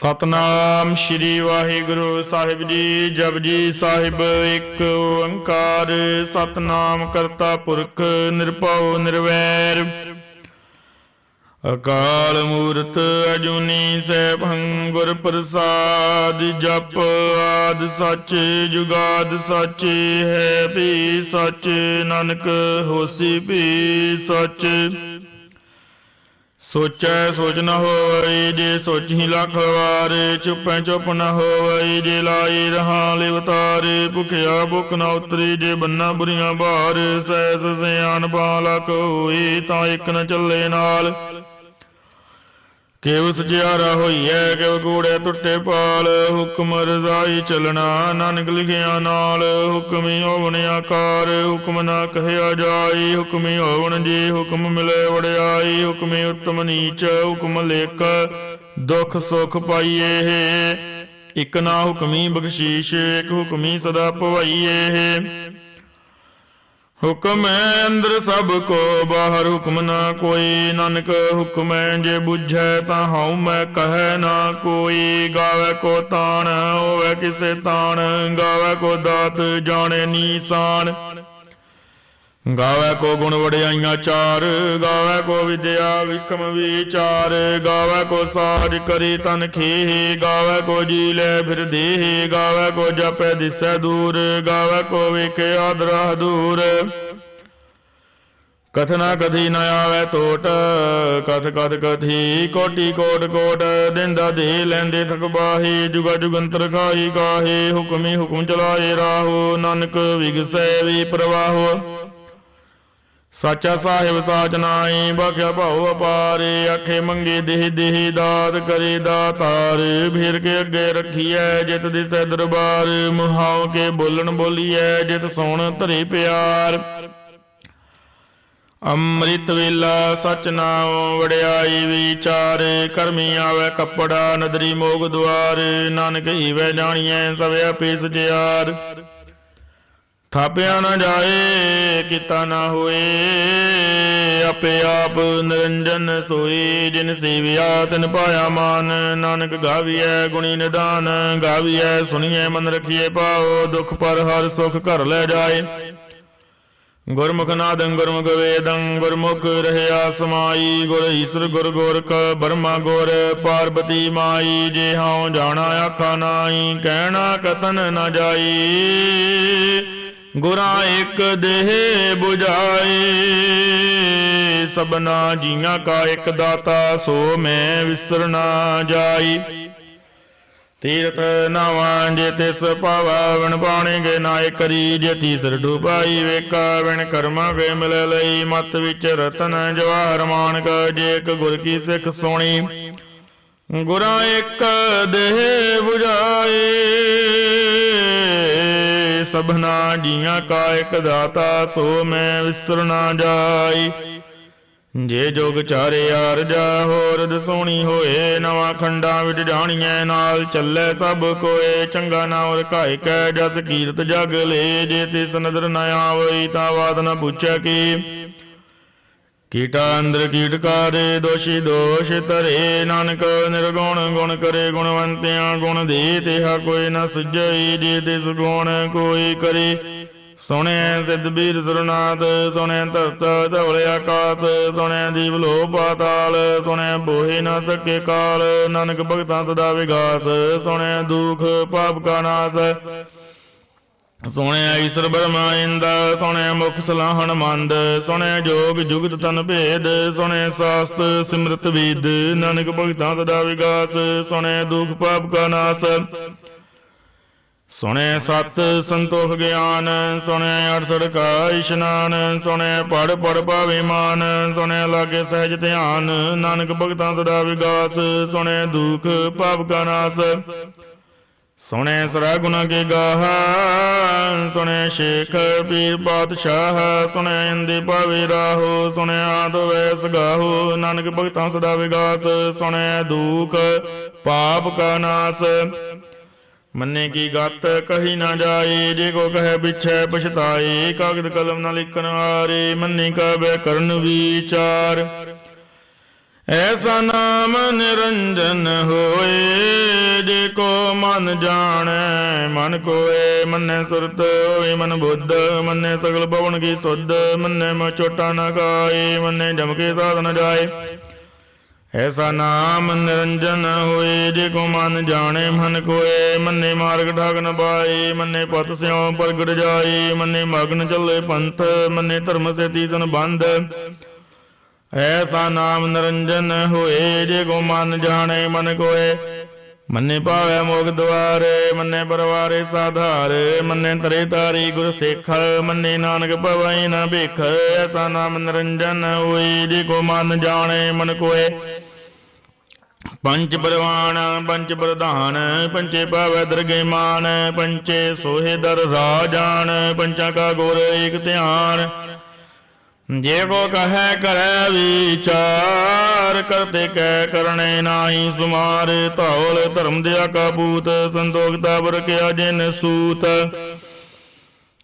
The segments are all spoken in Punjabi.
ਸਤਨਾਮ ਸ਼੍ਰੀ ਵਾਹਿਗੁਰੂ ਸਾਹਿਬ ਜੀ। ਜਪਜੀ ਸਾਹਿਬ ਇੱਕ ਓੰਕਾਰ ਸਤਨਾਮ ਕਰਤਾ ਪੁਰਖ ਨਿਰਭਉ ਨਿਰਵੈਰ ਅਕਾਲ ਮੂਰਤ ਅਜੂਨੀ ਸੈਭੰ ਗੁਰ ਪ੍ਰਸਾਦ। ਜਪ ਆਦਿ ਸੱਚ ਜੁਗਾਦ ਸੱਚ ਹੈ ਵੀ ਸੱਚ ਨਾਨਕ ਹੋਸੀ ਵੀ ਸੱਚ। ਸੋਚੈ ਸੋਚ ਨ ਹੋਵਈ ਜੇ ਸੋਚੀ ਲੱਖ ਵਾਰ। ਚੁੱਪੈ ਚੁੱਪ ਨ ਹੋਵਈ ਜੇ ਲਾਈ ਰਹਾ ਲਿਵਤਾਰ। ਭੁਖਿਆ ਭੁੱਖ ਨ ਉਤਰੀ ਜੇ ਬੰਨਾ ਬੁਰੀਆਂ ਭਾਰ। ਸਹਿਸ ਸਿਆਣ ਬਾਲਕ ਹੋਈ ਤਾਂ ਇੱਕ ਨ ਚੱਲੇ ਨਾਲ। ਕਿਵ ਸਜਿਆਰਾ ਹੋਈਐ ਕਿਵ ਗੂੜੈ ਟੁੱਟੇ ਪਾਲ। ਹੁਕਮ ਰਜ਼ਾਈ ਚੱਲਣਾ ਨਾਨਕ ਲਿਖਿਆ ਨਾਲ। ਹੁਕਮੀ ਹੋਵਣ ਆਕਾਰ ਹੁਕਮ ਨਾ ਕਹਿਆ ਜਾਈ। ਹੁਕਮੀ ਹੋਵਣ ਜੀ ਹੁਕਮ ਮਿਲੇ ਵਡਿਆਈ। ਹੁਕਮੀ ਉੱਤਮ ਨੀਚ ਹੁਕਮ ਲੇਖ ਦੁਖ ਸੁਖ ਪਾਈਏ। ਇਕ ਨਾ ਹੁਕਮੀ ਬਖਸ਼ੀਸ਼ ਇਕ ਹੁਕਮੀ ਸਦਾ ਭਵਾਈਏ। ਹੁਕਮ ਹੈ ਅੰਦਰ ਸਭ ਕੋ ਬਾਹਰ ਹੁਕਮ ਨਾ ਕੋਈ। ਨਾਨਕ ਹੁਕਮ ਹੈ ਜੇ ਬੁਝੈ ਤਾਂ ਹਉ ਮੈਂ ਕਹੈ ਨਾ ਕੋਈ। ਗਾਵੇ ਕੋ ਤਾਣ ਹੋਵੇ ਕਿਸੇ ਤਾਣ। ਗਾਵੇ ਕੋ ਦਾਤ ਜਾਣੇ ਨੀਸਾਨ। ਗਾਵੇ ਕੋ ਗੁਣ ਵਡਿਆਈਆਂ ਚਾਰ। ਗਾਵੇ ਕੋ ਵਿਦਿਆ ਵਿਖਮ ਵਿਚਾਰ। ਗਾਵੇ ਕੋ ਸਾਜ ਕਰੀ ਤਨ ਖੇਹ। ਗਾਵੇ ਕੋ ਜੀ ਲੈ ਫਿਰ ਦੇਹ। ਗਾਵੇ ਕੋ ਜਪੈ ਦਿਸੈ ਦੂਰ। ਗਾਵੇ ਕੋ ਵੇਖੇ ਆਦਰਾ ਦੂਰ। ਕਥਨਾ ਕਥੀ ਨ ਆਵੇ ਟੋਟ ਕਥ ਕਥ ਕਥੀ ਕੋਟੀ ਕੋਟ ਕੋਟ। ਦਿੰਦਾ ਦੇ ਲੈਂਦੇ ਥਕ ਬਾਹੇ ਜੁਗਾ ਜੁਗੰਤਰ ਖਾਈ ਗਾਹੇ। ਹੁਕਮੀ ਹੁਕਮ ਚਲਾਏ ਰਾਹੋ ਨਾਨਕ ਵਿਗਸੈ ਵੀ ਪ੍ਰਵਾਹੋ। ਸਾਚਾ ਸਾਹਿਬ ਸਾਚ ਨਾਈ ਬਖਿਆ ਭਾਉ ਅਪਾਰੇ। ਆਖੇ ਮੰਗੇ ਦੇਹ ਦੇਹ ਦਾਤ ਕਰੇ ਦਾਤਾਰ। ਫੇਰ ਕੇ ਅੱਗੇ ਰੱਖੀਐ ਜਿਤ ਦਿਸੈ ਦਰਬਾਰ। ਮੁਹਾਉ ਕੇ ਬੋਲਣ ਬੋਲੀਐ ਜਿਤ ਸੋਣ ਧਰੇ ਪਿਆਰ। ਅੰਮ੍ਰਿਤ ਵੇਲਾ ਸਚ ਨਾਮ ਵਡਿਆਈ ਵਿਚਾਰ। ਕਰਮੀ ਆਵੇ ਕੱਪੜਾ ਨਦਰੀ ਮੋਗ ਦੁਆਰ। ਨਾਨਕ ਹੀਵੈ ਜਾਣੀਐ ਸਭਿਆ ਪੇ ਸਜਿਆਰ। ਥਾਪਿਆ ਨਾ ਜਾਏ ਕੀਤਾ ਨਾ ਹੋਏ। ਆਪੇ ਆਪ ਨਿਰੰਜਨ ਸੋਈ। ਜਿਨ ਸੇਵਿਆ ਤਿਨ ਪਾਇਆ ਮਾਨ। ਨਾਨਕ ਗਾਵੀਐ ਗੁਣੀ ਨਿਦਾਨ। ਗਾਵੀਐ ਸੁਣੀਐ ਮਨ ਰਖੀਐ ਪਾਓ। ਦੁਖ ਪਰ ਹਰ ਸੁਖ ਘਰ ਲੈ ਜਾਏ। ਗੁਰਮੁਖ ਨਾਦੰ ਗੁਰਮੁਖ ਵੇਦੰ ਗੁਰਮੁਖ ਰਹਿਆ ਸਮਾਈ। ਗੁਰ ਈਸਰ ਗੁਰ ਗੋਰਖ ਬਰਮਾ ਗੁਰ ਪਾਰਬਤੀ ਮਾਈ। ਜੇ ਹਉ ਜਾਣਾ ਆਖਾ ਨਾਈ ਕਹਿਣਾ ਕਤਨ ਨ ਜਾਈ। ਗੁਰਾਂ ਇੱਕ ਦੇਹ ਬੁਝਾਏ। ਸਭਨਾ ਜੀਆਂ ਕਾ ਇੱਕ ਦਾਤਾ ਸੋ ਮੈਂ ਵਿਸਰ ਨਾ ਜਾਈ। ਤੀਰਥ ਨਾਵਾਂ ਜੇ ਤਿਸ ਪਾਵਾ ਵਿਣ ਪਾਣੀ ਗਏ ਨਾਇ ਕਰੀ। ਜੇ ਤੀਸਰ ਡੁਬਾਈ ਵੇਖਾ ਵਿਣ ਕਰਮਾਂ ਗਏ ਮਿਲ ਲਈ। ਮਤ ਵਿੱਚ ਰਤਨ ਜਵਾਹਰ ਮਾਨਕ ਜੇ ਇੱਕ ਗੁਰ ਕੀ ਸਿੱਖ ਸੋਣੀ। ਗੁਰਾਂ ਇੱਕ ਦੇਹ ਬੁਝਾਏ। ਸਭਨਾ ਜੀਆਂ ਕਾ ਇੱਕ ਦਾਤਾ ਸੋ ਮੈਂ ਵਿਸਰ ਨਾ ਜਾਈ। ਜੇ ਜੋਗ ਚਾਰਿਆ ਰਜਾ ਹੋਰ ਦਸੋਣੀ ਹੋਏ। ਨਵਾਂ ਖੰਡਾਂ ਵਿੱਚ ਜਾਣੀਐ ਨਾਲ ਚੱਲੇ ਸਭ ਕੋਏ। ਚੰਗਾ ਨਾਮ ਰਖਾਇ ਕੈ ਜਸ ਕੀਰਤ ਜਗ ਲੇ। ਜੇ ਤਿਸ ਨਦਰ ਨ ਆਵਈ ਤਾਂ ਬਾਤ ਨ ਪੁੱਛੈ ਕੀ। ਕੀਟਾ ਅੰਦਰ ਕੀਟਕਾਰੇ ਦੋਸ਼ੀ ਦੋਸ਼ ਧਰੇ। ਨਾਨਕ ਨਿਰਗੁਣ ਗੁਣ ਕਰੇ ਗੁਣਵੰਤਿਆਂ ਗੁਣ ਦੇ। ਤੇਹਾ ਕੋਈ ਨ ਸੁਝਈ ਜੇ ਤਿਸ ਗੁਣ ਕੋਈ ਕਰੇ। ਸੁਣਿਐ ਸਿੱਧ ਬੀਰ ਸੁਰਨਾਥ ਸੁਣਿਐ ਧਰਤ ਧਵਲ ਆਕਾਸ। ਸੁਣਿਐ ਦੀਪ ਲੋ ਪਾਤਾਲ ਸੁਣਿਐ ਬੋਹਿ ਨ ਸਕੇ ਕਾਲ। ਨਾਨਕ ਭਗਤਾਂ ਸਦਾ ਵਿਗਾਸ। ਸੁਣਿਐ ਦੁਖ ਪਾਪ ਕਾ ਨਾਸ। ਸੁਣਿਐ ਈਸਰ ਬਰਮਾ ਇੰਦ। ਸੁਣਿਐ ਮੁਖ ਸਲਾਹਣ ਮੰਦ। ਸੁਣਿਐ ਜੋਗ ਜੁਗਤ ਤਨ ਭੇਦ। ਸੁਣਿਐ ਸਾਸਤ ਸਿਮਰਤ ਵੇਦ। ਨਾਨਕ ਭਗਤਾਂ ਸਦਾ ਵਿਗਾਸ। ਸੁਣਿਐ ਦੁਖ ਪਾਪ ਕਾ ਨਾਸ। ਸੁਣਿਐ ਸਤ ਸੰਤੋਖ ਗਿਆਨ। ਸੁਣਿਐ ਅਠਸਠ ਕਾ ਇਸ਼ਨਾਨ। ਸੁਣਿਐ ਪੜ ਪੜ ਪਾਵੇ ਮਾਨ। ਸੁਣਿਐ ਲਾਗੇ ਸਹਿਜ ਧਿਆਨ। ਨਾਨਕ ਭਗਤਾਂ ਸਦਾ ਵਿਗਾਸ। ਸੁਣਿਐ ਦੁਖ ਪਾਪ ਕਾ ਨਾਸ। ਸੁਣਿਐ ਸਰਾ ਗੁਨਾ ਕੇ ਗਾਹ। ਸੁਣਿਐ ਸ਼ੇਖ ਪੀਰ ਪਾਤਸ਼ਾਹ। ਸੁਣਿਐ ਅੰਦੇ ਪਾਵੇ ਰਾਹੋ। ਸੁਣਿਐ ਆਦ ਵੈਸ ਗਾਹੋ। ਨਾਨਕ ਭਗਤਾਂ ਸਦਾ ਵਿਗਾਸ। ਸੁਣਿਐ ਦੁਖ ਪਾਪ ਕਾ ਨਾਸ। ਮੰਨੇ ਕੀ ਗਤ ਕਹੀ ਨਾ ਜਾਏ। ਜੇ ਕੋ ਕਹੈ ਪਿਛੈ ਪਛਤਾਏ। ਕਾਗਦ ਕਲਮ ਨਾ ਲਿਖਣ ਹਾਰੇ। ਮੰਨੇ ਕਾ ਬੈ ਕਰਨ ਵਿਚਾਰ। ਐਸਾ ਨਾਮ ਨਿਰੰਜਨ ਹੋਏ। को मन जाने मन कोए मन्ने सुरत होए मन बुद्ध मन्ने सगल भवन की सुध मन्ने मैं चोटा न खाए मन्ने जम के साथ न जाए ऐसा नाम निरंजन हुए जे को मन जाने मन कोए मन्ने मार्ग ठाक न पाए मन्ने पथ स्यों प्रगट जाए मन्ने मग्न चले पंथ मन्ने धर्म से तीसन बंध ऐसा नाम निरंजन होए जे को मन जाने मन कोए मन्ने पावे मोग द्वार मन्ने परवारे साधार मन्ने तरे तारी गुर सिख मन्ने नानक पवई न भिख ऐसा नाम निरंजन होए जे को मन जाने मन कोए पंच परवान पंच प्रधान पंचे पावे दरगे मान पंचे सोहे दर राजान पंचा का गुर एक ध्यान जे को कहे करे विचार करते कह करने नाही सुमार धौल धर्म दया का पूत संतोख ताबर के जिन सूत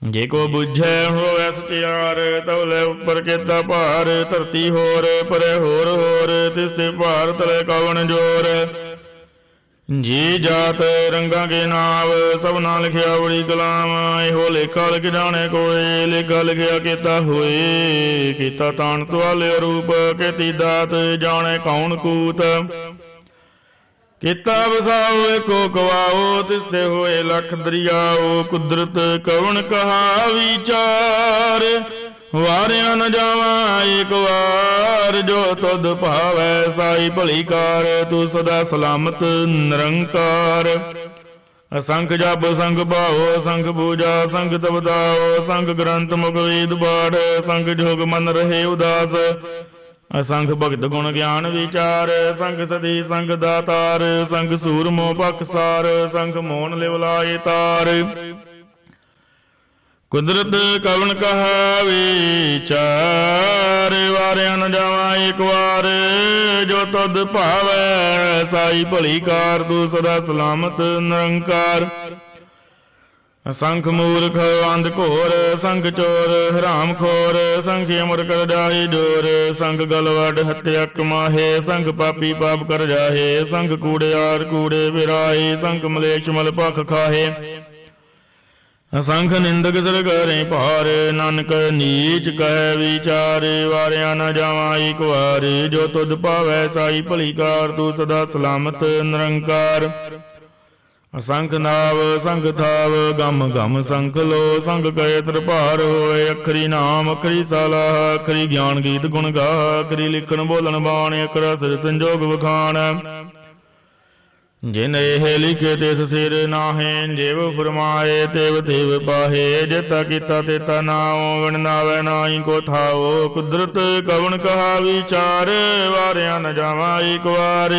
जे को बुझे होवे सत्यार तौले उपर केता भार धरती होर परे होर तिसते भार तले कवन जोर जी जात रंगा के नाव सब ना लिखिया बड़ी कलाम एहो लेखा लिख जाने कोए लेखा लिखिया केता होए केता तान तुआले रूप केती दात जाने कौन कूत केता बसाओ को कवाओ तिसते होए लख दरियाओ कुदरत कवन कहा विचार वारिया न जावा एक वार जो तुद भावै साई भली कार तू सदा सलामत निरंकार असंख जप संख भावो संख पूजा संख तपदाओ संख ग्रंथ मुख वेद पाठ संख जोग मन रहे उदास असंख भगत गुण ज्ञान विचार संख सदी संख दातार संख सूरमो पखसार संख मोहन लिवलाए तार कुदरत कवन कहा विचार वारिया न जावा एक वार जो तुद भावै साई भली कार तू सदा सलामत निरंकार संख मूर्ख अंध घोर संख चोर हराम खोर संख अमर कर जाए जोर संख गलवड हत्या कमाहे संख पापी पाप कर जाहे संख कूड़ेयार कूड़े बिराए संख मलेच्छ मल पख खाहे असंख निंदक सिर करे भार नानक नीच कह विचार वारिया न जावा एक वार जो तुद पावै साई भली कार तू सदा सलामत निरंकार असंख नाव संख थाव गम गम संख लो संख कहे तरभार होए अखरी नाम अखरी सालाह अखरी ज्ञान गीत गुण गा अखरी लिखन बोलन बाण अखरा सिर संजोग वखान जिन एह लिखे तिस सिर नाहे जेव फरमाए तेव तेव पाहे जेता कीता तेता नाओ गणनावै नाई को थाओ कुदरत कवन कहा विचार वारिया न जावा एक वार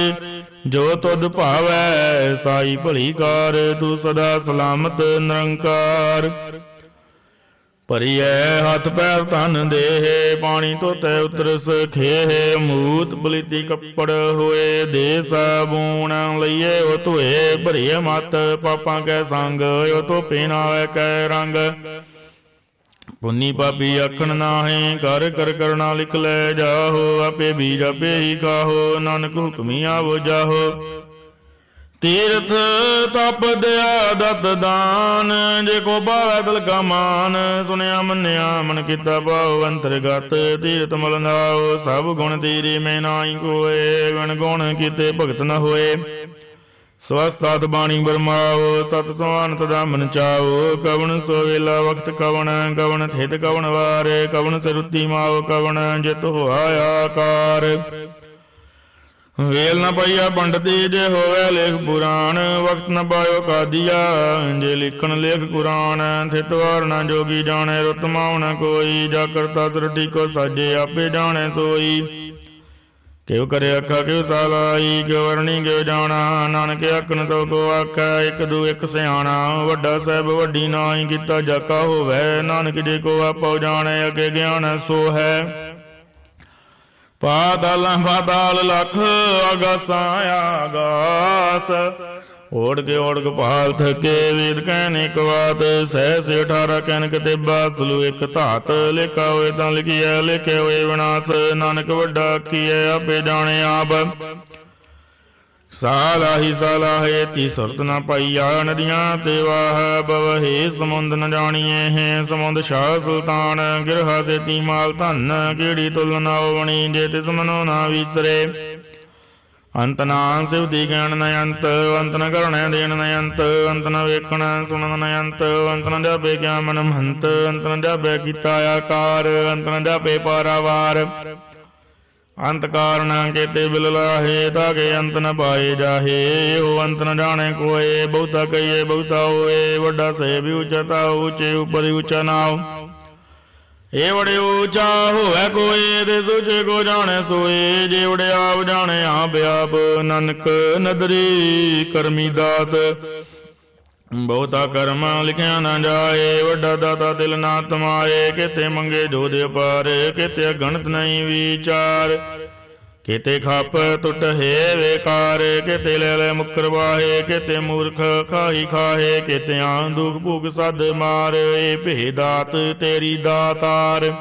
जो तुद भावै साई भली कार तू सदा सलामत निरंकार ਭਰੀਐ ਹੱਥ ਪੈਰ ਧਨ ਦੇਹ ਪਾਣੀ ਧੋਤੈ ਉਤਰਸ ਖੇਹ ਮੂਤ ਬਲੀਤੀ ਕੱਪੜ ਹੋਏ ਦੇ ਸਾਬੂਣ ਲਈਏ ਉਹ ਧੋਏ ਭਰੀਏ ਮਤ ਪਾਪਾਂ ਕੈ ਸੰਗ ਉਹ ਧੋਪੇ ਨਾਵੇ ਕੈ ਰੰਗ ਪੁੰਨੀ ਪਾਪੀ ਆਖਣ ਨਾਹੀਂ ਕਰ ਕਰ ਕਰਨਾ ਲਿਖ ਲੈ ਜਾਹੋ ਆਪੇ ਬੀਜ ਆਪੇ ਹੀ ਖਾਹੋ ਨਾਨਕ ਹੁਕਮੀ ਆਵੋ ਜਾਹੋ तीर्थ तप दया दत्त दान जे को भावै दिल का मान सुनिया मन्निया मन किता भाव अंतरगत तीर्थ मल नाओ सब गुण तेरे में नाई कोए गुण गुण कीते भगत न होए स्वस्थ बाणी बरमाओ सत सुहान तदा मन चाओ कवन सो वेला वक्त कवन कवन थित कवन वार कवन सिरुति माओ कवन जित होआ आकार ਵੇਲ ਨ ਪਾਈਆ ਪੰਡਤੀ ਜੇ ਹੋਵੇ ਲੇਖ ਪੁਰਾਣ ਵਕਤ ਨ ਪਾਇਓ ਕਾਦੀਆ ਜੇ ਲਿਖਣ ਲੇਖ ਕੁਰਾਨ ਥਿਤ ਵਾਰ ਨ ਜੋਗੀ ਜਾਣੇ ਰੁਤ ਮਾਉ ਨ ਕੋਈ ਜਾ ਕਰਤਾ ਤਰਟੀ ਕੋ ਸਾਜੇ ਆਪੇ ਜਾਣੇ ਸੋਈ ਕਿਉ ਕਰੇ ਆਖਾ ਕਿਉ ਸਾਲਾਈ ਕਿਉ ਵਰਣੀ ਕਿਉ ਜਾਣਾ ਨਾਨਕ ਆਖਣ ਤੋ ਕੋ ਆਖੈ ਇੱਕ ਦੂ ਇੱਕ ਸਿਆਣਾ ਵੱਡਾ ਸਾਹਿਬ ਵੱਡੀ ਨਾਹੀ ਕੀਤਾ ਜਾਕਾ ਹੋਵੇ ਨਾਨਕ ਜੇ ਕੋ ਆਪੋ ਜਾਣੇ ਅੱਗੇ ਗਿਆਨ ਸੋ ਹੈ ਪਾਤਾਲ ਪਾਤਾਲ ਲਖ ਆਗਾਸਾਂ ਆਗਾਸ ਓੜ ਕੇ ਭਾਲ ਥਕੇ ਵੇਦ ਕਹਿਨ ਇੱਕ ਬਾਤ ਸਹਿ 18 ਕਹਿਨ ਕਿਤੇ ਬਾਸਲੂ ਇੱਕ ਧਾਤ ਲਿਖਾ ਹੋਏ ਤਾਂ ਲਿਖਿਆ ਲਿਖੇ ਹੋਏ ਵਿਨਾਸ਼ ਨਾਨਕ ਵੱਡਾ ਆਖੀਐ ਆਪੇ ਜਾਣੇ ਆਪ ਸਾਲਾਹੀ ਸਾਲਾਹੇ ਤੀ ਸੁਰਤ ਨਾ ਪਾਈਆ ਨਦੀਆਂ ਤੇ ਵਾਹ ਬਵਹੇ ਸਮੁੰਦ ਨ ਜਾਣੀਏ ਹੈ ਸਮੁੰਦ ਸ਼ਾਹ ਸੁਲਤਾਨ ਗਿਰਹਾ ਸੇ ਤੀ ਮਾਲ ਧਨ ਕਿਹੜੀ ਤੁਲ ਨਾ ਬਣੀ ਜੇ ਤਿਸ ਮਨੋ ਨਾ ਵਿਸਰੇ ਅੰਤ ਨਾ ਸਿਵਦੀ ਗਿਆਨ ਨ ਅੰਤ ਅੰਤ ਨ ਕਰਣੈ ਦੇਣ ਨ ਅੰਤ ਅੰਤ ਨ ਵੇਖਣ ਸੁਣਨ ਨ ਅੰਤ ਅੰਤ ਨ ਜਾਪੇ ਕਿਆ ਮਨ ਮਹੰਤ ਅੰਤ ਨ ਜਾਪੇ ਕੀਤਾ ਆਕਾਰ ਅੰਤ ਨ ਜਾਪੇ ਪਾਰਾਵਾਰ ਅੰਤ ਕਾਰਨ ਕੇਤੇ ਬਿਲ ਲਾਹੇ ਤਾਕੇ ਅੰਤ ਨ ਪਾਏ ਜਾਹੇ ਉਹ ਅੰਤ ਨ ਜਾਣੇ ਕੋਏ ਬਹੁਤਾ ਕਹੀਏ ਬਹੁਤਾ ਹੋਏ ਵੱਡਾ ਸੇ ਵੀ ਉਚਤਾ ਉੱਚੇ ਉਪਰ ਉੱਚਾ ਨਾਉ ਇਹ ਵੜੇ ਉੱਚਾ ਹੋਵੇ ਕੋਏ ਤੇ ਸੁਚੇ ਕੋ ਜਾਣੇ ਸੋਏ ਜੇ ਵੜੇ ਆਪ ਜਾਣੇ ਆਪ ਆਪ ਨਾਨਕ ਨਦਰੀ ਕਰਮੀ ਦਾਤ ਬਹੁਤਾ ਕਰਮ ਲਿਖਿਆ ਨਾ ਜਾਏ ਵੱਡਾ ਦਾਤਾ ਦਿਲ ਨਾ ਤਮਾਏ ਕਿਤੇ ਮੰਗੇ ਜੋਧ ਅਪਾਰ ਕਿਤੇ ਗਣਤ ਨਹੀਂ ਵਿਚਾਰ ਕਿਤੇ ਖੱਪ ਟੁੱਟ ਹੈ ਵੇਕਾਰ ਕਿਤੇ ਲੈ ਲੈ ਮੁਕਰ ਵਾਹੇ ਕਿਤੇ ਮੂਰਖ ਖਾਹੀ ਖਾਹੇ ਕਿਤੇ ਆਂ ਦੁਖ ਭੁਖ ਸਦ ਮਾਰ ਏ ਭੇ ਦਾਤ ਤੇਰੀ ਦਾਤਾਰ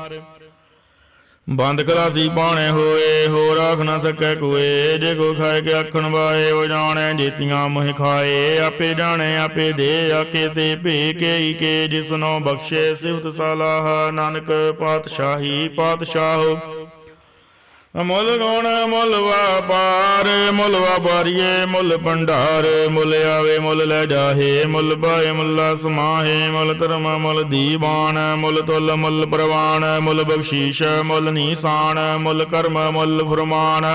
ਬੰਦ ਖਲਾਸੀ ਪਾਣੇ ਹੋਏ ਹੋ ਰਾਖ ਨਾ ਸਕੈ ਕੋਏ ਜੇ ਕੋ ਖਾਏ ਕੇ ਆਖਣ ਵਾਏ ਉਹ ਜਾਣੇ ਜੀਤੀਆਂ ਮੋਹ ਖਾਏ ਆਪੇ ਜਾਣੇ ਆਪੇ ਦੇ ਆਕੇ ਸੇ ਭੇ ਕੇ ਕੇ ਜਿਸਨੋ ਬਖਸ਼ੇ ਸਿਵਤ ਸਲਾਹ ਨਾਨਕ ਪਾਤਸ਼ਾਹੀ ਪਾਤਸ਼ਾਹ ਮੁੱਲ ਗੁਣ ਮੁੱਲ ਵਾਪਾਰ ਮੁੱਲ ਵਾਪਾਰੀਏ ਮੁੱਲ ਭੰਡਾਰ ਮੁੱਲ ਆਵੇ ਮੁੱਲ ਲੈ ਜਾਹੇ ਮੁੱਲ ਪਾਏ ਮੁੱਲਾ ਸਮਾਹੇ ਮੁੱਲ ਧਰਮ ਮੁੱਲ ਦੀਵਾਨ ਮੁੱਲ ਤੁਲ ਮੁੱਲ ਪ੍ਰਵਾਨ ਮੁੱਲ ਬਖਸ਼ੀਸ਼ ਮੁੱਲ ਨੀਸਾਨ ਮੁੱਲ ਕਰਮ ਮੁੱਲ ਫਰਮਾਨ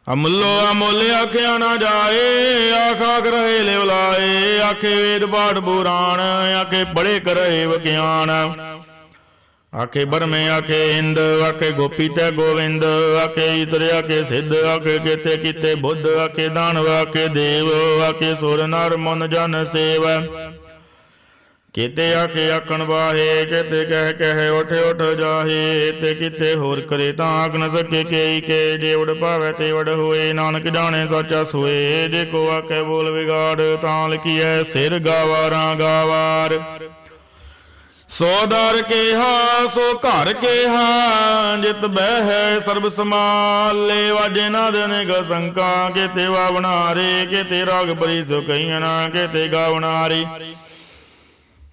ਅਮੁੱਲੋ ਅਮੁੱਲ ਆਖਿਆ ਨਾ ਜਾਏ ਆਖਾ ਕਰੇ ਲਿਵਲਾਏ ਆਖੇ ਵੇਦ ਪਾਠ ਪੁਰਾਣ ਆਖੇ ਪੜੇ ਕਰੇ ਵਿਗਿਆਨ ਆਖੇ ਬਰਮੇ ਆਖੇ ਇੰਦ ਆਖੇ ਗੋਪੀ ਤੇ ਗੋਵਿੰਦ ਆਖੇ ਈਤਰ ਆਖੇ ਸਿੱਧ ਆਖੇ ਕੀਤੇ ਕੀਤੇ ਬੁੱਧ ਆਖੇ ਦਾਨਵ ਆਖੇ ਦੇਵ ਆਖੇ ਸੁਰ ਨਰ ਮਨ ਜਨ ਸੇਵ ਕੀਤੇ ਆਖੇ ਆਖਣ ਵਾਹੇ ਕੀਤੇ ਕਹਿ ਕਹਿ ਉਠ ਉਠ ਜਾਹੇ ਤੇ ਕੀਤੇ ਹੋਰ ਕਰੇ ਤਾਂ ਆਖ ਨ ਸਕੇ ਕੇਈ ਕੇ ਜੇ ਉਡ ਭਾਵੇ ਤੇ ਵਡ ਹੋਏ ਨਾਨਕ ਜਾਣੇ ਸਾਚਾ ਸੋਏ ਜੇ ਕੋ ਆਖੇ ਬੋਲ ਵਿਗਾੜ ਤਾਂ ਲਿਖੀਐ ਸਿਰ ਗਾਵਾਰਾਂ ਗਾਵਾਰ ਸੋ ਦਰ ਕੇਹਾ ਸੋ ਘਰ ਕੇਹਾ ਜਿਤ ਬਹਿ ਸਰਬ ਸਮਾਲੇ ਵਾਜੇ ਨਾਦ ਅਨੇਕ ਸੰਕਾ ਕਿਤੇ ਵਾਵਨਾਰੇ ਕਿਤੇ ਰਾਗ ਬਰੀ ਸੋ ਕਈਆਂ ਕਿਤੇ ਗਾਵਨਾਰੀ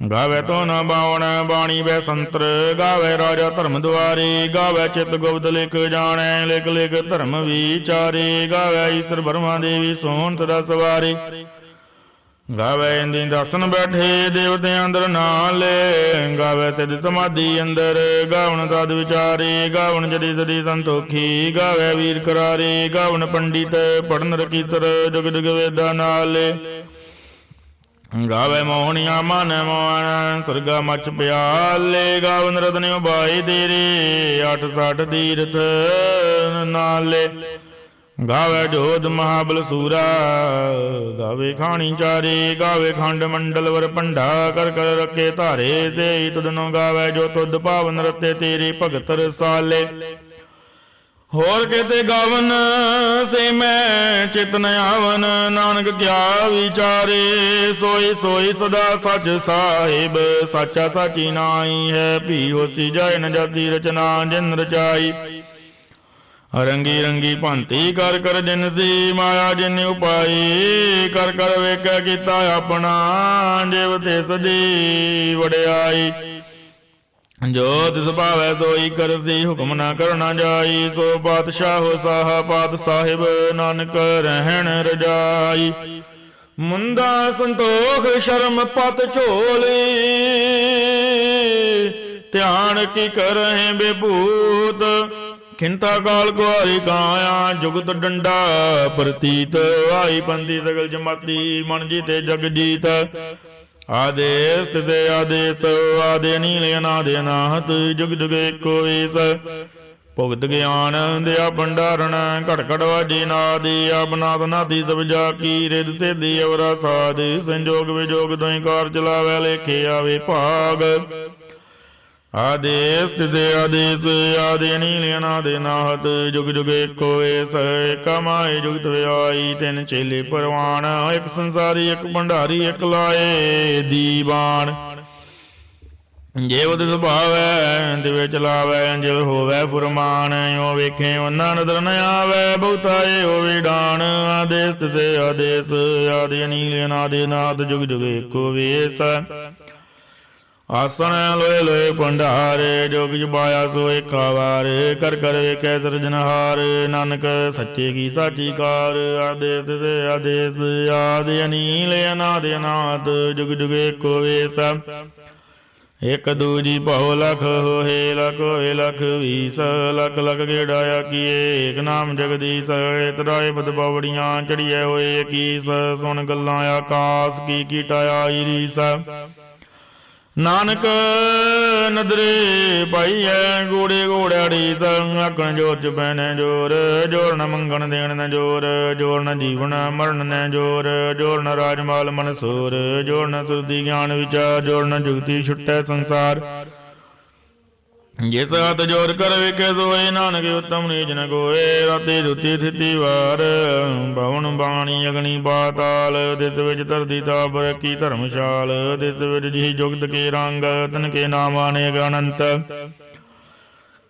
ਗਾਵੇ ਤੋ ਨ ਬਾਵਣ ਬਾਣੀ ਵੈ ਸੰਤਰ ਗਾਵੇ ਰਾਜਾ ਧਰਮ ਦੁਆਰੇ ਗਾਵੇ ਚਿਤ ਗੁਪਤ ਲਿਖ ਜਾਣੈ ਲਿਖ ਲਿਖ ਧਰਮ ਵਿਚਾਰੇ ਗਾਵੇ ਈਸ਼ਰ ਬਰਮਾ ਦੇਵੀ ਸੋਹਣ ਸਦਾ ਸਵਾਰੇ ਗਾਵੇ ਇੰਦੀ ਦਰਸ਼ਨ ਬੈਠੇ ਦੇਵਤੇ ਅੰਦਰ ਨਾਲ ਗਾਵੇ ਸਿਧ ਸਮਾਧੀ ਅੰਦਰ ਗਾਵਣ ਤਦ ਵਿਚਾਰੇ ਗਾਵਣ ਜਦੀ ਸਦੀ ਸੰਤੋਖੀ ਗਾਵੇ ਵੀਰ ਕਰਾਰੇ ਗਾਵਣ ਪੰਡਿਤ ਪੜਨ ਰਕੀਤਰ ਜੁਗ ਜੁਗ ਵੇਦਾਂ ਨਾਲ ਗਾਵੇ ਮੋਹਣੀਆਂ ਮਨ ਮੋਹਣ ਸੁਰਗਾ ਮਚ ਪਿਆਲੇ ਗਾਵਨ ਰਤਨਿ ਉਬਾਈ ਦੇਰੇ 860 ਤੀਰਥ ਨਾਲੇ ਗਾਵੇ ਜੋਧ ਮਹਾਬਲ ਸੂਰਾ ਗਾਵੇ ਖਾਣੀ ਚਾਰੇ ਗਾਵੇ ਖੰਡ ਮੰਡਲ ਵਰ ਭੰਡਾ ਕਰ ਕਰ ਰੱਖੇ ਧਾਰੇ ਸੇ ਤੁਧਨੋ ਗਾਵੇ ਜੋ ਤੁਧ ਭਾਵਨ ਰਤੇ ਤੇਰੇ ਭਗਤ ਰਸਾਲੇ ਹੋਰ ਕਿਤੇ ਗਾਵਨ ਸੇ ਮੈਂ ਚਿਤ ਨ ਆਵਨ ਨਾਨਕ ਕਿਆ ਵਿਚਾਰੇ ਸੋਈ ਸੋਈ ਸਦਾ ਸਚ ਸਾਹਿਬ ਸਾਚਾ ਸਾਚੀ ਨਾਈ ਹੈ ਭੀ ਹੋਸੀ ਜਾਏ ਨ ਜਾਤੀ ਰਚਨਾ ਜਿਨ ਰਚਾਈ ਰੰਗੀ ਰੰਗੀ ਭਾਂਤੀ ਕਰ ਕਰ ਜਿਨ ਸੀ ਮਾਇਆ ਜਿਨ ਉਪਾਈ ਕਰ ਕਰ ਵੇਖਿਆ ਕੀਤਾ ਆਪਣਾ ਜਿਵ ਤੇ ਸਦੀ ਵਡਿਆਈ ਜੋ ਤਿਸ ਭਾਵੈ ਸੋਈ ਕਰਸੀ ਹੁਕਮ ਨਾ ਕਰਨਾ ਜਾਈ ਸੋ ਪਾਤਸ਼ਾਹੋ ਸਾਹਾ ਪਾਤ ਸਾਹਿਬ ਨਾਨਕ ਰਹਿਣ ਰਜਾਈ ਮੁੰਦਾ ਸੰਤੋਖ ਸ਼ਰਮ ਪਤ ਝੋਲੀ ਧਿਆਨ ਕੀ ਕਰਹਿ ਬੇਭੂਤ ਖਿੰਤਾ ਕਾਲ ਗੁਆਰੀ ਕਾਇਆ ਜੁਗਤ ਡੰਡਾ ਪ੍ਰਤੀਤ ਆਈ ਬੰਦੀ ਸਗਲ ਜਮਾਤੀ ਮਨ ਜੀਤੇ ਜਗ ਜੀਤ ਆਦੇਸ ਤੇ ਆਦੇਸ ਆਦੇ ਨੀਲ ਅਨਾਦ ਅਨਾਹਤ ਜੁਗ ਜੁਗ ਏਕੋ ਏਸ ਭੁਗਤ ਗਿਆਨ ਦਿਆ ਭੰਡਾਰਨ ਘਟ ਘਟ ਵਾਜੀ ਨਾਦੀ ਆਪਨਾਦ ਨਾਦੀ ਸਭ ਜਾ ਕੀ ਰਿਦ ਸੇਦੀ ਅਵਰਾ ਸਾਧ ਸੰਜੋਗ ਵਿਜੋਗ ਦੋਈ ਕਾਰ ਚਲਾਵੇ ਲੇਖੇ ਆਵੇ ਭਾਗ ਆਦੇਸ ਤੇ ਆਦੇਸ ਆਦੇ ਨੀਲ ਅਨਾਦ ਅਨਾਹਤ ਜੁਗ ਜੁਗ ਏਕੋ ਏਸ ਕਮਾਏ ਜੁਗਤ ਵਿਆਈ ਤਿੰਨ ਚੇਲੇ ਪਰਵਾਨ ਇੱਕ ਸੰਸਾਰੀ ਇੱਕ ਭੰਡਾਰੀ ਇੱਕ ਲਾਏ ਦੀਵਾਨ ਜਿਵ ਤਿਸ ਭਾਵੈ ਤਿਵੇਂ ਚਲਾਵੈ ਜਿਵ ਹੋਵੈ ਫੁਰਮਾਨ ਓ ਵੇਖੇ ਉਹਨਾਂ ਨਦਰ ਨ ਆਵੈ ਬਹੁਤਾ ਏ ਹੋਵੇ ਡਾਨ ਆਦੇਸ ਤਿਸੇ ਆਦੇਸ ਆਦਿ ਅਨੀਲ ਅਨਾਦਿ ਨਾਦ ਜੁਗ ਜੁਗ ਏਕੋ ਵੇਸ ਆਸਣ ਲੋਏ ਲੋਏ ਭੰਡਾਰ ਜੋ ਕਿਛ ਪਾਇਆ ਸੋ ਏਕਾ ਵਾਰ ਕਰ ਕਰ ਵੇਖੈ ਸਿਰਜਨਹਾਰ ਨਾਨਕ ਸੱਚੇ ਕੀ ਸਾਚੀ ਕਾਰ ਆਦੇਸ ਤਿਸੇ ਆਦੇਸ ਆਦਿ ਅਨੀਲ ਅਨਾਦਿ ਅਨਾਦ ਜੁਗ ਜੁਗ ਏਕੋ ਵੇਸ ਇਕ ਦੂਜੀ ਭਉ ਲਖ ਹੋਏ ਲਖ ਵੀਸ ਲਖ ਲਖ ਗੇੜਾਇਆ ਕੀਏ ਏਕ ਨਾਮ ਜਗਦੀਸ਼ ਤਰਾਏ ਬਦ ਪੌੜੀਆਂ ਚੜੀਏ ਹੋਏ ਕੀਸ ਸੁਣ ਗੱਲਾਂ ਆਕਾਸ ਕੀ ਕੀਟਾਇਆ ਈਰੀਸ ਨਾਨਕ ਨਦਰੇ ਪਾਈਐ ਗੋੜੇ ਗੋੜਿਆੜੀ ਤੰ ਆਕਣ ਜੋਰ ਚ ਪੈਣੇ ਜੋਰ ਜੋਰ ਨ ਮੰਗਣ ਦੇਣ ਨ ਜੋਰ ਜੋਰ ਨ ਜੀਵਨ ਮਰਨ ਨ ਜੋਰ ਜੋਰ ਨ ਰਾਜਮਾਲ ਮਨਸੂਰ ਜੋਰ ਨ ਸੁਰਤੀ ਗਿਆਨ ਵਿਚਾਰ ਜੋਰ ਨ ਜੁਗਤੀ ਛੁੱਟੈ ਸੰਸਾਰ ਜਿਸ ਹੱਥ ਜੋਰ ਕਰ ਵੇਖੇ ਸੋਏ ਨਾਨਕ ਉਤਮ ਨੀਚ ਨ ਕੋਏ ਰਾਤੀ ਜੁਤੀ ਥਿਤੀ ਵਾਰ ਭਵਨ ਬਾਣੀ ਅਗਨੀ ਪਾਤਾਲ ਦਿਸ ਵਿੱਚ ਧਰਤੀ ਤਾਪ ਕੀ ਧਰਮਸ਼ਾਲ ਦਿਸ ਵਿੱਚ ਜੀ ਜੁਗਤ ਕੇ ਰੰਗ ਤਨ ਕੇ ਨਾਮ ਅਨੇਕ ਅਨੰਤ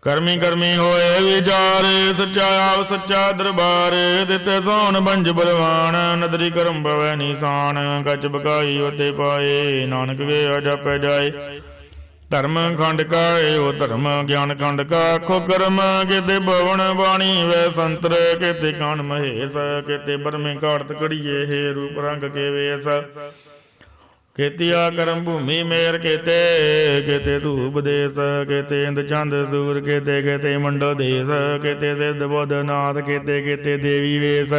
ਕਰਮੀ ਕਰਮੀ ਹੋਏ ਵਿਚਾਰ ਸੱਚਾ ਆਪ ਸੱਚਾ ਦਰਬਾਰ ਦਿੱਤੇ ਸੋਨ ਬੰਜ ਬਲਵਾਨ ਨਦਰੀ ਕਰਮ ਪਵੈ ਨਿਸ਼ਾਨ ਕੱਚ ਬਕਾਈ ਉਤੇ ਪਾਏ ਨਾਨਕ ਕੇ ਜਪੈ ਜਾਏ ਧਰਮ ਖੰਡ ਕਾ ਏਓ ਧਰਮ ਗਿਆਨ ਖੰਡ ਕਾ ਆਖੋ ਕਰਮ ਕਿਤੇ ਭਵਨ ਬਾਣੀ ਵੈ ਸੰਤਰ ਕਿਤੇ ਕਾਨ ਮਹੇਸ਼ ਕਿਤੇ ਬਰਮੇ ਘਾੜਤ ਕੜੀਏ ਹੇ ਰੂਪ ਰੰਗ ਕੇ ਵੇਸ ਕੀਤਿਆ ਕਰਮ ਭੂਮੀ ਮੇਰ ਕਿਤੇ ਧੂਪ ਦੇਸ ਕਿਤੇ ਇੰਦ ਚੰਦ ਸੂਰ ਕਿਤੇ ਮੰਡਲ ਦੇਸ ਕਿਤੇ ਸਿੱਧ ਬੁੱਧ ਨਾਥ ਕਿਤੇ ਦੇਵੀ ਵੇਸ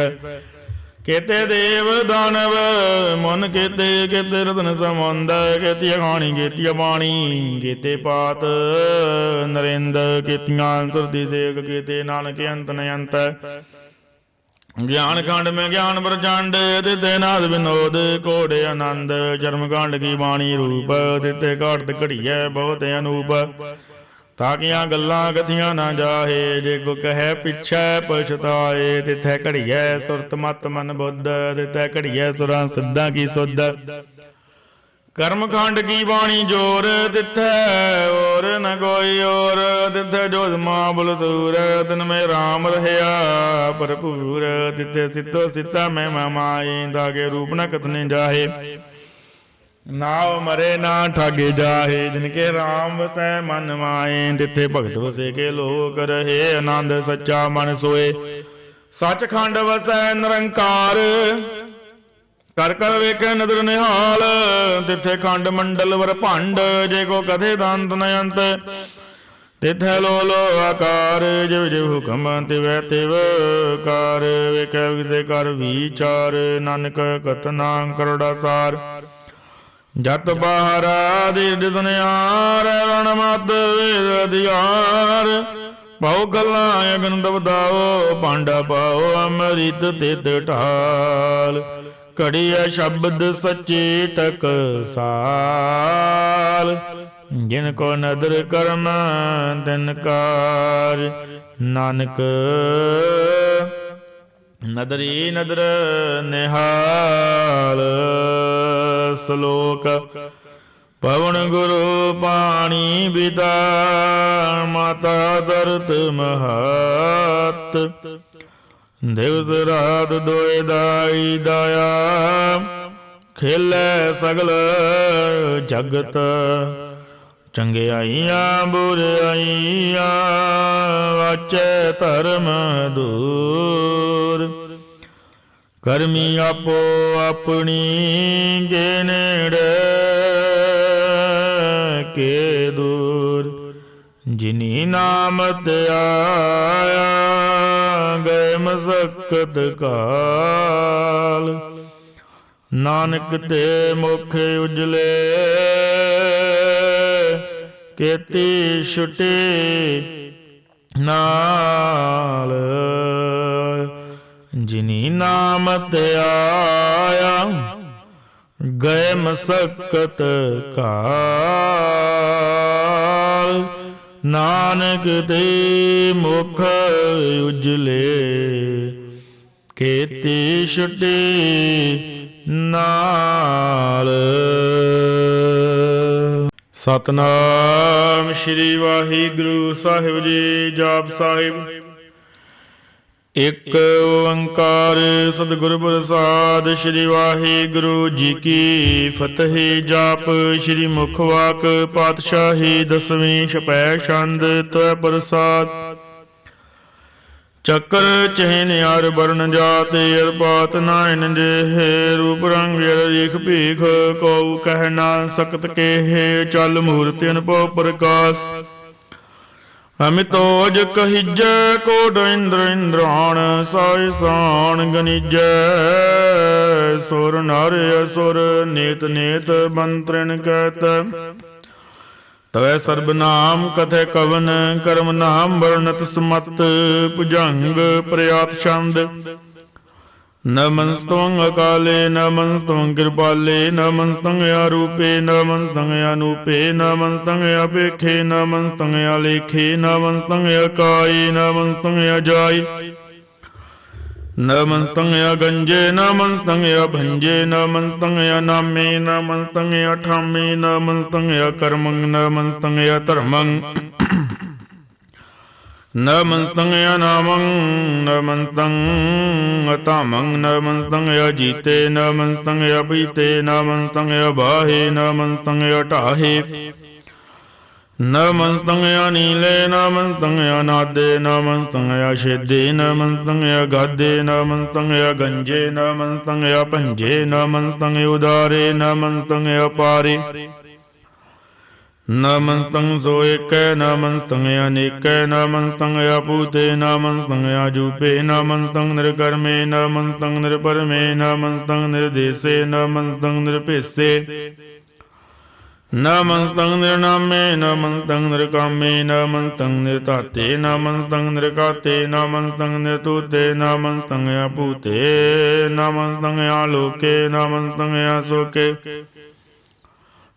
ਕਿਤੇ ਦੇਵ ਦਾਨਵ ਮਨ ਕਿਤੇ ਰਤਨ ਸਮੁੰਦ ਕਿਤੇ ਖਾਣੀ ਕਿਤੇ ਬਾਣੀ ਕਿਤੇ ਪਾਤ ਨਰਿੰਦ ਕਿਤੀਆਂ ਸੁਰਦੀ ਸੇਕ ਕਿਤੇ ਨਾਨਕ ਅੰਤ ਨ ਅੰਤ ਗਿਆਨ ਖੰਡ ਮੈਂ ਗਿਆਨ ਪ੍ਰਚੰਡ ਤਿਤੇ ਨਾਦ ਵਿਨੋਦ ਘੋੜੇ ਆਨੰਦ ਚਰਮ ਕਾਂਡ ਕੀ ਬਾਣੀ ਰੂਪ ਤਿਤੇ ਘਾੜਤ ਘੜੀਐ ਬਹੁਤ ਅਨੂਪ ਤਾਕੀਆਂ ਗੱਲਾਂ ਕਥੀਆਂ ਨਾ ਜਾਹੇ ਜੇ ਕੋ ਕਹੈ ਪਿਛੈ ਪਛਤਾਏ ਤਿਥੈ ਘੜੀਐ ਸੁਰਤ ਮਤ ਮਨ ਬੁੱਧ ਤਿਥੈ ਘੜੀਐ ਸੁਰਾਂ ਸਿੱਧਾਂ ਕੀ ਸੁਧ ਕਰਮ ਖੰਡ ਕੀ ਬਾਣੀ ਜੋਰ ਤਿਥੈ ਔਰ ਨ ਕੋਈ ਔਰ ਤਿਥੈ ਜੋਤ ਮਾਬੁਲ ਸੂਰ ਤਿਨ ਮੇ ਰਾਮ ਰਹਿਆ ਭਰਪੂਰ ਤਿਥੈ ਸਿੱਧੋ ਸਿੱਧਾ ਮੈਂ ਮਾਏ ਦਾਗੇ ਰੂਪ ਨ ਕਥਨੇ ਜਾਹੇ ਨਾਉ ਮਰੇ ਨਾ ਠਾਗੇ ਜਾਹੇ ਜਿਨ ਕੇ ਰਾਮ ਵਸੈ ਮਨ ਮਾਏ ਤਿੱਥੇ ਭਗਤ ਵਸੇ ਕੇ ਲੋਕ ਰਹੇ ਆਨੰਦ ਸੱਚਾ ਮਨ ਸੋਏ ਸੱਚਖੰਡ ਵਸੈ ਨਿਰੰਕਾਰ ਕਰ ਕਰ ਵੇਖੇ ਨਦਰ ਨਿਹਾਲ ਤਿੱਥੇ ਖੰਡ ਮੰਡਲ ਵਰ ਭੰਡ ਜੇ ਕੋ ਕਥੇ ਦੰਤ ਨ ਅੰਤ ਤਿੱਥੇ ਲੋ ਲੋ ਆਕਾਰ ਜਿਵ ਜਿਵ ਹੁਕਮ ਤਿਵੈ ਤਿਵ ਕਾਰ ਵੇਖੈ ਵਿਸੇ ਕਰ ਵਿਚਾਰ ਨਾਨਕ ਕਤਨਾ ਕਰੜਾ ਸਾਰ ਜਤ ਬਾਹਰਾ ਦੇ ਦਿਸਨਿਆਰ ਰਣ ਮਤ ਵੇਦ ਅਧਿਆਰ ਪਾਉ ਗੱਲਾਂ ਅਗਨ ਦਬਦਾਓ ਭਾਂਡਾ ਪਾਓ ਅੰਮ੍ਰਿਤ ਤਿਤ ਢਾਲ ਘੜੀਐ ਸ਼ਬਦ ਸੱਚੇ ਟਕ ਸਾਲ ਜਿਨ ਕੋ ਨਦਰ ਕਰਮ ਤਿਨ ਕਾਰ ਨਾਨਕ ਨਦਰੀ ਨਦਰ ਨਿਹਾਲ ਸਲੋਕ ਪਵਨ ਗੁਰੂ ਪਾਣੀ ਪਿਤਾ ਮਾਤਾ ਦਰਤ ਮਹਤ ਦਿਵਸ ਰਾਤ ਦੋਇ ਦਾਈ ਦਾਇਆ ਖੇਲੇ ਸਗਲ ਜਗਤ ਚੰਗਿਆਈਆਂ ਬੁਰਾਈਆਂ ਵਾਚੈ ਧਰਮ ਦੂਰ ਕਰਮੀ ਆਪੋ ਆਪਣੀ ਗੇ ਨੇੜੇ ਕੇ ਦੂਰ ਜਿਨੀ ਨਾਮ ਤੇ ਆਇਆ ਗਏ ਮਸਕਤ ਕਾਲ ਨਾਨਕ ਤੇ ਮੁਖ ਉਜਲੇ ਕੀਤੀ ਛੁਟੇ ਨਾਲ ਜਿਨੀ ਨਾਮ ਤੇ ਆਇਆ ਗਏ ਮਸਕਤ ਕਾਲ ਨਾਨਕ ਤੇ ਮੁਖ ਉਜਲੇ ਕੀਤੀ ਛੁਟੇ ਨਾਲ। ਸਤਨਾਮ ਸ਼੍ਰੀ ਵਾਹਿਗੁਰੂ ਸਾਹਿਬ ਜੀ। ਜਾਪ ਸਾਹਿਬ। ਇੱਕ ਓੰਕਾਰ ਸਤਿਗੁਰ ਪ੍ਰਸਾਦਿ। ਸ਼੍ਰੀ ਵਾਹਿਗੁਰੂ ਜੀ ਕੀ ਫਤਿਹ। ਜਾਪ ਸ਼੍ਰੀ ਮੁਖ ਵਾਕ ਪਾਤਸ਼ਾਹੀ ਦਸਵੀਂ ਛਪੈ ਛੰਦ ਤਵੈ ਪ੍ਰਸਾਦ। ਚੱਕਰ ਚਹਿਨ ਅਰ ਬਰਨ ਜਾਤ ਅਰ ਪਾਤ ਨਾਇਨ ਦੇਹ। ਰੂਪ ਰੰਗ ਅਰ ਰੇਖ ਭੇਖ ਕਉ ਕਹਿ ਨਾ ਸਕਤ ਕੇਹ। ਚਲ ਮੂਰਤਿ ਅਨੁਭਵ ਪ੍ਰਕਾਸ਼ ਅਮਿਤੋਜ ਕਹੀਜੈ। ਕੋਟ ਇੰਦਰ ਇੰਦਰਾਣ ਸਾਇ ਸਾਣ ਗਨੀਜੈ। ਸੁਰ ਨਰ ਅਸੁਰ ਨੇਤ ਨੇਤ ਬੰਤ੍ਰਿਣ ਕਹਿਤ। ਤਵੈ ਸਰਬ ਨਾਮ ਕਥੈ ਕਵਨ ਕਰਮ ਨਾਮ ਵਰਣਤ ਸਮਤ। ਭੁਜੰਗ ਪ੍ਰਿਆਤ ਛੰਦ। ਨਮਸਤੰ ਅਕਾਲੇ ਨਮਸਤੰ ਕਿਰਪਾਲੇ ਨਮਸਤੰ ਆਰੂਪੇ ਨਮਸਤੰ ਅਨੂਪੇ ਨਮਸਤੰ ਅਪੇਖੇ ਨਮਸਤੰ ਆਲੇਖੇ ਨਮਸਤੰ ਅਕਾਈ ਨਮਸਤੰ ਅਜਾਈ ਨਮਸਤੰ ਅਗੰਜੇ ਨਮਸਤੰ ਅਭੰਜੇ ਨਮਸਤੰ ਅਨਾਮੇ ਨਮਸਤੰ ਅਠਾਮੇ ਨਮਸਤੰ ਅਕਰਮੰ ਨਮਸਤੰ ਅਧਰਮੰ ਨਮਸਤੰ ਅਨਾਮੰ ਨਮਸਤੰ ਅਤਾਮੰ ਨਮਸਤੰ ਅਜੀਤੇ ਨਮਸਤੰ ਅਪੀਤੇ ਨਮਸਤੰ ਅਬਾਹੇ ਨਮਸਤੰ ਅਟਾਹੇ ਨਮਸਤੰ ਅਨੀਲੇ ਨਮਸਤੰ ਅਨਾਦੇ ਨਮਸਤੰ ਅਛੇਦੇ ਨਮਸਤੰ ਅਗਾਦੇ ਨਮਸਤੰ ਅਗੰਜੇ ਨਮਸਤੰ ਅਭੰਜੇ ਨਮਸਤੰ ਉਦਾਰੇ ਨਮਸਤੰ ਅਪਾਰੇ ਨਮਸਤੰ ਸੋ ਏਕੈ ਨਮਸਤੰ ਅਨੇਕੈ ਨਮਸਤੰ ਅਪੂਤੇ ਨਮਸਤੰ ਅਜੂਪੇ ਨਮਸਤੰ ਨਿਰਕਰਮੇ ਨਮਸਤੰ ਨਿਰਪਰਮੇ ਨਮਸਤੰ ਨਿਰਦੇਸੇ ਨਮਸਤੰ ਨਿਰਭੇਸੇ ਨਮਸਤੰ ਨਿਰਨਾਮੇ ਨਮਸਤੰ ਨਿਰਕਾਮੇ ਨਮਸਤੰ ਨਿਰਧਾਤੇ ਨਮਸਤੰ ਨਿਰਘਾਤੇ ਨਮਸਤੰ ਨਿਰਤੂਤੇ ਨਮਸਤੰ ਅਭੂਤੇ ਨਮਸਤੰ ਆਲੋਕੇ ਨਮਸਤੰ ਅਸੋਕੇ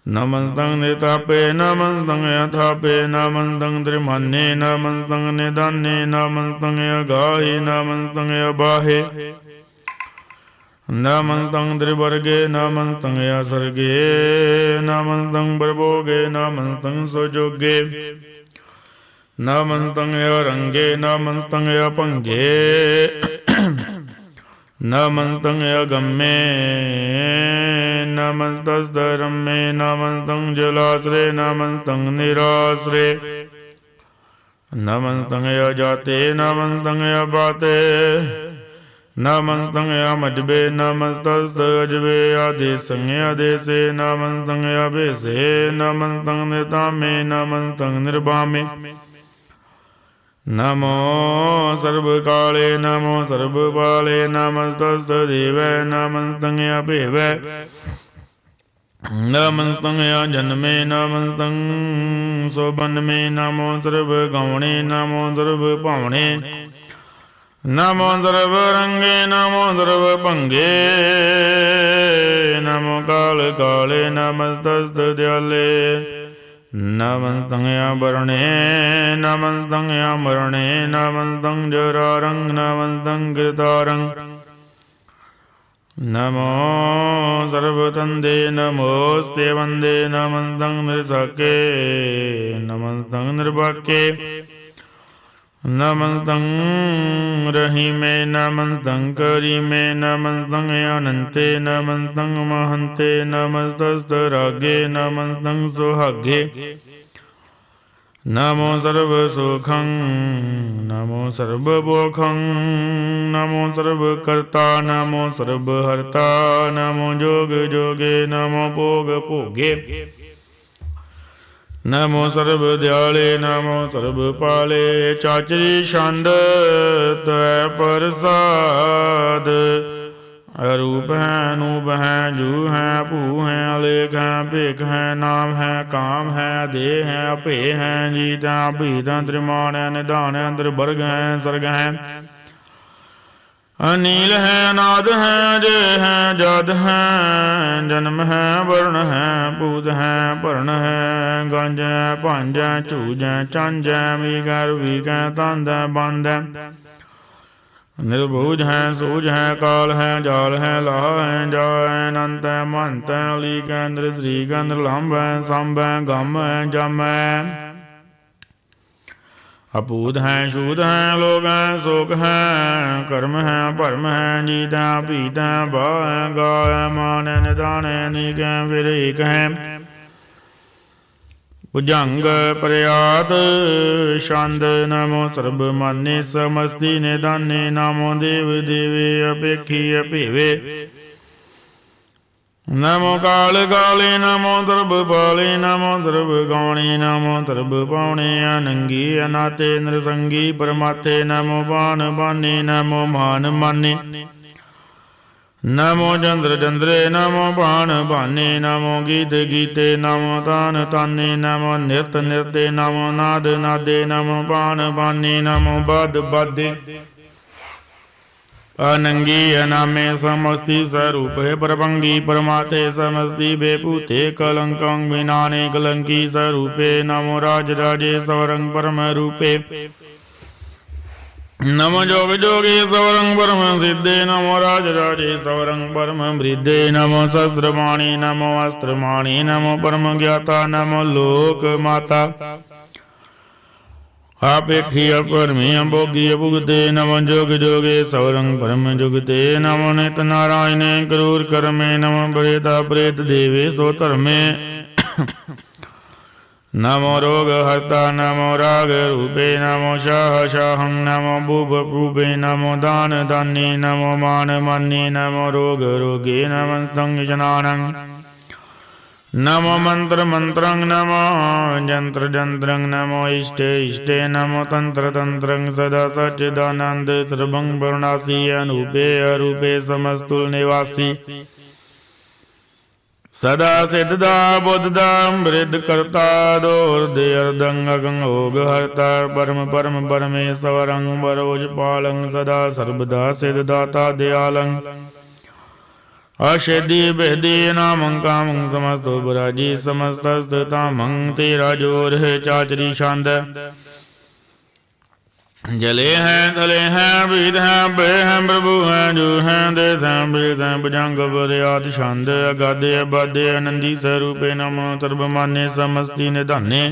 ਨਮਸਤੰ ਨਿਤਾਪੇ ਨਮਸਤੰ ਅਥਾਪੇ ਨਮਸਤੰ ਤ੍ਰਿਮਾਨੇ ਨਮਸਤੰ ਨਿਦਾਨੇ ਨਮਸਤੰ ਅਗਾਹੇ ਨਮਸਤੰ ਅਬਾਹੇ ਨਮਸਤੰ ਤ੍ਰਿਵਰਗੇ ਨਮਸਤੰ ਅਸਰਗੇ ਨਮਸਤੰ ਪ੍ਰਭੋਗੇ ਨਮਸਤੰ ਸੁਜੋਗੇ ਨਮਸਤੰ ਅਰੰਗੇ ਨਮਸਤੰ ਅਭੰਗੇ ਨਮਸਤੰ ਅਗੰਮੇ ਨਮਸਤਸਧਰਮੇ ਨਮਸਤੰ ਜਲਾਸਰੇ ਨਮਸਤੰ ਨਿਰਾਸਰੇ ਨਮਸਤੰ ਅਜਾਤੇ ਨਮਸਤੰ ਅਬਾਤੇ ਨਮਸਤੰ ਅਮਜਬੇ ਨਮਸਤਸਤ ਅਜਬੇ ਆਦੇਸੰ ਆਦੇਸੇ ਨਮਸਤੰ ਅਭੇਸੇ ਨਮਸਤੰ ਨਿਤਾਮੇ ਨਮਸਤੰ ਨਿਰਭਾਮੇ ਨਮੋ ਸਰਬ ਕਾਲੇ ਨਮੋ ਸਰਬ ਪਾਲੇ ਨਮਸਤਸਤ ਦੇਵੈ ਨਮਸਤੰ ਅਭੇਵੈ ਨਮਸਤੰ ਅਜਨਮੇ ਨਮਸਤੰ ਸੋਬਨਮੇ ਨਮੋ ਸਰਬ ਗਾਉਣੇ ਨਮੋ ਸਰਬ ਭਾਵਣੇ ਨਮੋ ਸਰਬ ਰੰਗੇ ਨਮੋ ਸਰਬ ਭੰਗੇ ਨਮੋ ਕਾਲ ਕਾਲੇ ਨਮਸਤਸਤ ਦਿਆਲੇ ਨਮਸਤੰ ਆਭਰਣੇ ਨਮਸਤੰ ਆਮਰਣੇ ਨਮਸਤੰ ਜਰਾਰੰ ਨਮਸਤੰ ਗਿਰਧਾਰੰ ਨਮੋ ਸਰਬਤੰਦੇ ਨਮੋਸਤੇ ਵੰਦੇ ਨਮਸਤੰ ਨਿਰਸਾਕੇ ਨਮਸਤੰ ਨਿਰਭਾਕੇ ਨਮਸਤੰ ਰਹੀਮੇ ਨਮਸਤੰ ਕਰੀਮੇ ਨਮਸਤੰ ਅਨੰਤੇ ਨਮਸਤੰ ਮਹੰਤੇ ਨਮਸਤਸਤ ਰਾਗੇ ਨਮਸਤੰ ਸੁਹਾਗੇ ਨਮੋ ਸਰਬ ਸੁਖੰ ਨਮੋ ਸਰਬ ਭੋਖੰ ਨਮੋ ਸਰਬ ਕਰਤਾ ਨਮੋ ਸਰਬ ਹਰਤਾ ਨਮੋ ਜੋਗ ਜੋਗੇ ਨਮੋ ਭੋਗ ਭੋਗੇ ਨਮੋ ਸਰਬ ਦਿਆਲੇ ਨਮੋ ਸਰਬ ਪਾਲੇ ਚਾਚਰੀ ਛੰਦ ਤਵੈ ਪ੍ਰਸਾਦ ਅਰੂਪ ਹੈ ਅਨੂਪ ਹੈ ਜੂ ਹੈ ਭੂ ਹੈ ਅਲੇਖ ਹੈ ਭੇਖ ਹੈ ਨਾਮ ਹੈ ਕਾਮ ਹੈ ਦੇਹ ਹੈ ਅਭੇ ਹੈ ਜੀਤ ਹੈ ਅਭੀਤ ਹੈ ਤ੍ਰਿਮਾਣ ਹੈ ਨਿਧਾਨ ਹੈ ਤ੍ਰਿਵਰਗ ਹੈ ਸਰਗ ਹੈ ਅਨੀਲ ਹੈ ਅਨਾਦ ਹੈ ਅਜੇ ਹੈ ਜਦ ਹੈ ਜਨਮ ਹੈ ਵਰਨ ਹੈ ਭੂਤ ਹੈ ਭਰਨ ਹੈ ਗੰਜ ਹੈ ਭੰਜ ਹੈ ਝੂਜ ਹੈ ਚੰਜ ਹੈ ਵੀਗੈ ਰਵੀਗੈ ਤੰਦ ਹੈ ਬੰਦ ਹੈ निर्बूझ है सूझ है काल है जाल है लाह है जा है अनंत है महंत है अलीक है इंद्र श्री है निर्लंब है संभ है गम है जम है अपूत है शूद है लोग है शोक है कर्म है भरम है जीत है पीत है बा है गा है मान है निदान है नीक है फिर एक है भुजंग प्रयात छंद नमो सर्ब माने समस्ति निदाने नमो देव देवे अपेक्षी अपेवे नमो काल काले नमो सर्ब पाले नमो सर्ब गौणे नमो सर्ब पावणे अनंगी अनाथे नृसंगी परमाथे नमो बान बाने नमो मान माने नमो चंद्र चंद्रे नमो बाण बाने नमो गीत गीते नमो तान ताने नमो नृत नृत्य नमो नाद नादे नमो बाण बाने नमो बद बदे अनंगी अनामे समस्ति स्वरूप परभंगी परमाते समस्ति बेपूते कलंकं विनाने कलंकी स्वरूपे नमो राज राजे स्वरंग परम रूपे नमो जोग जोगे सवरंग परम सिद्धे नमो राज राजे सवरंग परम वृद्धे नमो शस्त्रमाणी नमो अस्त्रमाणी नमो परम ज्ञाता नमो लोक माता अपेक्षी अपरमी अभोगी अभुगते नमो जोग जोगे सवरंग परम जुगते नमो नित नारायण क्रूर कर्मे नमो प्रेता प्रेत देवे सो धर्मे नमो रोग हर्ता नमो राग रूपे नमो शाह शाहं नमो भूप भूपे नमो दान दाने नमो मान माने नमो रोग रोगे नमो तं जनानं नमो मंत्र मंत्रं नमो जंत्र जंत्रं नमो इष्टे इष्टे नमो तंत्र तंत्रं सदा सच्चिदानंद सर्वं वर्णासी अनूपे अरूपे समस्तुल निवासी सदा सिद्धदा बुद्धदा वृद्ध करता दोर्दे अर्दंग गंगोग हरता परम परम परमेश्वरं वरोज पालं सदा सर्वदा सिद्धदाता दयालं अषेधि भेदि नामं कामं समस्तो बुराजी समस्तस्तामं तेरा जोर है चाचरी छंद जले हैं तले हैं बीत हैं बे हैं प्रभु हैं जो हैं देश हैं बेद हैं भुजंग बरियात छंद अगाधे अबाधे आनंदी स्वरूपे नमो सर्वमान्य समस्ति निधाने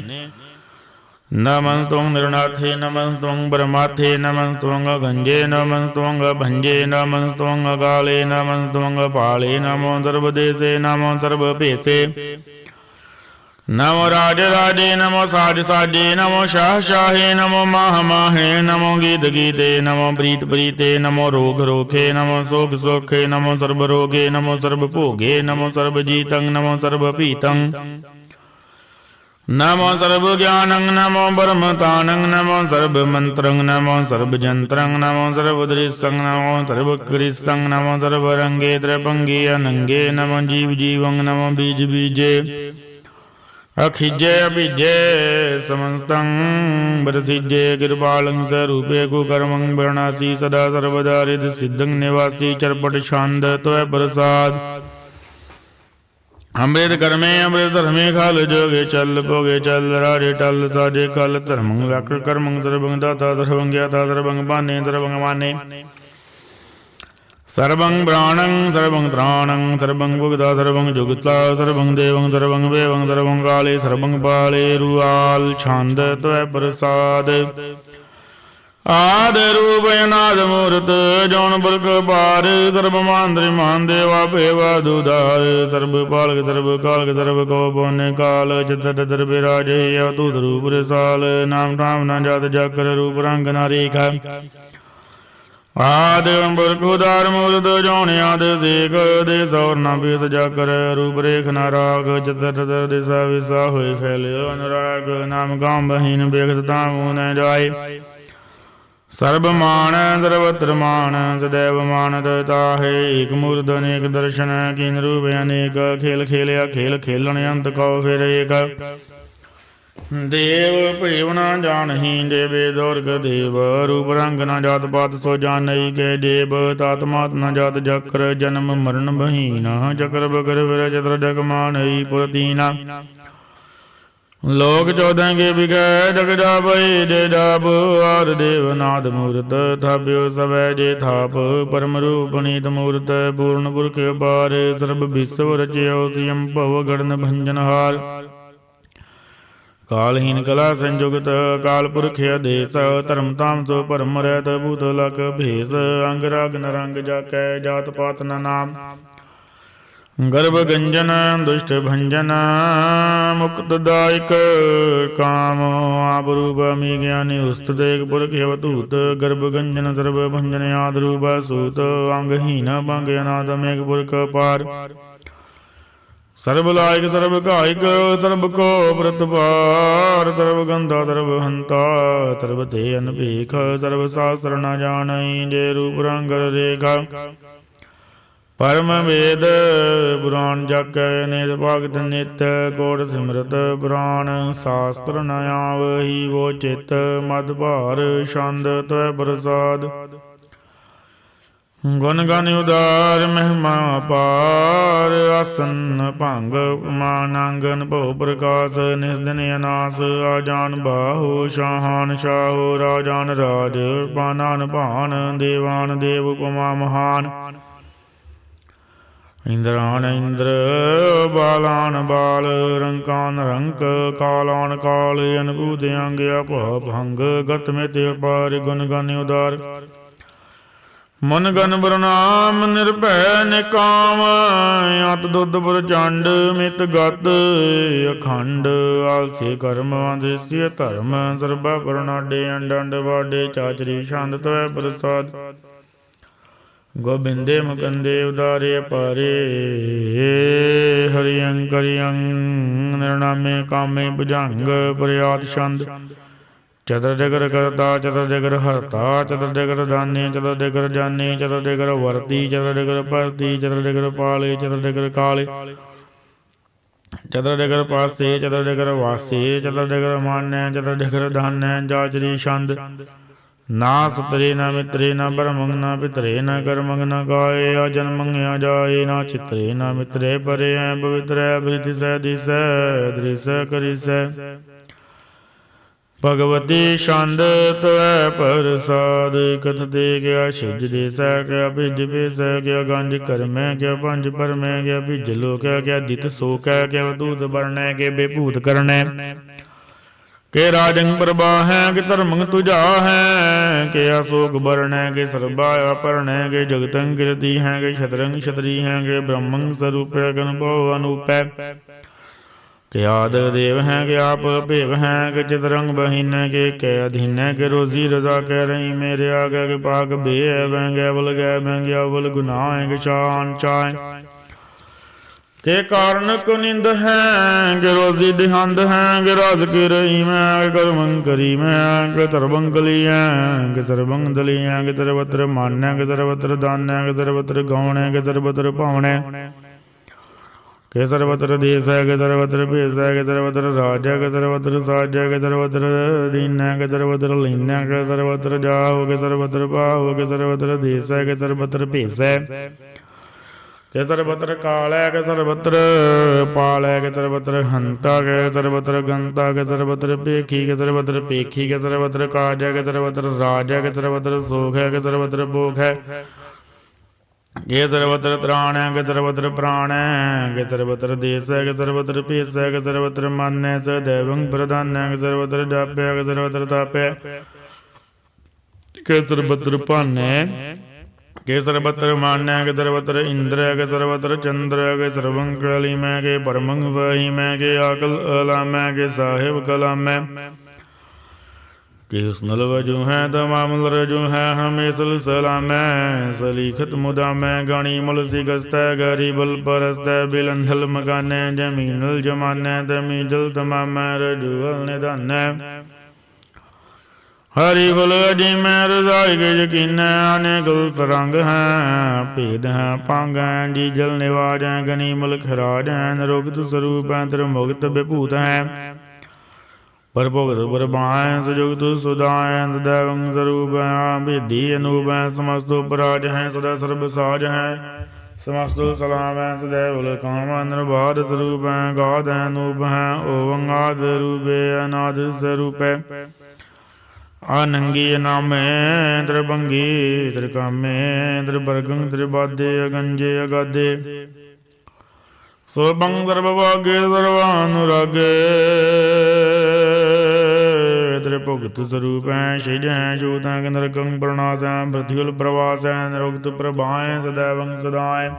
नमस्तुं निर्नाथे नमस्तुं परमाथे नमस्तुं गंजे नमस्तुं भंजे नमस्तुं काले नमस्तुं पाले नमो सर्वदेशे नमो सर्वपेशे नमो राज राजे नमो साज साजे नमो शाह शाहे नमो माह माहे नमो गीत गीते नमो प्रीत प्रीते नमो रोग रोखे नमो शोक शोखे नमो सर्व रोगे नमो सर्व भोगे नमो सर्व जीतं नमो सर्व पीतं नमो सर्व ज्ञानं नमो परमतानं नमो सर्व मंत्रं नमो सर्व जंत्रं नमो सर्व दृश्यं नमो सर्व कृष्णं नमो सर्व रंगे त्रिभंगे अनंगे नमो जीव जीवं नमो बीज बीजे अखिजे अभिजे समस्तं बरसिजे कृपालं स्वरूपे कुकर्मं वर्णासी सदा सर्वदा रिद्ध सिद्धं निवासी चरपट छंद त्वय प्रसाद अमृत कर्मे अमृत धर्मे खाल जोगे चल भोगे चल राजे टल साजे कल धर्मं व्याकृत कर्मं सर्वं दाता सर्वं ज्ञाता सर्वं बाने सर्वं माने सर्वं प्राणं सर्वं त्राणं सर्वं भुगता सर्वं जुगता सर्वं देवं सर्वं वेवं सर्वं काले सर्वं पाले रुआल छंद त्वय प्रसाद आद रूप अनाद मूर्त जौन बल्क पार सर्वमांद्रि मान देवा पेवा दुधार सर्व पालक सर्व कालक सर्व को पुण्य काल चतर दर विराजे अतुत रूप रसाल नाम ठाम न जात जाकर रूप रंग न रेखा आद बरखुदार मूर्त जौन आद सेक देश और न बेस जाकर रूप रेख न राग चतर दिशा विशा हुए फैले अनुराग नाम गाम बहीन बेखता मुँह न जाए सर्वमान सर्वत्र मान सदैव मान दता है एक मूर्त अनेक दर्शन किन रूप अनेक खेल खेलिया खेल खेलन अंत कौ फिर एक देव भेव न जानही देवे दौर्ग देव रूप रंग न जात पात सो जानई के देव तात मात न जात जक्र जन्म मरण बहीना चक्र बकर विर चत्र जग मानई पुरतीना ਲੋਕ 14 ਕੇ ਬਿਗੈ ਜਗ ਜਾਪਈ ਜੇ ਜਾਪ ਆਰ ਦੇਵਨਾਦ ਮੂਰਤ ਥਾਪਿਓ ਸਵੈ ਜੇ ਥਾਪ ਪਰਮ ਰੂਪ ਨੀਤ ਮੂਰਤ ਪੂਰਨ ਪੁਰਖ ਅਪਾਰ ਸਰਬ ਵਿਸਵ ਰਚਿਓ ਸਿਯੰ ਭਵ ਗੜਨ ਭੰਜਨਹਾਰ ਕਾਲਹੀਨ ਕਲਾ ਸੰਜੁਗਤ ਕਾਲ ਪੁਰਖ ਆਦੇਸ ਧਰਮ ਤਾਮ ਸੋ ਭਰਮ ਰਹਿਤ ਭੂਤ ਲਖ ਭੇਸ ਅੰਗ ਰਾਗ ਨਰੰਗ ਜਾਕੈ ਜਾਤ ਪਾਤ ਨ ਨਾਮ ਗਰਭ ਗੰਜਨ ਦੁਸ਼ਟ ਭੰਜਨ ਮੁਕਤ ਦਾਇਕ ਕਾਮ ਆਪ ਰੂਪ ਅਮੀ ਗਿਆਨੀ ਉਸਤ ਦੇਖ ਪੁਰਖ ਅਵਧੂਤ ਗਰਭ ਗੰਜਨ ਸਰਬ ਭੰਜਨ ਆਦ ਰੂਪ ਸੂਤ ਅੰਗਹੀਨ ਭੰਗ ਅਨਾਦ ਮੇਘ ਪੁਰਖ ਪਾਰ ਸਰਬ ਲਾਇਕ ਸਰਬ ਘਾਇਕ ਸਰਬ ਕੋ ਪ੍ਰਤਪਾਰ ਸਰਬ ਗੰਧਾ ਸਰਬ ਹੰਤਾ ਸਰਬ ਤੇ ਅਨਭੀਖ ਸਰਬ ਸਾਸਤਰ ਨ ਜਾਣਈ ਜੇ ਰੂਪ ਰੰਗ ਰੇਖਾ ਪਰਮ ਵੇਦ ਪੁਰਾਣ ਜਗੈ ਨਿਤ ਭਗਤ ਨਿਤ ਕੋਟ ਸਿਮਰਤ ਪੁਰਾਣ ਸ਼ਾਸਤਰ ਨ ਆਵਹੀ ਵੋ ਚਿਤ ਮਦ ਭਾਰ ਛੰਦ ਤਵੈ ਪ੍ਰਸਾਦ ਗੁਣ ਗਨ ਉਦਾਰ ਮਹਿਮਾ ਪਾਰ ਆਸਨ ਭੰਗ ਮਾਨ ਅੰਗਨ ਭਉ ਪ੍ਰਕਾਸ਼ ਨਿਸ ਦਿਨ ਅਨਾਸ ਆਜਾਨ ਬਾਹੋ ਸ਼ਾਹਾਨ ਸ਼ਾਹੋ ਰਾਜਾਨ ਰਾਜ ਪਾਨਾਨ ਭਾਨ ਦੇਵਾਨ ਦੇਵ ਉਪਮਾ ਮਹਾਨ ਇੰਦਰਾਨ ਇੰਦਰ ਬਾਲਾਨ ਬਾਲ ਰੰਕਾਨ ਰੰਕ ਕਾਲਾਨ ਕਾਲ ਅਨਭੂਤ ਅੰਗ ਅਪ ਭੰਗ ਗਤ ਮੇ ਤੇ ਪਾਰ ਗੁਣ ਗਨ ਉਦਾਰ ਮਨ ਗਨ ਬਰਨਾਮ ਨਿਰਭੈ ਨਿਕਾਮ ਅਤ ਦੁੱਧ ਪ੍ਰਚੰਡ ਮਿਤ ਗਤ ਅਖੰਡ ਆਲਸੇ ਕਰਮ ਆਦੇਸੀ ਧਰਮ ਸਰਬਾ ਪਰਨਾਡੇ ਅੰਡ ਅੰਡ ਵਾਡੇ ਚਾਚਰੀ ਛੰਦ ਤਵੈ ਪ੍ਰਸਾਦ ਗੋਬਿੰਦੇ ਮੁਕੰਦੇ ਉਦਾਰੇ ਪਾਰੇ ਹਰਿਅੰ ਕਰਿਅੰ ਨਿਰਨਾਮੇ ਕਾਮੇ ਭੁਜੰਗ ਪ੍ਰਿਆਤ ਛੰਦ ਚਤੁਰ ਜਗਰ ਕਰਤਾ ਚਤੁਰ ਜਗਰ ਹਰਤਾ ਚਤੁਰ ਜਗਰ ਦਾਨੇ ਚਤੁਰ ਜਗਰ ਜਾਨੇ ਚਤੁਰ ਜਗਰ ਵਰਤੀ ਚਤੁਰ ਜਗਰ ਭਰਤੀ ਚਤੁਰ ਜਗਰ ਪਾਲੇ ਚਤੁਰ ਜਗਰ ਕਾਲੇ ਚਤੁਰ ਜਗਰ ਪਾਸੇ ਚਤੁਰ ਜਗਰ ਵਾਸੇ ਚਤੁਰ ਜਗਰ ਮਾਨੈ ਚਤੁਰ ਜਗਰ ਧਾਨੈ ਜਾਚਰੀ ਛੰਦ ਨਾ ਸਤਰੇ ਨਾ ਮਿਤਰੇ ਨਾ ਬਰਮੰਗ ਨਾ ਪਿਤਰੇ ਨਾ ਕਰਮੰਗ ਨਾ ਗਾਏ ਆ ਜਨਮੰਗ ਆ ਜਾਏ ਨਾ ਚਿਤਰੇ ਨਾ ਮਿਤਰੇ ਪਰੇ ਐ ਪਵਿੱਤਰੈ ਪ੍ਰੀਤਿ ਸਹਿ ਦਿਸੈ ਦ੍ਰਿਸੈ ਕਰਿਸੈ ਭਗਵਤੀ ਛੰਦ ਤਵੈ ਪ੍ਰਸਾਦ ਕਥ ਦੇ ਗਿਆ ਛਿਜ ਦੇਸੈ ਕਿਆ ਭਿਜ ਭੇਸੈ ਕਿਆ ਗੰਜ ਕਰਮੈ ਕਿਆ ਪੰਜ ਪਰਮੈ ਕਿਆ ਭਿਜ ਲੋਕੈ ਕਿਆ ਦਿਤ ਸੋਕੈ ਕਿਆ ਦੂਤ ਬਰਣੈ ਕਿ ਬੇਭੂਤ ਕਰਣੈ ਕਿ ਰਾਜੰ ਪ੍ਰਭਾ ਹੈ ਕਿ ਧਰਮੰ ਤੁਝਾ ਹੈ ਕਿ ਅਸ਼ੋਕ ਬਰਣੈ ਕਿ ਸਰਬਾ ਪਰਣੈ ਕਿ ਜਗਤੰ ਕਿਰਤੀ ਹੈ ਕਿ ਛਤਰੰ ਛਤਰੀ ਹੈ ਕਿ ਬ੍ਰਹਮੰ ਸਰੂਪੈ ਗਨਭਉ ਅਨੂਪੈ ਕਿ ਆਦ ਦੇਵ ਹੈ ਕਿ ਆਪ ਭੇਵ ਹੈ ਕਿ ਚਿਤਰੰਗ ਬਹੀਨੈ ਕਿ ਕੈ ਅਧੀਨੈ ਕਿ ਰੋਜ਼ੀ ਰਜ਼ਾ ਕਹਿ ਰਹੀ ਮੇਰੇ ਆਗੇ ਕਿ ਪਾਕ ਬੇ ਵੈਂਗੈ ਬਲ ਗੈ ਵੈਂਗਿਆ ਬਲ ਗੁਨਾਹ ਹੈ ਕਿ ਚਾਨ ਚਾਇ ਕਿ ਕਾਰਨ ਕੁਨਿੰਦ ਹੈ ਕਿ ਰੋਜ਼ੀ ਦਿਹੰਦ ਹੈ ਕਿ ਰਾਜ ਕੀ ਰਹੀ ਮੈਂ ਕਰਮੰ ਕਰੀ ਮੈਂ ਕਿ ਧਰਮੰ ਕਲੀ ਹੈ ਕਿ ਸਰਬੰਗ ਦਲੀ ਹੈ ਕਿ ਸਰਬਤਰ ਮਾਨੈ ਕਿ ਸਰਬਤਰ ਦਾਨੈ ਕਿ ਸਰਬਤਰ ਗਾਉਣੈ ਕਿ ਸਰਬਤਰ ਭਾਵਣੈ ਕਿ ਸਰਬਤਰ ਦੇਸ ਹੈ ਕਿ ਸਰਬਤਰ ਭੇਸ ਹੈ ਕਿ ਸਰਬਤਰ ਰਾਜ ਹੈ ਕਿ ਸਰਬਤਰ ਸਾਜ ਹੈ ਕਿ ਸਰਬਤਰ ਦੀਨ ਹੈ ਕਿ ਸਰਬਤਰ ਲੀਨ ਹੈ ਕਿ ਸਰਬਤਰ ਜਾਹੋ ਕਿ ਸਰਬਤਰ ਭਾਵ ਕਿ ਸਰਬਤਰ ਦੇਸ ਹੈ ਕਿ ਸਰਬਤਰ ਭੇਸ ਹੈ ਕਿ ਸਰਬਤਰ ਕਾਲ ਹੈ ਕਿ ਸਰਬਤਰ ਪਾਲ ਹੈ ਕਿ ਸਰਬਤਰ ਹੰਤਾ ਕਿ ਸਰਬਤਰ ਗੰਤਾ ਕਿ ਸਰਬਤਰ ਭੇਖੀ ਕਿ ਸਰਬਤਰ ਭੇਖੀ ਕਿ ਸਰਬਤਰ ਕਾਜ ਹੈ ਕਿ ਸਰਬਤਰ ਰਾਜ ਹੈ ਕਿ ਸਰਬਤਰ ਸੋਖ ਹੈ ਕਿ ਸਰਬਤਰ ਭੋਖ ਹੈ ਕਿ ਸਰਬਤਰ ਤ੍ਰਾਣ ਹੈ ਕਿ ਸਰਬਤਰ ਪ੍ਰਾਣ ਹੈ ਕਿ ਸਰਬਤਰ ਦੇਸ ਹੈ ਕਿ ਸਰਬਤਰ ਭੇਸ ਹੈ ਕਿ ਸਰਬਤਰ ਮਨ ਹੈ ਸਦੈਵੰ ਪ੍ਰਧਾਨ ਹੈ ਕਿ ਸਰਬਤਰ ਜਾਪਿਆ ਕਿ ਸਰਬਤਰ ਤਾਪਿਆ ਕਿ ਸਰਬਤਰ ਭਾਨ ਹੈ ਕਿ ਸਰਬਤਰ ਮਾਨੈ ਕਿ ਸਰਬਤਰ ਇੰਦਰ ਹੈ ਕਿ ਸਰਬਤਰ ਚੰਦਰ ਹੈ ਕਿ ਸਰਬੰ ਕਲੀਮੈ ਕਿ ਪਰਮੰ ਵਹੀਮੈ ਕਿ ਆਕਲ ਅਲਾਮੈ ਕਿ ਸਾਹਿਬ ਕਲਾਮੈ ਕਿ ਹੁਸਨਲ ਵਜੂ ਹੈ ਤਮਾਮ ਰਜੂ ਹੈ ਹਮੇਸਲ ਸਲਾਮੈ ਸਲੀਖਤ ਮੁਦਾਮੈ ਗਾਣੀ ਮੁਲ ਸਿਗਸਤੈ ਗਰੀਬਲ ਪਰਸਤੈ ਬਿਲੰਧਲ ਮਗਾਨੈ ਜਮੀਨਲ ਜਮਾਨੈ ਤਮੀਜਲ ਤਮਾਮੈ ਰਜੂਅਲ ਨਿਧਾਨੈ ਹਰੀ ਬੁਲ ਅਜੀ ਮੈਂ ਰਜ਼ਾਈ ਕੇ ਯਕੀਨੈ ਆਨੇ ਗਲਤ ਰੰਗ ਹੈ ਭੇਦ ਹੈ ਪਾਂਗੈ ਜੀ ਜਲ ਨਿਵਾਜੈ ਗਨੀ ਮੁਲਕ ਰਾਜੈ ਨਿਰੋਗਤ ਸਰੂਪ ਹੈ ਤਰ ਮੁਕਤ ਵਿਭੂਤ ਹੈ ਪਰ ਭੁਗਤ ਪਰਬਾਐ ਸੁਜੁਗਤ ਸੁਦਾਐ ਦੈਵੰ ਸਰੂਪ ਹੈ ਭੇਦੀ ਅਨੂਪ ਹੈ ਸਮਸਤ ਉਪਰਾਜ ਹੈ ਸਦਾ ਸਰਬ ਸਾਜ ਹੈ ਸਮਸਤੁ ਸਲਾਮੈ ਸਦੈਵ ਕਾਮੈ ਨਿਰਬਾਧ ਸਰੂਪੈ ਗਾਧੈ ਨੂਪੈ ਓਵੰਗਾਦ ਰੂਪੇ ਅਨਾਦ ਸਰੂਪੈ ਆਨੰਗੀ ਨਾਮੇ ਤ੍ਰਿਭੰਗੀ ਤ੍ਰਿਕਾਮੇ ਤ੍ਰਿਵਰਗੰ ਤ੍ਰਿਬਾਦੇ ਅਗੰਜੇ ਅਗਾਦੇ ਸੋਭੰ ਸਰਬਭਾਗੇ ਸਰਵਾਨੁਰਾਗੇ ਤ੍ਰਿਭੁਗਤ ਸਰੂਪੈ ਸ਼ਿਜੈ ਸ਼ੂਤੈ ਨਰਕੰ ਪ੍ਰਣਾਸੈ ਪ੍ਰਤਿਉਲ ਪ੍ਰਵਾਸੈ ਨਿਰੁਕਤ ਪ੍ਰਭਾਏ ਸदैवੰ ਸਦਾਏ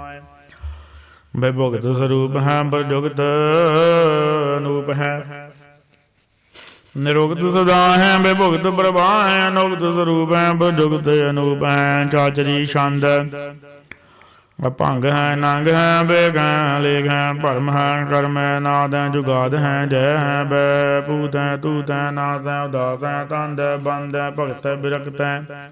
ਵਿਭੁਗਤ ਸਰੂਪ ਹੈ ਪ੍ਰਜੁਗਤ ਅਨੂਪ ਹੈ ਨਿਰੁਕਤ ਸਦਾ ਹੈ ਵਿਭੁਗਤ ਪ੍ਰਭਾ ਹੈ ਅਨੁਕਤ ਸਰੂਪ ਹੈ ਪ੍ਰਜੁਗਤ ਅਨੂਪ ਹੈ ਚਾਚਰੀ ਛੰਦ ਭੰਗ ਹੈ ਨੰਗ ਹੈ ਬੇਗ ਹੈ ਲੇਖ ਹੈ ਭਰਮ ਹੈ ਕਰਮ ਹੈ ਨਾਦ ਹੈ ਜੁਗਾਦ ਹੈ ਜੈ ਹੈ ਬੈ ਭੂਤ ਹੈ ਤੂਤ ਹੈ ਨਾਸ ਹੈ ਉਦਾਸ ਹੈ ਤੰਦ ਹੈ ਬੰਦ ਹੈ ਭਗਤ ਹੈ ਬਿਰਕਤ ਹੈ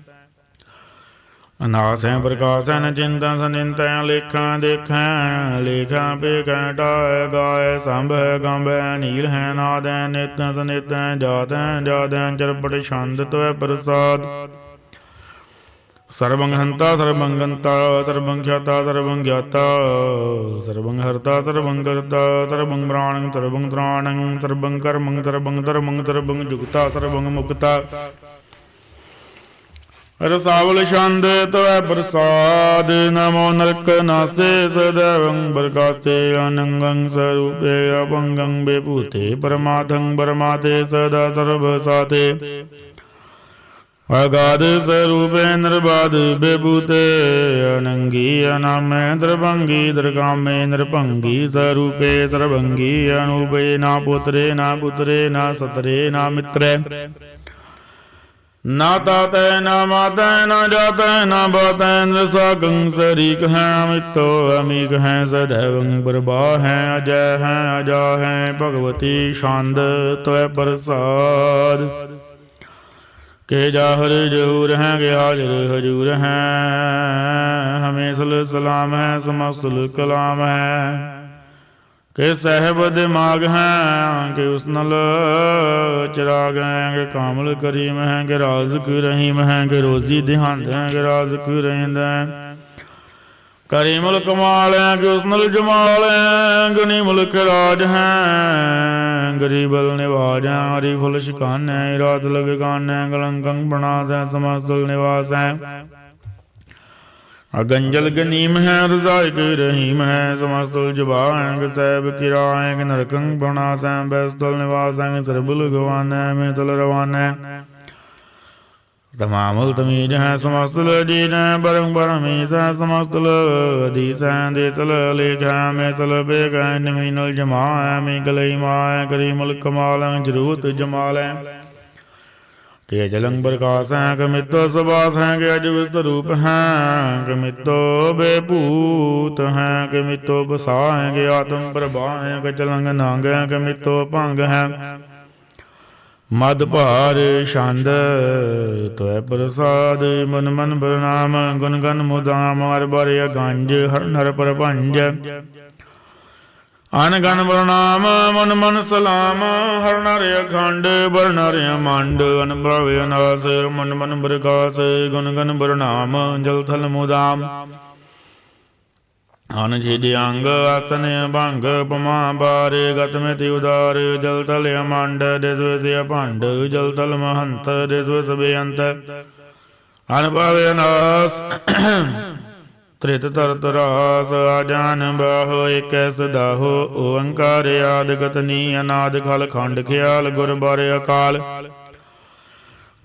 ਅਨਾਸ ਹੈ ਪ੍ਰਕਾਸ਼ ਹੈ ਨਚਿੰਤਾ ਸਨਿੰਤ ਹੈ ਲੇਖਾਂ ਦੇਖਾਂ ਲੇਖਾਂ ਪੇਖਾਂ ਟਾਏ ਗਾਏ ਸੰਭ ਹੈ ਗੰਭ ਹੈ ਨੀਲ ਹੈ ਨਾਦ ਹੈ ਨਿਤ ਹੈ ਸਨਿਤ ਹੈ ਜਾਤ ਹੈ ਜਾਤ ਹੈ ਚਰਪਟ ਛੰਦ ਤੋੈ ਪ੍ਰਸਾਦ ਸਰਬੰ ਹੰਤਾ ਸਰਬੰ ਗੰਤਾ ਸਰਬੰ ਖਿਆਤਾ ਸਰਬੰ ਗਿਆਤਾ ਸਰਬੰ ਹਰਤਾ ਸਰਬੰ ਕਰਤਾ ਸਰਬੰ ਪ੍ਰਾਣੰ ਸਰਬੰ ਤ੍ਰਾਣੰ ਸਰਬੰ ਕਰਮੰ ਸਰਬੰ ਧਰਮੰ ਸਰਬੰ ਜੁਗਤਾ ਸਰਬੰ ਮੁਕਤਾ ਰਸਾਵਲ ਛੰਦ ਤੋੈ ਪ੍ਰਸਾਦ ਨਮੋ ਨਰਕ ਨਾਸੇ ਸदैवੰ ਬਰਕਾਸੇ ਅਨੰਗੰ ਸਰੂਪੇ ਅਭੰਗੰ ਬੇਭੂਤੇ ਪਰਮਾਤੰ ਪਰਮਾਤੇ ਸਦਾ ਸਰਬ ਸਾਤੇ ਅਗਾਧ ਸਰੂਪੇ ਨਿਰਬਾਧ ਬੇਭੂਤੇ ਅਨੰਗੀ ਅਨਾਮੈ ਤ੍ਰਿਭੰਗੀ ਤ੍ਰਿਕਾਮੇ ਨਿਰਭੰਗੀ ਸਰੂਪੇ ਸਰਭੰਗੀ ਅਨੂਪੇ ਨਾ ਪੁੱਤਰੇ ਨਾ ਪੁੱਤਰੇ ਨਾ ਸਤਰੇ ਨਾ ਮਿੱਤਰੇ ਨਾ ਤਾਤੈ ਨਾ ਮਾਤੈ ਨਾ ਜਾਤੈ ਨਾ ਬਾਤੈ ਨਿਰਸਾਗੰ ਸਰੀਕ ਹੈ ਅਮਿਤੋ ਅਮੀਕ ਹੈ ਸदैवੰ ਪ੍ਰਭਾ ਹੈ ਅਜੈ ਹੈ ਅਜਾ ਹੈ ਭਗਵਤੀ ਛੰਦ ਤੋੈ ਪ੍ਰਸਾਦ ਕੇ ਜਾਹਰ ਜਹੂਰ ਹੈ ਕੇ ਹਾਜ਼ਰ ਹਜੂਰ ਹੈ ਹਮੇਸ਼ਲ ਸਲਾਮ ਹੈ ਸਮਸਤੁਲ ਕਲਾਮ ਹੈ ਕਿ ਸਹਿਬ ਦਿਮਾਗ ਹੈ ਕਿ ਉਸਨਲ ਚਿਰਾਗ ਹੈ ਕਿ ਕਾਮਲ ਕਰੀਮ ਹੈ ਕਿ ਰਾਜ਼ਕ ਰਹੀਮ ਹੈ ਕਿ ਰੋਜ਼ੀ ਦਿਹਾਂਦ ਹੈ ਕਿ ਰਾਜ਼ਕ ਰਹਿੰਦ ਹੈ ਕਰੀ ਮੁਲਕ ਕਮਾਲ ਹੈ ਕਿ ਉਸਨਲ ਜਮਾਲ ਹੈ ਗਨੀ ਮੁਲਕ ਰਾਜ ਹੈ ਗਰੀਬਲ ਨਿਵਾਜ ਹੈ ਹਰੀ ਫੁੱਲ ਸ਼ਿਕਾਨ ਹੈ ਰਾਤ ਲਗਾਨ ਹੈ ਕਲੰਕੰ ਪ੍ਰਣਾਸ ਹੈ ਸਮਸਤੁਲ ਨਿਵਾਸ ਹੈ ਅਗੰਜਲ ਗਨੀਮ ਹੈ ਰਜ਼ਾਇਕ ਰਹੀਮ ਹੈ ਸਮਸਤੁਲ ਜਬਾ ਹੈ ਕਿ ਸਹਿਬ ਕਿਰਾ ਹੈ ਕਿ ਨਰਕੰ ਪ੍ਰਣਾਸ ਹੈ ਬੈਸਤੁਲ ਨਿਵਾਸ ਹੈ ਕਿ ਸਰਬੁਲ ਗਵਾਨ ਹੈ ਮੇਤਲ ਰਵਾਨ ਹੈ ਤਮਾਮੁਲ ਤਮੀਜ ਹੈ ਸਮਸਤੁਲ ਅਜੀਨ ਹੈ ਬਰੰ ਬਰਮੀਸ ਹੈ ਸਮਸਤੁਲ ਅਧੀਸ ਹੈ ਦੇਸਲ ਲੇਖ ਹੈ ਮੇਸਲ ਬੇਗ ਹੈ ਨਮੀਨੁਲ ਜਮਾ ਹੈ ਮੀਗਲਈ ਮਾ ਹੈ ਕਰੀ ਮੁਲਕ ਕਮਾਲ ਹੈ ਜਰੂਤ ਜਮਾਲ ਹੈ ਕਿ ਜਲੰ ਪ੍ਰਕਾਸ਼ ਹੈ ਕਿ ਮਿੱਤੋ ਸੁਬਾਸ ਹੈ ਕਿ ਅਜਬ ਸਰੂਪ ਹੈ ਕਿ ਮਿੱਤੋ ਬੇਭੂਤ ਹੈ ਕਿ ਮਿੱਤੋ ਬਸਾ ਹੈ ਕਿ ਆਤਮ ਪ੍ਰਭਾ ਹੈ ਕਿ ਚਲੰਗ ਨੰਗ ਹੈ ਕਿ ਮਿੱਤੋ ਭੰਗ ਹੈ ਮਦ ਭਾਰ ਛੰਦ ਤੋੈ ਪ੍ਰਸਾਦ ਮਨ ਮਨ ਪ੍ਰਣਾਮ ਗੁਣ ਗਨ ਮੁਦਾਮ ਹਰ ਬਰ ਅਗੰਜ ਹਰ ਨਰ ਪ੍ਰਭੰਜ ਅਨ ਗਨ ਪ੍ਰਣਾਮ ਮਨ ਮਨ ਸਲਾਮ ਹਰ ਨਰ ਅਖੰਡ ਬਰ ਨਰ ਮੰਡ ਅਨ ਭਵੇ ਅਨਾਸ ਮਨ ਮਨ ਪ੍ਰਕਾਸ਼ ਗੁਣ ਗਨ ਪ੍ਰਣਾਮ ਜਲ ਥਲ ਮੁਦਾਮ ਅਨ ਛਿਦ ਅੰਗ ਆਸਨ ਭੰਗ ਪਮਾ ਬਾਰੇ ਗਤ ਮਿ ਉਦਾਰ ਜਲ ਤਲ ਅਮੰਡ ਦਿਸ ਅਭੰਡ ਜਲ ਤਲ ਮਹੰਤ ਦਿਸ ਬੇਅੰਤ ਅਨ ਭਵੇ ਅਨਾਸ ਤ੍ਰਿਤ ਤਰਤ ਰਾਸ ਆਜਾਨ ਬਾਹੋ ਏਕੈ ਸਦਾਹੋ ਓੰਕਾਰ ਆਦਿ ਗਤਨੀ ਅਨਾਦ ਖਲ ਖੰਡ ਖਿਆਲ ਗੁਰ ਬਾਰ ਅਕਾਲ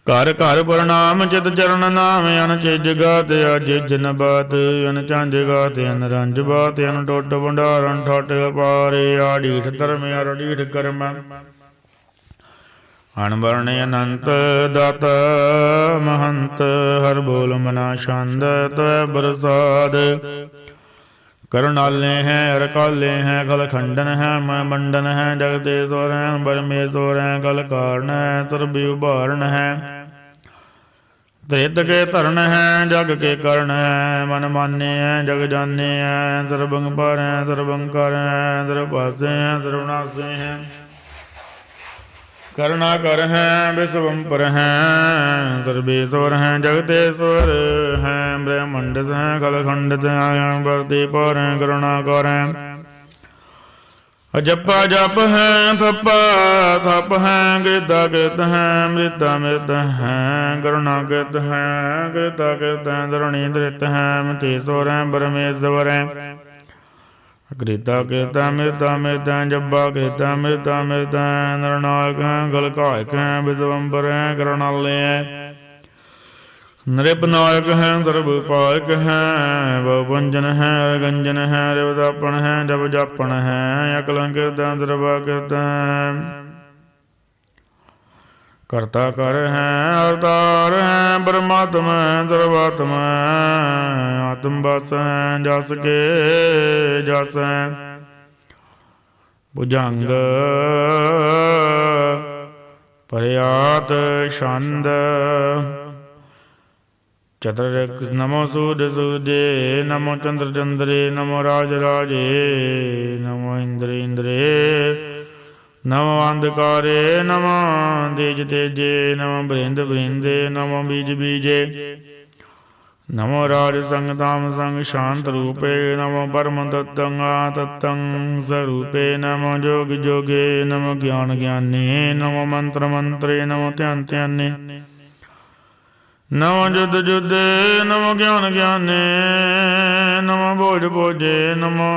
ਘਰ ਘਰ ਪ੍ਰਣਾਮ ਚਿਤ ਚਰਨ ਨਾਮ ਅਨ ਚਿਜ ਗਾਤ ਅਜ ਜਨ ਬਾਤ ਅਨ ਚੰਜ ਗਾਤ ਅਨ ਰੰਜ ਬਾਤ ਅਨ ਟੁੱਟ ਭੰਡਾਰਨ ਠਟ ਅਪਾਰੇ ਆੜੀਠ ਧਰਮ ਅਰੜੀਠ ਕਰਮ ਅਨਬਰਨ ਅਨੰਤ ਦਾਤ ਮਹੰਤ ਹਰ ਬੋਲ ਮਨਾ ਛੰਦ ਤੈ ਪ੍ਰਸਾਦ ਕਰੁਣਾਲੇ ਹੈ ਰਕਾਲੇ ਹੈ ਕਲ ਖੰਡਨ ਹੈ ਮੈਂ ਮੰਡਨ ਹੈ ਜਗਦੇਸ਼ਵਰ ਹੈ ਬਰਮੇਸ਼ਵਰ ਹੈ ਕਲ ਕਾਰਨ ਹੈ ਸਰਬੀ ਉਭਾਰਨ ਹੈ ਤ੍ਰਿਤ ਕੇ ਧਰਨ ਹੈ ਜਗ ਕੇ ਕਰਨ ਹੈ ਮਨ ਮਾਨੇ ਹੈ ਜਗ ਜਾਨੇ ਹੈ ਸਰਬੰਗ ਪਰ ਹੈ ਸਰਬੰਗ ਕਰ ਹੈ ਸਰਬ ਪਾਸੇ ਹੈ ਸਰਬਨਾਸੇ ਹੈ ਕਰੁਣਾ ਕਰ ਹੈ ਵਿਸ਼ਵੰਪਰ ਹੈ ਸਰਬੇਸ਼ਵਰ ਹੈ ਜਗਤੇਸ਼ਵਰ ਹੈ ਬ੍ਰਹਮੰਡਿਤ ਹੈ ਕਲਖੰਡਿਤ ਹੈ ਵਰਤੀ ਪਰ ਹੈ ਕਰੁਣਾ ਕਰ ਹੈ ਜਪਾ ਜਪ ਹੈ ਥਪਾ ਥਪ ਹੈ ਕਿਰਤਾ ਕਿਰਤ ਹੈ ਮ੍ਰਿਤਾ ਮ੍ਰਿਤ ਹੈ ਕਰੁਣਾ ਕਿਰਤ ਹੈ ਕਿਰਤਾ ਕਿਰਤ ਹੈ ਧਰਣੀ ਧ੍ਰਿਤ ਹੈ ਮਤੇਸ਼ਵਰ ਹੈ ਪਰਮੇਸ਼ਵਰ ਹੈ ਕ੍ਰਿਤਾ ਕਿਰਤਾ ਮਿਰਤਾ ਮਿਰਤਾ ਜੱਬਾ ਕਿਰਤਾ ਮਿਰਤਾ ਮਿਰਤਾ ਨਰਨਾਇਕ ਹੈ ਗਲਕਾਇਕ ਹੈ ਵਿਸ਼ਵੰਬਰ ਹੈ ਕਰੁਣਾਲਯ ਹੈ ਨ੍ਰਿਪਨਾਇਕ ਹੈ ਸਰਬ ਪਾਇਕ ਹੈ ਬਹੁਵੰਜਨ ਹੈ ਅਰਗੰਜਨ ਹੈ ਰਿਵਦਾਪਣ ਹੈ ਜਪ ਜਾਪਣ ਹੈ ਅਕਲੰ ਕਿਰਤਾ ਦਰਬਾ ਕਿਰਤਾ ਕਰਤਾ ਕਰ ਹੈ ਅਵਤਾਰ ਹੈ ਪਰਮਾਤਮਾ ਸਰਵਾਤਮਾ ਆਤਮ ਬਸ ਹੈ ਜਸ ਕੇ ਜਸ ਹੈ ਭੁਜੰਗ ਪਰਿਆਤ ਛੰਦ ਚਤੁਰ ਨਮੋ ਸੂਦ ਸੂਦੇ ਨਮੋ ਚੰਦਰ ਚੰਦਰੇ ਨਮੋ ਰਾਜ ਰਾਜੇ ਨਮੋ ਇੰਦਰ ਇੰਦਰੇ ਨਮੋ ਅੰਧਕਾਰੇ ਨਮੋ ਤੇਜ ਤੇਜੇ ਨਮੋ ਬ੍ਰਿੰਦ ਬ੍ਰਿੰਦੇ ਨਮੋ ਬੀਜ ਬੀਜੇ ਨਮੋ ਰਾਜ ਸੰਗ ਤਾਮ ਸੰਗ ਸ਼ਾਂਤ ਰੂਪੇ ਨਮੋ ਪਰਮ ਤਤੰ ਤਤੰ ਸਰੂਪੇ ਨਮੋ ਜੋਗ ਜੋਗੇ ਨਮੋ ਗਿਆਨ ਗਿਆਨੇ ਨਮੋ ਮੰਤਰ ਮੰਤਰੇ ਨਮੋ ਧਿਆਨ ਧਿਆਨੇ ਨਮੋ ਜੁਦ ਜੁਦੇ ਨਮੋ ਗਿਆਨ ਗਿਆਨੇ ਨਮੋ ਭੋਜ ਭੋਜੇ ਨਮੋ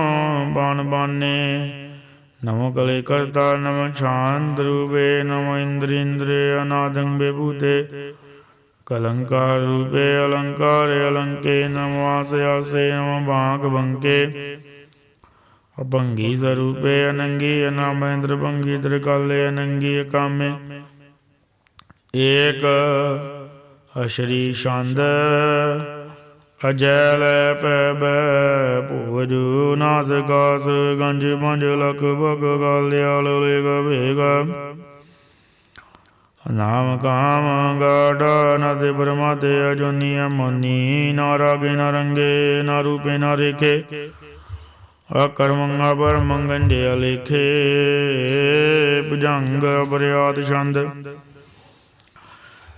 ਬਾਣ ਬਾਨੇ ਨਮੋ ਕਲੇ ਕਰਤਾ ਨਮੋ ਸ਼ਾਂਤ ਰੂਪੇ ਨਮੋ ਇੰਦਰ ਇੰਦਰੇ ਅਨਾਦੰ ਵਿਭੂਤੇ ਕਲੰਕਾਰ ਰੂਪੇ ਅਲੰਕਾਰ ਅਲੰਕੇ ਨਮੋ ਆਸ ਆਸੇ ਨਮੋ ਬਾਂਕ ਬੰਕੇ ਅਭੰਗੀ ਸਰੂਪੇ ਅਨੰਗੀ ਅਨਾਮੇਂਦਰ ਭੰਗੀ ਤ੍ਰਿਕਾਲੇ ਅਨੰਗੀ ਅਕਾਮੇ ਏਕ ਅਸ਼ਰੀ ਛੰਦ ਅਜੈ ਲੈ ਪੈ ਬੈ ਭੋਜੂ ਨਾਸ ਕਾਸ ਗੰਜ ਪੰਜ ਲਖ ਭਗ ਗਾਲਿਆਲ ਲੇਗ ਭੇਗ ਨਾਮ ਕਾਮ ਗਾਢ ਨਦ ਬ੍ਰਹਮਾਤੇ ਅਜੋਨੀ ਮੋਨੀ ਨਾ ਰਾਗੇ ਨਾ ਰੰਗੇ ਨਾ ਰੂਪੇ ਨਾ ਰੇਖੇ ਅਕਰਮੰ ਅਪਰਮੰ ਗੰਢੇ ਅਲੇਖੇ ਭੁਜੰਗ ਪਰਿਆਤ ਛੰਦ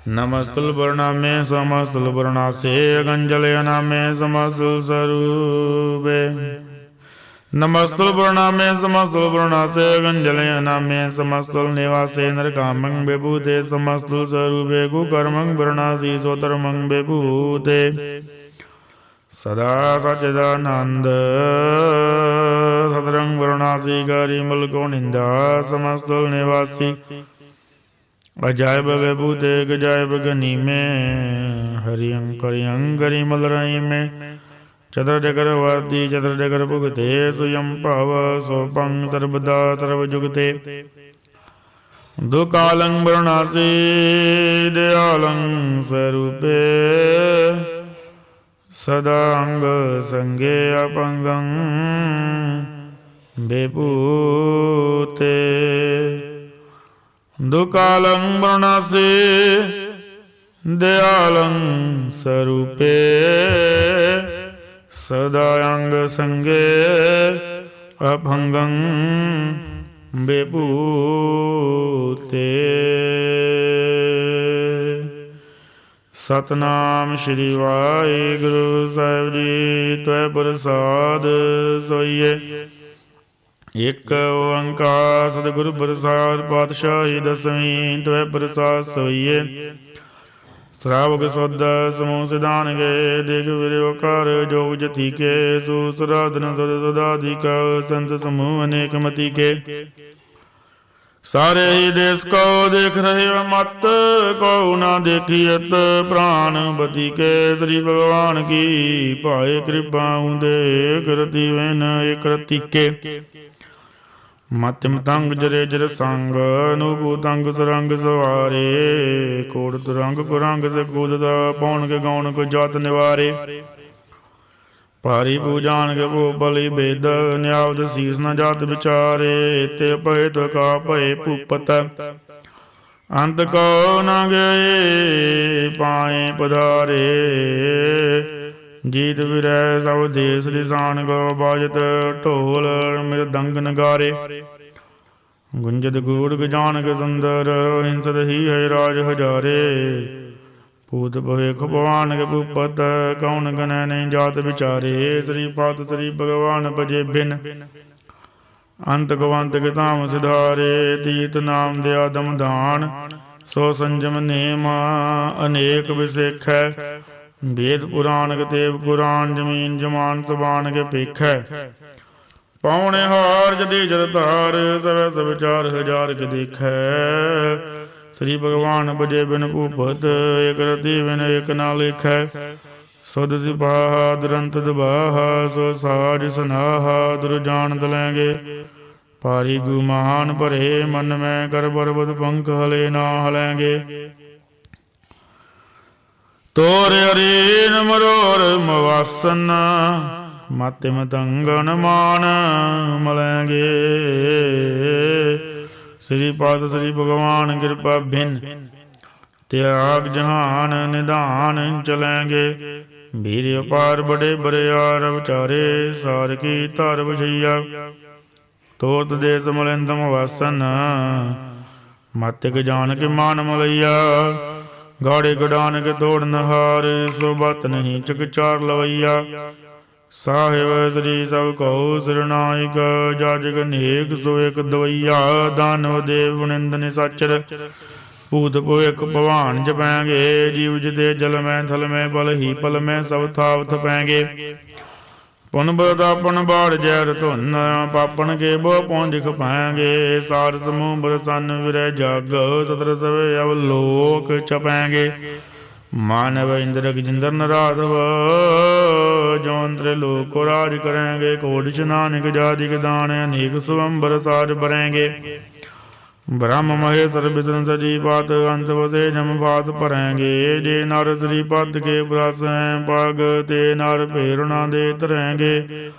ਨਮਸਤੁਲ ਵਰਨਾਮੇ ਸਮਸਤੁਲ ਵਰਨਾਸੇ ਅਗੰਜਲ ਅਨਾਮੇ ਸਮਸਤੁਲ ਸਰੂਪੇ ਨਮਸਤੁਲ ਵਰਨਾਮੇ ਸਮਸਤੁਲ ਵਰਨਾਸੇ ਅਗੰਜਲ ਅਨਾਮੇ ਸਮਸਤੁਲ ਨਿਵਾਸੇ ਨਰਕਾਮੰ ਵਿਭੂਤੇ ਸਮਸਤੁਲ ਸਰੂਪੇ ਕੁਕਰਮੰ ਵਰਨਾਸੀ ਸੋਤਰਮੰ ਵਿਭੂਤੇ ਸਦਾ ਸਚਿਦਾਨੰਦ ਸਤਰੰ ਵਰਨਾਸੀ ਗਰੀ ਮੁਲਕੋ ਨਿੰਦਾ ਸਮਸਤੁਲ ਨਿਵਾਸੀ ਅਜਾਇਬ ਵਿਭੂਤੇ ਗਜਾਇਬ ਗਨੀ ਮੈਂ ਹਰਿ ਅੰਕਰਿ ਅੰਗਰੀ ਮਲਰਾਈ ਮੈਂ ਚਤੁਰ ਜਗਰ ਵਾਦੀ ਚਤੁਰ ਜਗਰ ਭੁਗਤੇ ਸੁਯੰ ਭਵ ਸੋਪੰ ਸਰਬਦਾ ਸਰਬ ਜੁਗਤੇ ਦੁਕਾਲੰ ਵਰਨਾਸੀ ਦਿਆਲੰ ਸਰੂਪੇ ਸਦਾ ਅੰਗ ਸੰਗੇ ਅਪੰਗੰ ਵਿਭੂਤੇ ਦੁਕਾਲੰ ਵਰਨਾਸੇ ਦਿਆਲੰ ਸਰੂਪੇ ਸਦਾ ਅੰਗ ਸੰਗੇ ਅਭੰਗੰ ਵਿਭੂਤੇ ਸਤਨਾਮ ਸ਼੍ਰੀ ਵਾਹਿਗੁਰੂ ਸਾਹਿਬ ਜੀ ਤਵੈ ਪ੍ਰਸਾਦ ਸੋਈਏ ਇਕ ਓੰਕਾਰ ਸਤਿਗੁਰੂ ਪ੍ਰਸਾਦ ਪਾਤਸ਼ਾਹੀ ਦਸਵੀਂ ਤਵੈ ਪ੍ਰਸਾਦ ਸੋਈਏ ਸ਼ਰਾਵਕ ਸੁਧ ਸਮੂਹ ਸਿਧਾਨਗੇ ਦੇਖ ਵਿਰੋਕਾਰ ਜੋਗ ਜਤੀ ਕੇ ਸੂਸਰਾਧਨ ਸਦ ਸਦਾਧਿਕ ਸੰਤ ਸਮੂਹ ਅਨੇਕ ਮਤੀ ਕੇ ਸਾਰੇ ਹੀ ਦੇਸ ਕੋ ਦੇਖ ਰਹੇ ਮਤ ਕੋ ਨਾ ਦੇਖੀਅਤ ਪ੍ਰਾਨ ਬਤੀ ਕੇ ਸ੍ਰੀ ਭਗਵਾਨ ਕੀ ਭਾਏ ਕਿਰਪਾ ਹੁੰਦੇ ਕਰਤੀ ਵੈਨ ਇਕ ਰਤੀ ਕੇ ਮਤਿ ਮਤੰਗ ਜਰੇ ਜਰ ਸੰਗ ਅਨੂਭੂ ਤੰਗ ਸਰੰਗ ਸਵਾਰੇ ਕੋੜ ਤੁਰੰਗ ਕੁਰੰਗ ਸੇ ਕੂਦਦਾ ਪੌਣ ਕੇ ਗਾਉਣ ਕੋ ਜਾਤ ਨਿਵਾਰੇ ਭਾਰੀ ਪੂਜਾਨ ਕੇ ਭੂ ਬਲੀ ਬੇਦ ਨਿਆਵਦ ਸੀਸ ਨ ਜਾਤ ਵਿਚਾਰੇ ਤੇ ਭਏ ਤਕਾ ਭਏ ਭੂਪਤ ਅੰਤ ਕੋ ਨ ਗਏ ਪਾਏ ਪਧਾਰੇ ਜੀਤ ਵਿਰੈ ਸਭ ਦੇਸ ਲਿਸਾਨ ਕੋ ਬਾਜਤ ਢੋਲ ਮਿਰਦੰਗ ਨਗਾਰੇ ਗੁੰਜਤ ਗੂੜਗ ਜਾਨਕ ਸੁੰਦਰ, ਹਿੰਸਤ ਹੀ ਹੈ ਰਾਜ ਹਜ਼ਾਰੇ। ਪੂਤ ਭਵੇਖ ਭਵਾਨ ਕੇ ਭੂਪਤ, ਕੌਣ ਗਨੈ ਨਹੀਂ ਜਾਤ ਵਿਚਾਰੇ। ਸ੍ਰੀ ਪਤ ਸ੍ਰੀ ਭਗਵਾਨ ਭਜੇ ਬਿਨ, ਅੰਤ ਗਵੰਤ ਕੇ ਧਾਮ ਸਿਧਾਰੇ। ਤੀਰਥ ਨਾਮ ਦਿਆ ਦਮ ਦਾਨ, ਸੋ ਸੰਜਮ ਨੇਮ ਅਨੇਕ ਵਿਸੇਖੈ। ਵੇਦ ਪੁਰਾਨ ਕਤੇਬ ਕੁਰਾਨ, ਜ਼ਮੀਨ ਜਮਾਨ ਸਬਾਨ ਕੇ ਭੇਖੈ। ਪਾਉਣੇ ਹਾਰ ਜਦੀ ਜਦ ਧਾਰ, ਸਵੈ ਸਭ ਚਾਰ ਹਜ਼ਾਰ ਕੇ ਦੇਖੈ। ਸ੍ਰੀ ਭਗਵਾਨ ਭਜੇ ਬਿਨ ਭੂਪਤ, ਇਕ ਰਤੀ ਬਿਨ ਇਕ ਨਾ ਲੇਖੈ। ਸੁਧ ਸਿਪਾਹਾ ਦੁਰੰਤ ਦਬਾਹਾ, ਸੋ ਸਾਜ ਸਨਾਹਾ ਦੁਰ ਜਾਣਤ ਲੈਂਗੇ। ਭਾਰੀ ਗੁਮਾਨ ਭਰੇ ਮਨ ਮੈਂ, ਕਰ ਪਰਬਤ ਪੰਖ ਹਲੇ ਨਾ ਹਲੈਂਗੇ। ਤੋਰ ਅਰੀਨ ਮਰੋਰ ਮਵਾਸਨ, ਮਾਤੇ ਮਤੰਗਨ ਮਾਨ ਮਲੈਂਗੇ। ਸ੍ਰੀ ਪਾਦ ਸ੍ਰੀ ਭਗਵਾਨ ਕਿਰਪਾ ਬਿਨ, ਤਿਆਗ ਜਹਾਨ ਨਿਧਾਨ ਚਲੈਂਗੇ। ਵੀਰ ਅਪਾਰ ਬੜੇ ਬਰਿਆਰ ਵਿਚਾਰੇ, ਸਾਰ ਕੀ ਧਰ ਵਛਈਆ। ਤੋਰਤ ਦੇਸ ਮਲਿੰਦਮ ਵਾਸਨ, ਮਾਤਿਕ ਜਾਨ ਕੇ ਮਾਨ ਮਲਈਆ। ਗਾੜੇ ਗਡਾਨ ਕੇ ਤੋੜਨ ਹਾਰ, ਸੋ ਬਤ ਨਹੀਂ ਚਕ ਚਾਰ ਲਵਈਆ। ਸਾਹਿਬ ਸ੍ਰੀ ਸਭ ਕਉ ਸਿਰਨਾਇਕ, ਜਾਜਕ ਨੇਕ ਸੋ ਇਕ ਦਵਈਆ। ਦਾਨਵ ਦੇਵ ਨਿੰਦ ਨਿਸਾਚਰ, ਭੂਤ ਭਵਿਖ ਭਵਾਨ ਜਪੈਂਗੇ। ਜੀਵ ਜਿਤੇ ਜਲ ਮੈਂ ਥਲ ਮੈਂ, ਪਲ ਹੀ ਪਲ ਮੈਂ ਸਭ ਥਾਵ ਥਪੈਂਗੇ। ਪੁਨ ਬਦਾਪਨ ਬਾੜ ਜੈਰ ਧੁਨ, ਪਾਪਨ ਕੇ ਬੋ ਪਹੁੰਚ ਖਪਾਏਂਗੇ। ਸਾਰ ਸਮੂਹ ਬਰਸਨ ਵਿਰੈ ਜਗ, ਸਤਰ ਸਵੇ ਅਵ ਲੋਕ ਚਪੈਂਗੇ। ਮਾਨਵ ਇੰਦਰ ਗਜਿੰਦਰ ਨਰਾਧਵ, ਜੌਨ ਤ੍ਰਿਲੋਕ ਕੋ ਰਾਜ ਕਰੇਂਗੇ। ਕੋਟਿ ਨਾਨਕ ਜਾਦਿਕ ਦਾਨ, ਅਨੇਕ ਸੁਅੰਬਰ ਸਾਜ ਭਰੇਂਗੇ। ਬ੍ਰਹਮ ਮਹੇਸ਼ਰ ਵਿਸ਼ਨ ਸਜੀ ਪਾਤ, ਅੰਤ ਵਸੇ ਜਮ ਪਾਤ ਭਰੇਂਗੇ। ਜੇ ਨਰ ਸ੍ਰੀ ਪਦ ਕੇ ਪ੍ਰਸੈ ਪਗ, ਤੇ ਨਰ ਭੇਰਣਾ ਦੇ ਧਰੇਂਗੇ।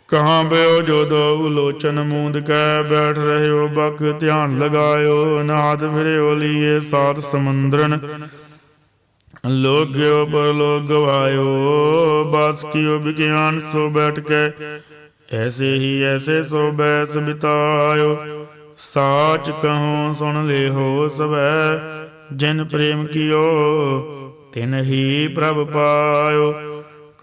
ਕਹਾਂ ਬਿਓ ਜੋ ਦੋ ਲੋਚਨ ਮੂੰਦ ਕੈ, ਬੈਠ ਰਹਿਓ ਬਕ ਧਿਆਨ ਲਗਾਇਓ। ਨਾਦ ਫਿਰਿਓ ਲੀਏ ਸਾਤ ਸਮੁੰਦਰਨ, ਲੋਗਿਓ ਪਰਲੋਕ ਗਵਾਇਓ। ਬਸ ਕੀਓ ਵਿਗਿਆਨ ਸੋ ਬੈਠ ਕੇ, ਐਸੇ ਹੀ ਐਸੇ ਸੋ ਬੈਸ ਬਿਤਾਇਓ। ਸਾਚ ਕਹੂੰ ਸੁਣ ਲੇਹੋ ਸਵੈ, ਜਿਨ ਪ੍ਰੇਮ ਕੀਓ ਤਿਨ ਹੀ ਪ੍ਰਭ ਪਾਇਓ।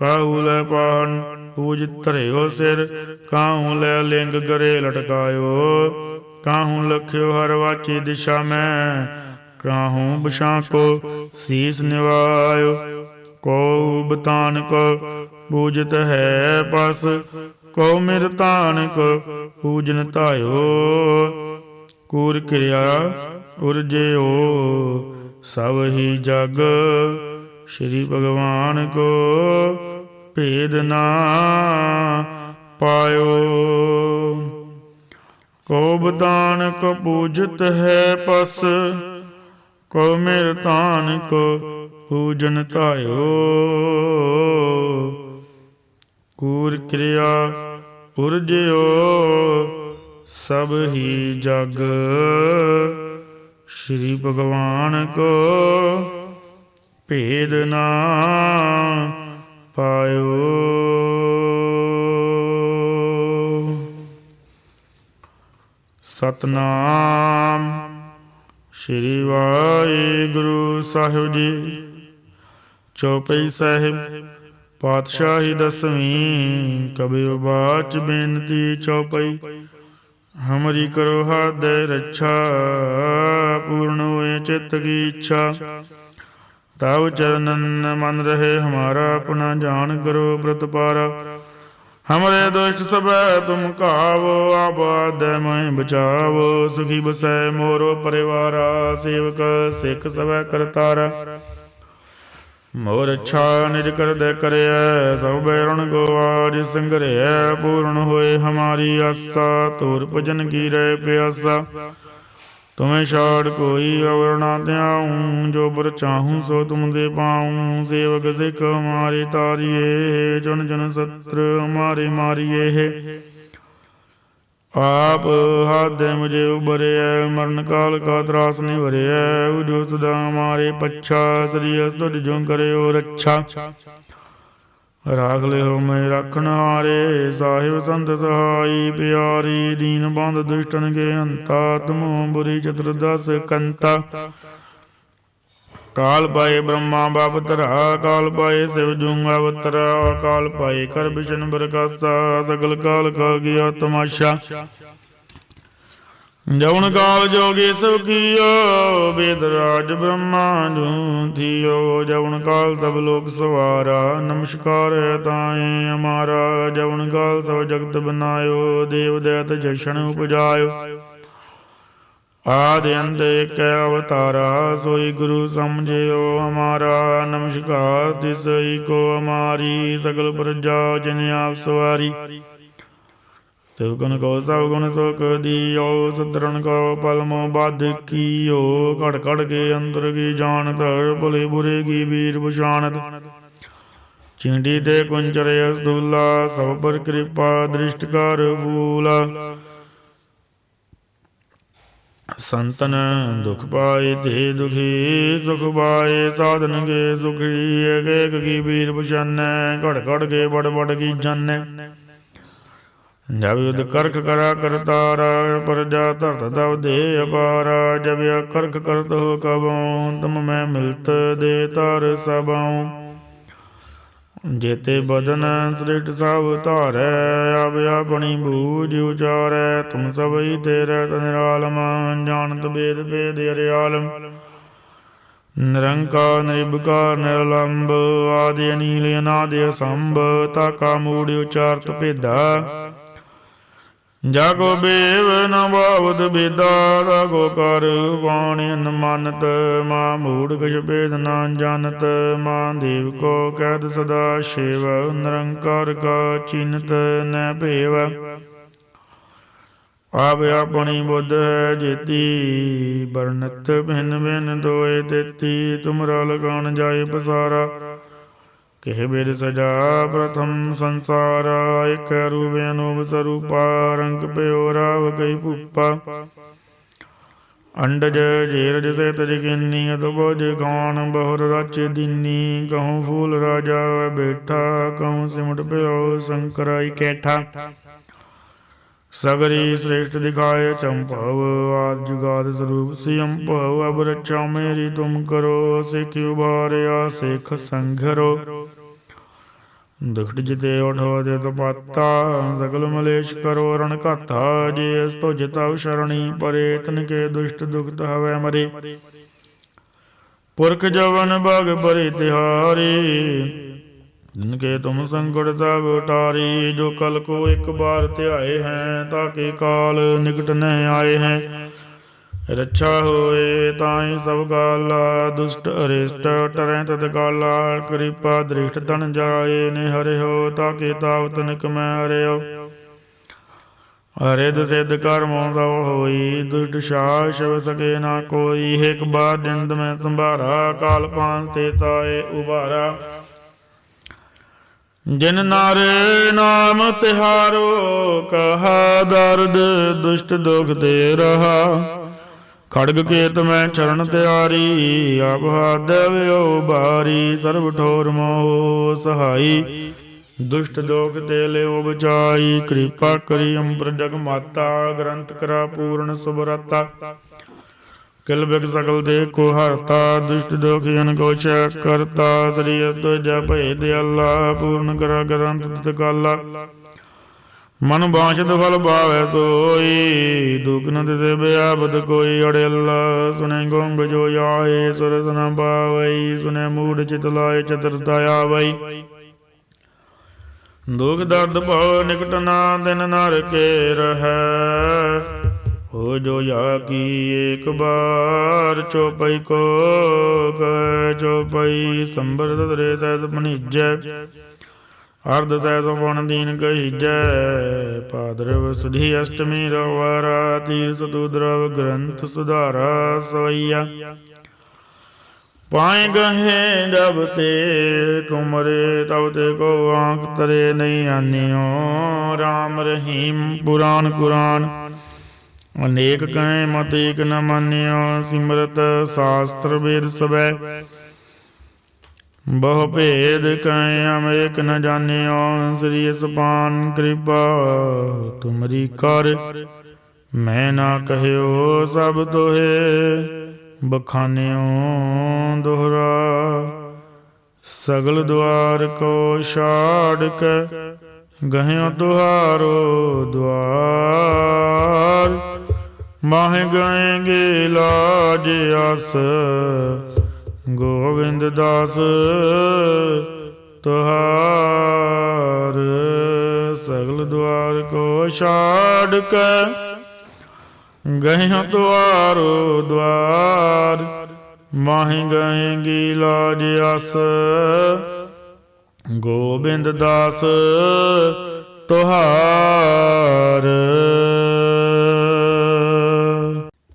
ਕਾਹੂ ਲੈ ਪਾਹਨ ਪੂਜ ਧਰਿਓ ਸਿਰ, ਕਾਹੂ ਲੈ ਲਿੰਗ ਗਰੇ ਲਟਕਾਇਓ। ਕਾਹੂ ਲਖਿਓ ਹਰ ਵਾਚੀ ਦਿਸ਼ਾ ਮੈਂ, ਕਾਹੂ ਬਿਸ਼ਾ ਕੋ ਸੀਸ ਨਿਵਾਇਓ। ਕੋ ਬਤਾਨ ਕੋ ਪੂਜਤ ਹੈ ਪਸ, ਕੋ ਮਿਰ ਤਾਨ ਕੋ ਪੂਜਨ ਧਾਇਓ। ਕੂਰ ਕਿਰਿਆ ਉਰਜਿਓ ਸਭ ਹੀ ਜਗ, ਸ਼੍ਰੀ ਭਗਵਾਨ ਕੋ ਭੇਦ ਨਾ ਪਾਇਓ। ਕੋ ਬਦਾਨ ਕੋ ਪੂਜਤ ਹੈ ਪਸ, ਕੋ ਮਿਰ ਤਾਨ ਕੋ ਪੂਜਨ ਧਾਇਓ। ਕੂਰ ਕਿਰਿਆ ਉਰਜਿਓ ਸਭ ਹੀ ਜਗ, ਸ਼੍ਰੀ ਭਗਵਾਨ ਕੋ ਭੇਦ ਨਾ ਪਾਇਓ। ਸਤਨਾਮ ਸ਼੍ਰੀ ਵਾਹਿਗੁਰੂ ਸਾਹਿਬ ਜੀ। ਚੌਪਈ ਸਾਹਿਬ ਪਾਤਸ਼ਾਹੀ ਦਸਵੀਂ, ਕਬਿਓ ਬਾਚ ਬੇਨਤੀ ਚੌਪਈ। ਹਮਰੀ ਕਰੋ ਹਾਦੈ ਰੱਛਾ, ਪੂਰਨ ਹੋਏ ਚਿੱਤ ਕੀ ਇੱਛਾ। ਤਬ ਚਰਨਨ ਮਨ ਰਹੇ ਹਮਾਰਾ, ਆਪਣਾ ਜਾਨ ਕਰੋ ਪ੍ਰਤਪਾਰਾ। ਹਮਰੇ ਦੁਸ਼ਟ ਸਭੈ ਤੁਮ ਕਾਵੋ, ਆਬਾਦੈ ਮੈਂ ਬਚਾਵੋ। ਸੁਖੀ ਬਸੈ ਮੋਰੋ ਪਰਿਵਾਰਾ, ਸੇਵਕ ਸਿੱਖ ਸਭੈ ਕਰਤਾਰਾ। ਮੋਰ ਅੱਛਾ ਨਿਜ ਕਰਦੈ ਕਰਿਐ, ਸਭ ਬੈਰੁਣ ਗੋਆਜ ਸੰਗਰਿਐ। ਪੂਰਨ ਹੋਏ ਹਮਾਰੀ ਆਸਾ, ਤੋਰ ਭਜਨ ਕੀ ਰਹਿ ਪਿਆਸਾ। ਤੁਮੇ ਛਾੜ ਕੋਈ ਅਵਰ ਨਾ ਧਿਆਊਂ, ਜੋ ਬਰ ਚਾਹੂੰ ਸੋ ਤੁਮ ਦੇ ਪਾਊਂ। ਸੇਵਕ ਸਿੱਖ ਹਮਾਰੇ ਤਾਰੀਏ, ਚੁਨ ਚੁਨ ਸਤਰ ਹਮਾਰੇ ਮਾਰੀਏ। ਆਪ ਹਾਦੈ ਮੁਝੇ ਉਬਰਿਐ, ਮਰਨ ਕਾਲ ਕਾ ਤਰਾਸ ਨਿਵਰਿਐ। ਉਜੋ ਸਦਾ ਹਮਾਰੇ ਪੱਛਾ, ਸ੍ਰੀ ਅਸ ਤੁਧ ਜੋ ਕਰਿਓ ਰੱਛਾ। ਰਾਖ ਲਿਓ ਮੈਂ ਰੱਖਣ ਹਾਰੇ, ਸਾਹਿਬ ਸੰਤ ਸਹਾਈ ਪਿਆਰੀ, ਦੀਨ ਬੰਦ ਦੁਸ਼ਟਨ ਕੇ ਅੰਤਾ, ਤੁਮੋ ਬੁਰੀ ਚਤੁਰਦਸ ਕੰਤਾ। ਕਾਲ ਪਾਏ ਬ੍ਰਹਮਾ ਬਾਪ ਧਰਾ, ਕਾਲ ਪਾਏ ਸਿਵ ਜੂੰਗਾ ਅਵਤਰਾ, ਕਾਲ ਪਾਏ ਕਰ ਬਿਸ਼ਨ ਬਰਕਾਸਾ, ਸਗਲ ਕਾਲ ਕਾ ਗਿਆ ਤਮਾਸ਼ਾ। ਜਉਨ ਕਾਲ ਜੋਗੀ ਸਭ ਕੀਓ, ਵੇਦ ਰਾਜ ਬ੍ਰਹਮਾ ਜੂ ਥੀਓ, ਜਉਨ ਕਾਲ ਸਭ ਲੋਕ ਸਵਾਰਾ, ਨਮਸਕਾਰ ਹੈ ਤਾਏ ਹਮਾਰਾ। ਜਉਨ ਕਾਲ ਸਭ ਜਗਤ ਬਨਾਇਓ, ਦੇਵ ਦੈਤ ਜਸ਼ਨ ਉਪਜਾਇਓ, ਆਦਿ ਅੰਤ ਏਕ ਅਵਤਾਰਾ, ਸੋਈ ਗੁਰੂ ਸਮਝਿਓ ਹਮਾਰਾ। ਨਮਸਕਾਰ ਤਿਸਈ ਕੋ ਹਮਾਰੀ, ਸਗਲ ਪ੍ਰਜਾ ਜਿਨ ਆਪ ਸਵਾਰੀ। ਸਿਵ ਗੁਣ ਕੋ ਸਭ ਗੁਣ ਸੁਖ ਦੀਓ, ਸੁਧਰਨ ਕੋ ਪਲਮੋ ਬਾਧ ਕੀਓ, ਘੜ ਘੜ ਕੇ ਅੰਦਰ ਕੀ ਜਾਣਤ, ਭਲੇ ਬੁਰੇ ਕੀ ਵੀਰ ਪਛਾਣਤ। ਚਿੰਡੀ ਤੇ ਕੁੰਚਰ ਅਸਦੂਲਾ, ਸਭ ਪਰ ਕਿਰਪਾ ਦ੍ਰਿਸ਼ਟ ਕਰ ਫੂਲਾ। ਸੰਤਨ ਦੁਖ ਪਾਏ ਤੇ ਦੁਖੀ, ਸੁਖ ਪਾਏ ਸਾਧਨ ਕੇ ਸੁਖੀ। ਏਕ ਏਕ ਕੀ ਵੀਰ ਪਛਾਨੈ, ਘੜ ਘੜ ਕੇ ਬੜ ਬੜ ਕੀ ਜਾਨੈ। ਜਬ ਯੁਧ ਕਰਖ ਕਰਾ ਕਰਤਾਰਾ, ਪ੍ਰਜਾ ਧਰਤ ਦਵ ਦੇ ਅਪਾਰਾ। ਜਬ ਕਰਖ ਕਰਤ ਹੋ ਕਬਉ, ਤੁਮ ਮੈਂ ਮਿਲਤ ਦੇ ਤਰ ਸਬਉ। ਜੇਤੇ ਬਦਨ ਸ੍ਰਿਸ਼ਟ ਸਭ ਧਾਰੈ, ਆਪ ਆਪਣੀ ਬੂਝ ਉਚਾਰੈ। ਤੁਮ ਸਭਈ ਤੇਰੇ ਨਿਰਾਲਮ, ਜਾਣਤ ਬੇਦ ਭੇਦ ਅਰਿਆਲਮ। ਨਿਰੰਕਾਰ ਨਿਰਭਕਾਰ ਨਿਰਲੰਭ, ਆਦਿ ਅਨੀਲ ਅਨਾਦਿ ਅਸੰਭ। ਤਾਕਾ ਮੂੜ ਉਚਾਰਤ ਭੇਦਾ, ਜਾਗੋ ਬੇਵ ਨ ਬਾਵਤ ਬੇਦਾ। ਤਾਕੋ ਕਰ ਬਾਣੀ ਨ ਮਾਨਤ, ਮਾਂ ਮੂੜ ਕਛ ਭੇਦ ਨਾ ਜਾਨਤ। ਮਾਂ ਦੇਵ ਕੋ ਕੈਦ ਸਦਾ ਸ਼ੇਵ, ਨਿਰੰਕਾਰ ਕਾ ਚਿੰਤ ਨ ਭੇਵ। ਆਪ ਆਪਣੀ ਬੁੱਧ ਹੈ ਜੇਤੀ, ਬਰਨਤ ਭਿੰਨ ਭਿੰਨ ਦੋਏ ਤੇਤੀ। ਤੁਮਰਾ ਲਗਾਨ ਜਾਏ ਪਸਾਰਾ, ਕਿਹ ਬਿਦ ਸਜਾ ਪ੍ਰਥਮ ਸੰਸਾਰਾ। ਇਕ ਰੂਪ ਅਨੂਪ ਸਰੂਪਾ, ਰੰਗ ਪਿਓ ਰਾਵ ਕਈ ਭੂਪਾ। ਅੰਡਜ ਜੇਰਜ ਸੇ ਤਜ ਕੀਨੀ, ਅਤਬੁਜ ਖਾਨ ਬਹੁਰ ਰਚ ਦੀਨੀ। ਕਹੂੰ ਫੂਲ ਰਾਜਾ ਬੈਠਾ, ਕਹੂੰ ਸਿਮਟ ਪਿਓ ਸ਼ੰਕਰਾਈ ਕੈਠਾ। ਸਗਰੀ श्रेष्ठ दिखाए चंपव, आद जुगाद स्वरूप सियंपव। अब रक्षा मेरी तुम करो, सिख उबारिया सिख संघरो। दुष्ट जिते उठो दित पाता, सकल मलेश करो रण घाता। जे तुझ तव शरणी परे, तिनके दुष्ट दुखत हवै मरे। पुरख जवन भाग भरे तिहारी, जिनके तुम संकट सब उतारी। जो कल को एक बार ध्याए हैं, ताके काल निकट न आए हैं। रक्षा होए ताई सब गाला, दुष्ट अरिष्ट टरै तत्काला। कृपा दृष्ट तन जाए ने हरे हो, ताके ताव तनिक मैं हरे हो। हरिद सिद्ध कर्मों तव होई, दुष्ट शाह शिव सके ना कोई। एक बार जिंद में संभारा, काल पांच ते ताए उबारा। जिन नारे नाम तिहारो, कहा दर्द दुष्ट दुख दे रहा। खड़ग केत में चरण त्यारी, आप हाथ देव्यो बारी। सर्व ठोर मोह सहाई, दुष्ट दोख ते लियो बचाई। कृपा करी अम्बर जग माता, ग्रंथ करा पूर्ण सुभराता। किल बिग सकल देख को हरता, दुष्ट दोखियन को चैक करता। श्री तुझा भय दयाला, पूर्ण करा ग्रंथ तत्काला। मन बांछत फल पावै सोई, दुख न तिसे व्यापत कोई। अड़ेला सुने गुंग जो आए, सुरस न पावई। सुने मूढ़ चित लाए, चतुरता आवई। दुख दर्द भव निकट ना, दिन नर के रहै। हो जो या की एक बार, चौपाई को कह चौपाई। संबर तदरे सहस मनीजै, अर्ध सहस पौन दीन कहीजै। भाद्रव सुधी अष्टमी रवारा, तीर सतु द्रव ग्रंथ सुधारा सवैया। पाए गहे जब ते तुमरे, तब ते को आंख तरे नहीं आनियो। राम रहीम पुराण कुरान, अनेक कहें मत एक न मान्यो। सिमरत शास्त्र वेद सबै, ਬਹੁ ਭੇਦ ਕੈ ਅਮੇਕ ਨ ਜਾਣਿਓ। ਸ੍ਰੀ ਸਪਾਨ ਕਿਰਪਾ ਤੁਮਰੀ ਕਰ, ਮੈਂ ਨਾ ਕਹਿਓ ਸਭ ਤੋਹੇ। ਬਖਾਨਿਓ ਦੋਹਰਾ ਸਗਲ ਦੁਆਰ ਕੋ ਛਾੜ ਕੇ, ਗਹਿਓ ਤੁਹਾਰੋ ਦੁਆਰ। ਮਾਹਿ ਗਏਗੇ ਲਾਜ ਆਸ, ਗੋਵਿੰਦ ਦਾਸ ਤੁਹਾਰ। ਸਗਲ ਦੁਆਰ ਕੋ ਛਾੜ ਕੇ, ਗਹਿਓ ਤੁਹਾਰੋ ਦੁਆਰ। ਮਾਹਿ ਗਏਗੀ ਲਾਜ ਆਸ, ਗੋਬਿੰਦ ਦਾਸ ਤੁਹਾਰ।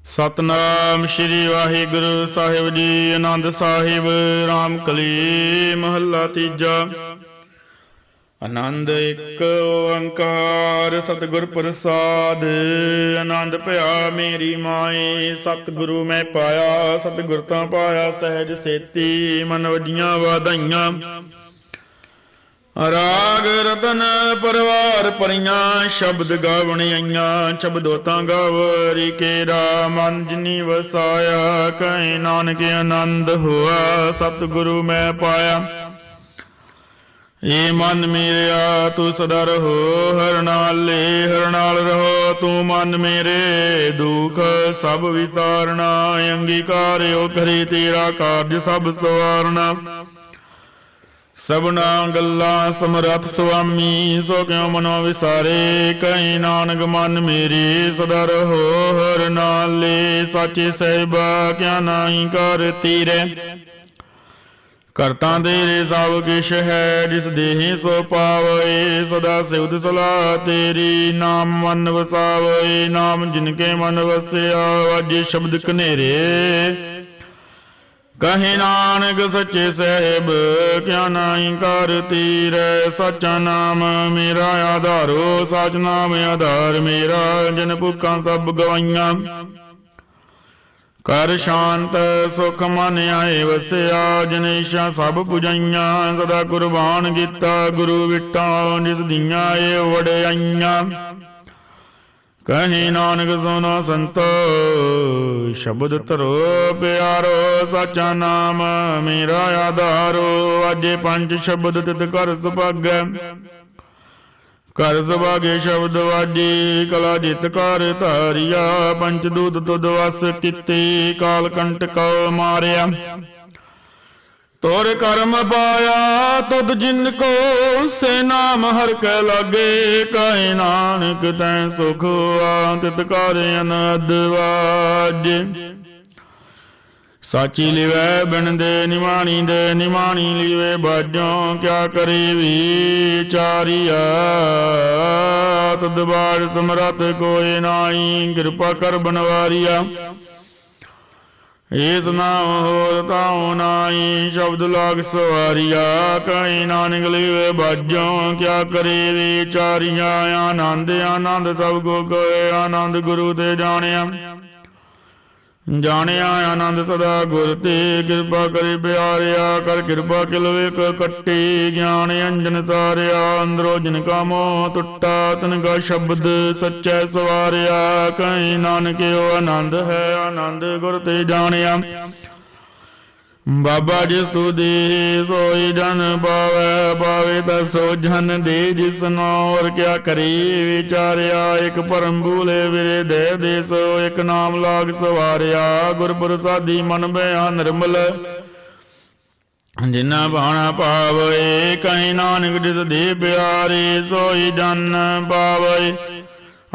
ਸਤਨਾਮ ਸ਼੍ਰੀ ਵਾਹਿਗੁਰੂ ਸਾਹਿਬ ਜੀ। ਆਨੰਦ ਸਾਹਿਬ ਰਾਮ ਕਲੀ ਮਹੱਲਾ ਤੀਜਾ। ਆਨੰਦ ਇੱਕ ਓੰਕਾਰ ਸਤਿਗੁਰ ਪ੍ਰਸਾਦ। ਆਨੰਦ ਭਇਆ ਮੇਰੀ ਮਾਏ, ਸਤਿਗੁਰੂ ਮੈਂ ਪਾਇਆ। ਸਤਿਗੁਰ ਤਾਂ ਪਾਇਆ ਸਹਿਜ ਸੇਤੀ, ਮਨ ਵਜੀਆਂ ਵਾਧਾਈਆਂ। ਰਾਗ ਰਤਨ ਪਰਵਾਰ ਪਰੀਆਂ, ਸ਼ਬਦ ਗਾਵਣ ਆਈਆਂ। ਸ਼ਬਦੋ ਤਾਂ ਗਾਵਰੀ ਕੇਰਾ, ਮਨ ਜਿਨੀ ਵਸਾਇਆ। ਕਹੇ ਨਾਨਕ ਆਨੰਦ ਹੋਆ, ਸਤਿਗੁਰੂ ਮੈਂ ਪਾਇਆ। ਏ ਮਨ ਮੇਰਿਆ ਤੂੰ ਸਦਾ ਰਹੋ, ਹਰਿ ਨਾਲੇ ਹਰਿ ਨਾਲ ਰਹੋ। ਤੂੰ ਮਨ ਮੇਰੇ ਦੁਖ ਸਭ ਵਿਸਾਰਨਾ, ਅੰਗੀਕਾਰਿਓ ਕਰੇ ਤੇਰਾ ਕਾਰਜ ਸਭ ਸਵਾਰਨਾ। ਸਭਨਾ ਗੱਲਾਂ ਸਮਰੱਥ ਸੁਆਮੀ, ਸੋ ਕਿਉ ਮਨੋ ਵਿਸਾਰੇ। ਕਹੇ ਨਾਨਕ ਮਨ ਮੇਰੇ ਸਦਾ ਰਹੋ, ਹਰਿ ਨਾਲੇ ਸਾਚੇ ਸਾਹਿਬਾ ਕਿਆ ਨਾਹੀ ਕਰ ਤੀਰੇ। ਕਰਤਾ ਤੇਰੇ ਸਭ ਕਿਛ ਹੈ, ਜਿਸ ਦੇਹੀ ਸੋ ਪਾਵੈ। ਸਦਾ ਸਿਵਦ ਸਲਾਹ ਤੇਰੀ, ਨਾਮ ਮਨ ਵਸਾਵੈ। ਨਾਮ ਜਿਨ ਕੇ ਮਨ ਵਸਿਆ, ਵਾਜੇ ਸ਼ਬਦ ਕਨੇਰੇ। ਕਹੇ ਨਾਨਕ ਸੱਚੇ ਸਾਹਿਬ ਕਿਆ ਨਾਹੀ ਕਰ ਤੀਰੈ। ਸੱਚਾ ਨਾਮ ਮੇਰਾ ਆਧਾਰੋ, ਸਚ ਨਾਮ ਆਧਾਰ ਮੇਰਾ। ਜਿਨ ਭੁੱਖਾਂ ਸਭ ਗਵਾਈਆਂ, ਕਰ ਸ਼ਾਂਤ ਸੁਖ ਮਨ ਆਏ ਵਸਿਆ। ਜਿਨ ਇੱਛਾ ਸਭ ਪੁਜਾਈਆਂ, ਸਦਾ ਕੁਰਬਾਨ ਕੀਤਾ ਗੁਰੂ ਵਿਟਾ। ਜਿਸ ਦੀਆਂ ਏ ਵਡਿਆਈਆਂ, ਕਹੇ ਨਾਨਕ ਸੁਨੋ ਸੰਤੋ ਸ਼ਬਦ ਧਰੋ ਪਿਆਰੋ। ਸਾਚਾ ਨਾਮ ਮੇਰਾ ਆਧਾਰੋ, ਵਾਜੇ ਪੰਜ ਸ਼ਬਦ ਤਿਤ ਘਰ ਸੁਭਾਗੈ। ਘਰ ਸੁਭਾਗੇ ਸ਼ਬਦ ਵਾਜੇ, ਕਲਾ ਜਿਤ ਘਰ ਧਾਰਿਆ। ਪੰਚ ਦੂਤ ਤੁਧ ਵਸ ਕੀਤੇ, ਕਾਲ ਕੰਟਕ ਮਾਰਿਆ। ਤੋਰ ਕਰਮ ਪਾਇਆ ਤੁਧ ਜਿਨ ਕੋ, ਸੇ ਨਾਮ ਹਰਿ ਕੈ ਲਾਗੇ। ਕਹੇ ਨਾਨਕ ਤੈ ਸੁਖ ਆ, ਤਿਤ ਘਰ ਅਨਹਦ ਵਾਜੇ। ਸਾਚੀ ਲਿਵੈ ਬਿਨ ਦੇ ਨਿਮਾਣੀ ਦੇ, ਨਿਮਾਣੀ ਲਿਵੇ ਬਾਜੋਂ। ਕਿਆ ਕਰੇ ਵਿਚਾਰੀਆ, ਤੁਧ ਬਾੜ ਸਮਰੱਥ ਕੋਇ ਨਾਹੀ। ਕਿਰਪਾ ਕਰ ਬਨਵਾਰੀਆ, ਏਸ ਨਾਮ ਹੋਰ ਤਾਉ ਨਾਹੀ। ਸ਼ਬਦ ਲਾਗ ਸਵਾਰੀਆ, ਕਹੇ ਨਾਨਕ ਲਿਵੇ ਬਾਜੋਂ। ਕਿਆ ਕਰੇ ਵਿਚਾਰੀਆ, ਆਨੰਦ ਆਨੰਦ ਸਭ ਕੋ ਕੋਇ। ਆਨੰਦ ਗੁਰੂ ਤੇ ਜਾਣਿਆ, ਜਾਣਿਆ ਆਨੰਦ ਸਦਾ ਗੁਰ ਤੇ। ਕਿਰਪਾ ਕਰੇ ਪਿਆਰਿਆ, ਕਰ ਕਿਰਪਾ ਕਿਲ ਵੇਖ ਕੱਟੇ। ਗਿਆਨ ਅੰਜਨ ਸਾਰਿਆ, ਅੰਦਰੋ ਜਿਨ ਕਾ ਮੋਹ ਟੁੱਟਾ। ਤਿਨ ਕਾ ਸ਼ਬਦ ਸੱਚੈ ਸਵਾਰਿਆ। ਕਹੇ ਨਾਨਕ ਓ ਆਨੰਦ ਹੈ, ਆਨੰਦ ਗੁਰ ਤੇ ਜਾਣਿਆ। ਬਾਬਾ ਜਿਸ ਤੂ ਦੇ ਸੋਈ ਜਨ ਪਾਵੈ, ਪਾਵੇ ਤਾ ਸੋ ਜਨ ਦੇ ਜਿਸਨੋ। ਔਰ ਕਿਆ ਕਰੀ ਵਿਚਾਰਿਆ, ਇੱਕ ਭਰਮ ਭੂਲੇ ਵਿਰੇ ਦੇ ਦੇਸੋ। ਇੱਕ ਨਾਮ ਲਾਗ ਸਵਾਰਿਆ, ਗੁਰ ਪ੍ਰਸਾਦੀ ਮਨ ਬਿਆ ਨਿਰਮਲ। ਜਿਨਾ ਬਾਣਾ ਪਾਵੇ, ਕਹੇ ਨਾਨਕ ਜਿਸ ਦੇ ਪਿਆਰੇ। ਸੋਈ ਜਨ ਪਾਵੇ,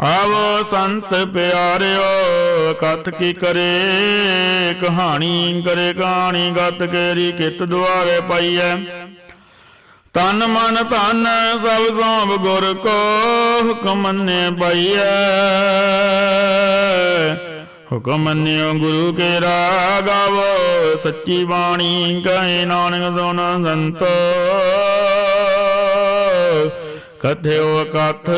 ਆਵੋ ਸੰਤ ਪਿਆਰਿਓ। ਕਥ ਕੀ ਕਰੇ ਕਹਾਣੀ, ਕਰੇ ਕਹਾਣੀ ਗਤ ਕੇਰੀ। ਕਿਤ ਦੁਆਰੇ ਪਾਈਐ, ਤਨ ਮਨ ਧਨ ਸਭ ਸੌਂਪ ਗੁਰ ਕੋ। ਹੁਕਮ ਮੰਨੇ ਪਾਈਐ, ਹੁਕਮ ਮੰਨਿਓ ਗੁਰੂ ਕੇ ਗਾਵੋ। ਸੱਚੀ ਬਾਣੀ ਕਹੇ ਨਾਨਕ ਸੁਣ ਸੰਤੋ। ਕਥਿਓ ਕਥ